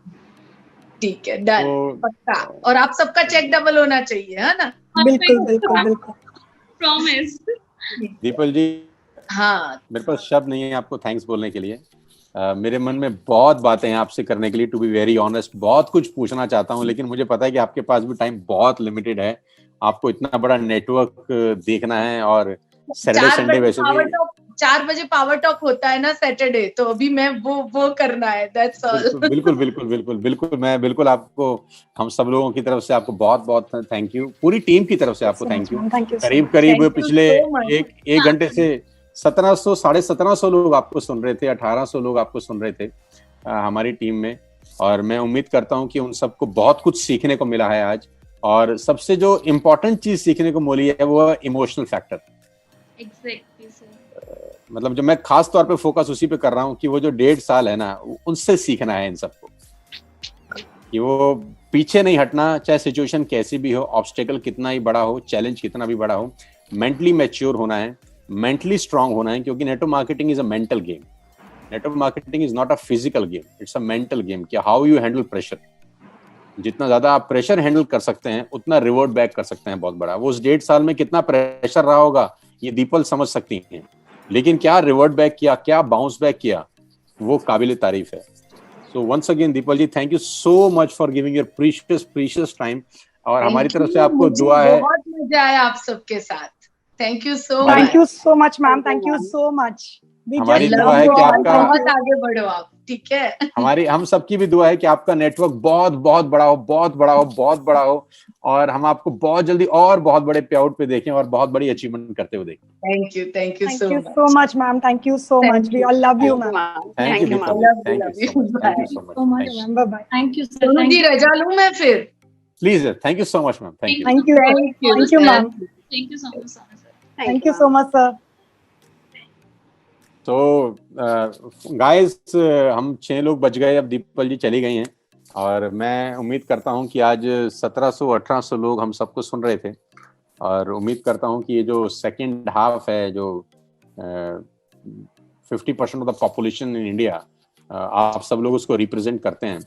ठीक है, डन, पक्का। और आप सबका चेक डबल होना चाहिए, है ना? बिल्कुल बिल्कुल बिल्कुल, प्रॉमिस। दीपल जी, हाँ, मेरे पास शब्द नहीं है आपको थैंक्स बोलने के लिए। मेरे मन में बहुत बातें हैं आपसे करने के लिए, टू बी वेरी ऑनेस्ट। बहुत कुछ पूछना चाहता हूँ, लेकिन मुझे पता है कि आपके पास भी टाइम बहुत लिमिटेड है। आपको इतना बड़ा नेटवर्क देखना है, और सैटरडे संडे वैसे भी 4 बजे पावर टॉक होता है ना सैटरडे, तो अभी मैं वो करना है, दैट्स ऑल। बिल्कुल मैं बिल्कुल आपको, हम सब लोगों की तरफ से आपको बहुत बहुत थैंक यू, पूरी टीम की तरफ से आपको थैंक यू। करीब पिछले एक घंटे से 1700 1750 लोग आपको सुन रहे थे, 1800 लोग आपको सुन रहे थे हमारी टीम में। और मैं उम्मीद करता हूं कि उन सबको बहुत कुछ सीखने को मिला है आज। और सबसे जो इम्पोर्टेंट चीज सीखने को मिली है वो है इमोशनल फैक्टर। Exactly sir. मतलब जो मैं खास तौर पे फोकस उसी पे कर रहा हूँ कि वो जो 1.5 साल है ना, उनसे सीखना है इन सबको। कि वो पीछे नहीं हटना, चाहे सिचुएशन कैसी भी हो, ऑब्स्टेकल कितना ही बड़ा हो, चैलेंज कितना भी बड़ा हो, मेंटली मैच्योर होना है, मेंटली स्ट्रांग होना है, क्योंकि network marketing is a mental game. Network marketing is not a physical game, it's a mental game. कि हाउ यू हैंडल प्रेशर. जितना ज्यादा आप प्रेशर हैंडल कर सकते हैं उतना रिवॉर्ड बैक कर सकते हैं बहुत बड़ा. वो उस 1.5 साल में कितना प्रेशर रहा होगा ये दीपल समझ सकती हैं, लेकिन क्या रिवॉर्ड बैक किया, क्या बाउंस बैक किया, वो काबिल तारीफ है. So once again Deepal ji, thank you so much for giving your precious time. और हमारी तरफ से आपको दुआ है. बहुत मजा आया आप सबके साथ. Thank you so much. Thank you so much, ma'am. Thank you so much. We हमारी just दुआ love है you कि all. आपका बहुत आगे बढ़ो आप. ठीक है. हम सबकी भी दुआ है कि आपका नेटवर्क बहुत बहुत बड़ा हो, बहुत बड़ा हो, बहुत बड़ा हो, और हम आपको बहुत जल्दी और बहुत बड़े पे आउट पे देखें और बहुत बड़ी अचीवमेंट करते हुए देखें. Thank you Thank so you much. so much, ma'am. Thank you so Thank much. We you. all love you, Thank you, ma'am. ma'am. Thank you, Thank you, Deepal ma'am. ji. Thank you so much. Thank you so much. so much. Thank you. Bye bye. Thank you, sir. Sonu Thank ji you. रजा लूं मैं फिर. Please, thank you so much, ma'am. Thank you. Thank you. Thank you. Thank you, ma'am. Thank you so much, Sana sir. Thank you so much, sir. तो guys, हम 6 लोग बच गए, अब दीपल जी चली गई हैं, और मैं उम्मीद करता हूं कि आज 1700-1800 लोग हम सबको सुन रहे थे, और उम्मीद करता हूं कि ये जो सेकंड हाफ है, जो 50% of the population in India, आप सब लोग उसको रिप्रेजेंट करते हैं.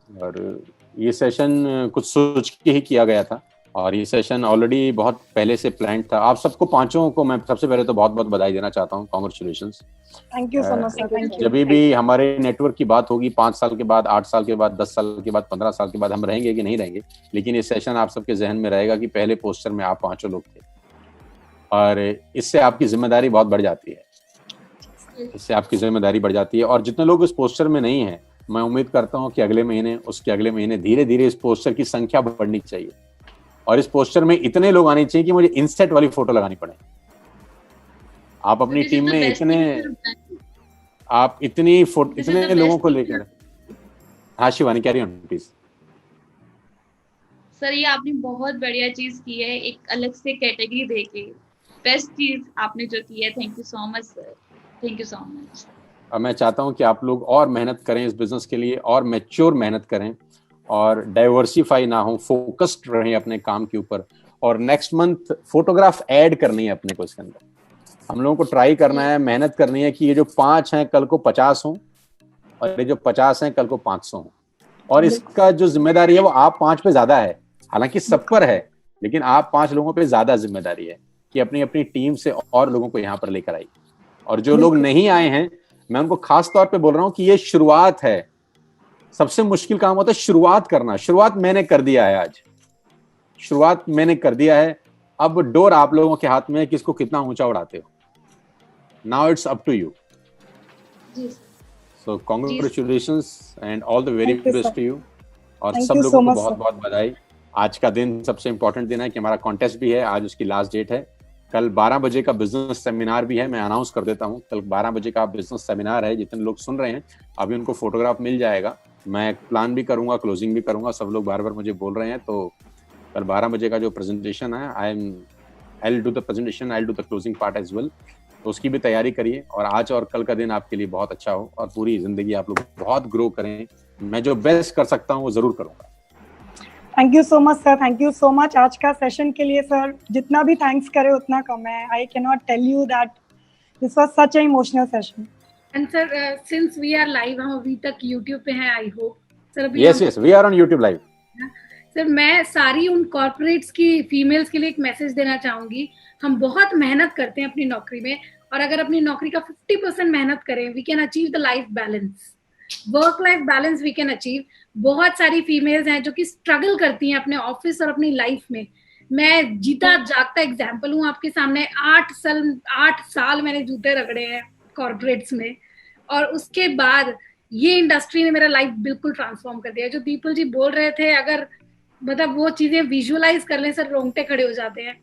और ये सेशन कुछ सोच के ही किया गया था, और ये सेशन ऑलरेडी बहुत पहले से प्लान था. आप सबको पांचों को मैं सबसे पहले तो बहुत बहुत बधाई देना चाहता हूँ. Congratulations. Thank you so much, sir. Thank you. जब भी हमारे नेटवर्क की बात होगी, 5 साल के बाद, 8 साल के बाद, 10 साल के बाद, 15 साल के बाद, हम रहेंगे कि नहीं रहेंगे, लेकिन ये सेशन आप सबके जहन में रहेगा कि पहले पोस्टर में आप 5 लोग थे, और इससे आपकी जिम्मेदारी बहुत बढ़ जाती है. इससे आपकी जिम्मेदारी बढ़ जाती है. और जितने लोग इस पोस्टर में नहीं हैं, मैं उम्मीद करता हूँ कि अगले महीने, उसके अगले महीने धीरे धीरे इस पोस्टर की संख्या बढ़नी चाहिए, और इस पोस्टर में इतने लोग आने चाहिए कि मुझे इंस्टेंट वाली फोटो लगानी पड़े. आप अपनी टीम में इतने लोगों को लेकर. हाँ Shivani, carry on please. Sir ये आपने बहुत बढ़िया चीज की है, एक अलग से कैटेगरी देके बेस्ट चीज आपने जो की है. Thank you so much sir. Thank you so much. अब मैं चाहता हूं कि आप लोग और मेहनत करें इस बिजनेस के लिए, और मैच्योर मेहनत करें, और डाइवर्सिफाई ना हो, फोकस्ड रहें अपने काम के ऊपर. और नेक्स्ट मंथ फोटोग्राफ ऐड करनी है अपने को इसके अंदर. हम लोगों को ट्राई करना है, मेहनत करनी है कि ये जो 5 हैं कल को 50 हों, और ये जो 50 हैं कल को 500 हों. और इसका जो जिम्मेदारी है वो आप 5 पे ज्यादा है, हालांकि सब पर है, लेकिन आप 5 लोगों पे ज्यादा जिम्मेदारी है कि अपनी अपनी टीम से और लोगों को यहाँ पर लेकर आई. और जो लोग नहीं आए हैं, मैं उनको खास तौर पे बोल रहा हूँ कि ये शुरुआत है. सबसे मुश्किल काम होता है शुरुआत करना. शुरुआत मैंने कर दिया है, आज शुरुआत मैंने कर दिया है. अब डोर आप लोगों के हाथ में है, किसको कितना ऊंचा उड़ाते हो. Now it's up to you. So congratulations and all the very best to you. और सब लोगों को बहुत बहुत बधाई. आज का दिन सबसे इंपॉर्टेंट दिन है कि हमारा कॉन्टेस्ट भी है, आज उसकी लास्ट डेट है. कल 12 बजे का बिजनेस सेमिनार भी है, मैं अनाउंस कर देता हूँ. कल 12 बजे का बिजनेस सेमिनार है. जितने लोग सुन रहे हैं अभी उनको फोटोग्राफ मिल जाएगा. मैं प्लान भी करूंगा, क्लोजिंग भी करूंगा. सब लोग बार बार मुझे बोल रहे हैं, तो कल 12 बजे का जो प्रेजेंटेशन है, I will do the presentation, I will do the closing part as well. तो उसकी भी तैयारी करिए, और आज और कल का दिन आपके लिए बहुत अच्छा हो, और पूरी जिंदगी आप लोग बहुत ग्रो करें. मैं जो बेस्ट कर सकता हूँ वो जरूर करूंगा. Thank you so much sir. Thank you so much. आज का सेशन के लिए सर जितना भी थैंक्स करे उतना कम है. I can not tell you that this was such a emotional session. And sir since we are live, हम अभी तक YouTube पे हैं, I hope sir. Yes we are on YouTube live. Sir मैं सारी उन कॉर्पोरेट्स की फीमेल्स के लिए एक मैसेज देना चाहूंगी. हम बहुत मेहनत करते हैं अपनी नौकरी में, और अगर अपनी नौकरी का 50% मेहनत करें, we can achieve the life balance, work life balance we can achieve. बहुत सारी फीमेल्स हैं जो कि स्ट्रगल करती हैं अपने ऑफिस और अपनी लाइफ में. मैं जीता जागता एग्जाम्पल हूँ आपके सामने. 8 साल मैंने जूते रगड़े हैं कॉर्पोरेट्स में, और उसके बाद ये इंडस्ट्री ने मेरा लाइफ बिल्कुल ट्रांसफॉर्म कर दिया. जो दीपल जी बोल रहे थे, अगर मतलब वो चीजें विजुअलाइज कर लें सर, रोंगटे खड़े हो जाते हैं.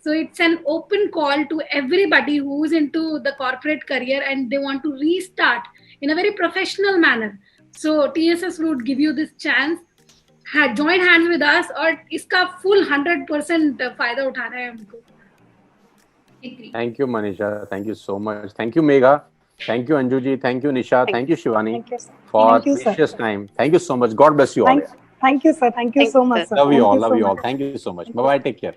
So it's an open call to everybody who's into the corporate career and they want to restart in a very professional manner. So TSS would give you this chance. Join hands with us और इसका full 100% फायदा उठाना है हमको. Thank you Manisha, thank you so much. Thank you Megha, thank you Anju ji, thank you Nisha, thank you Shivani for precious time. Thank you so much. God bless you all. Thank you, sir. Thank you so much, sir. Love you Thank all. you Love so you all. much. Thank you so much. Bye bye. Take care.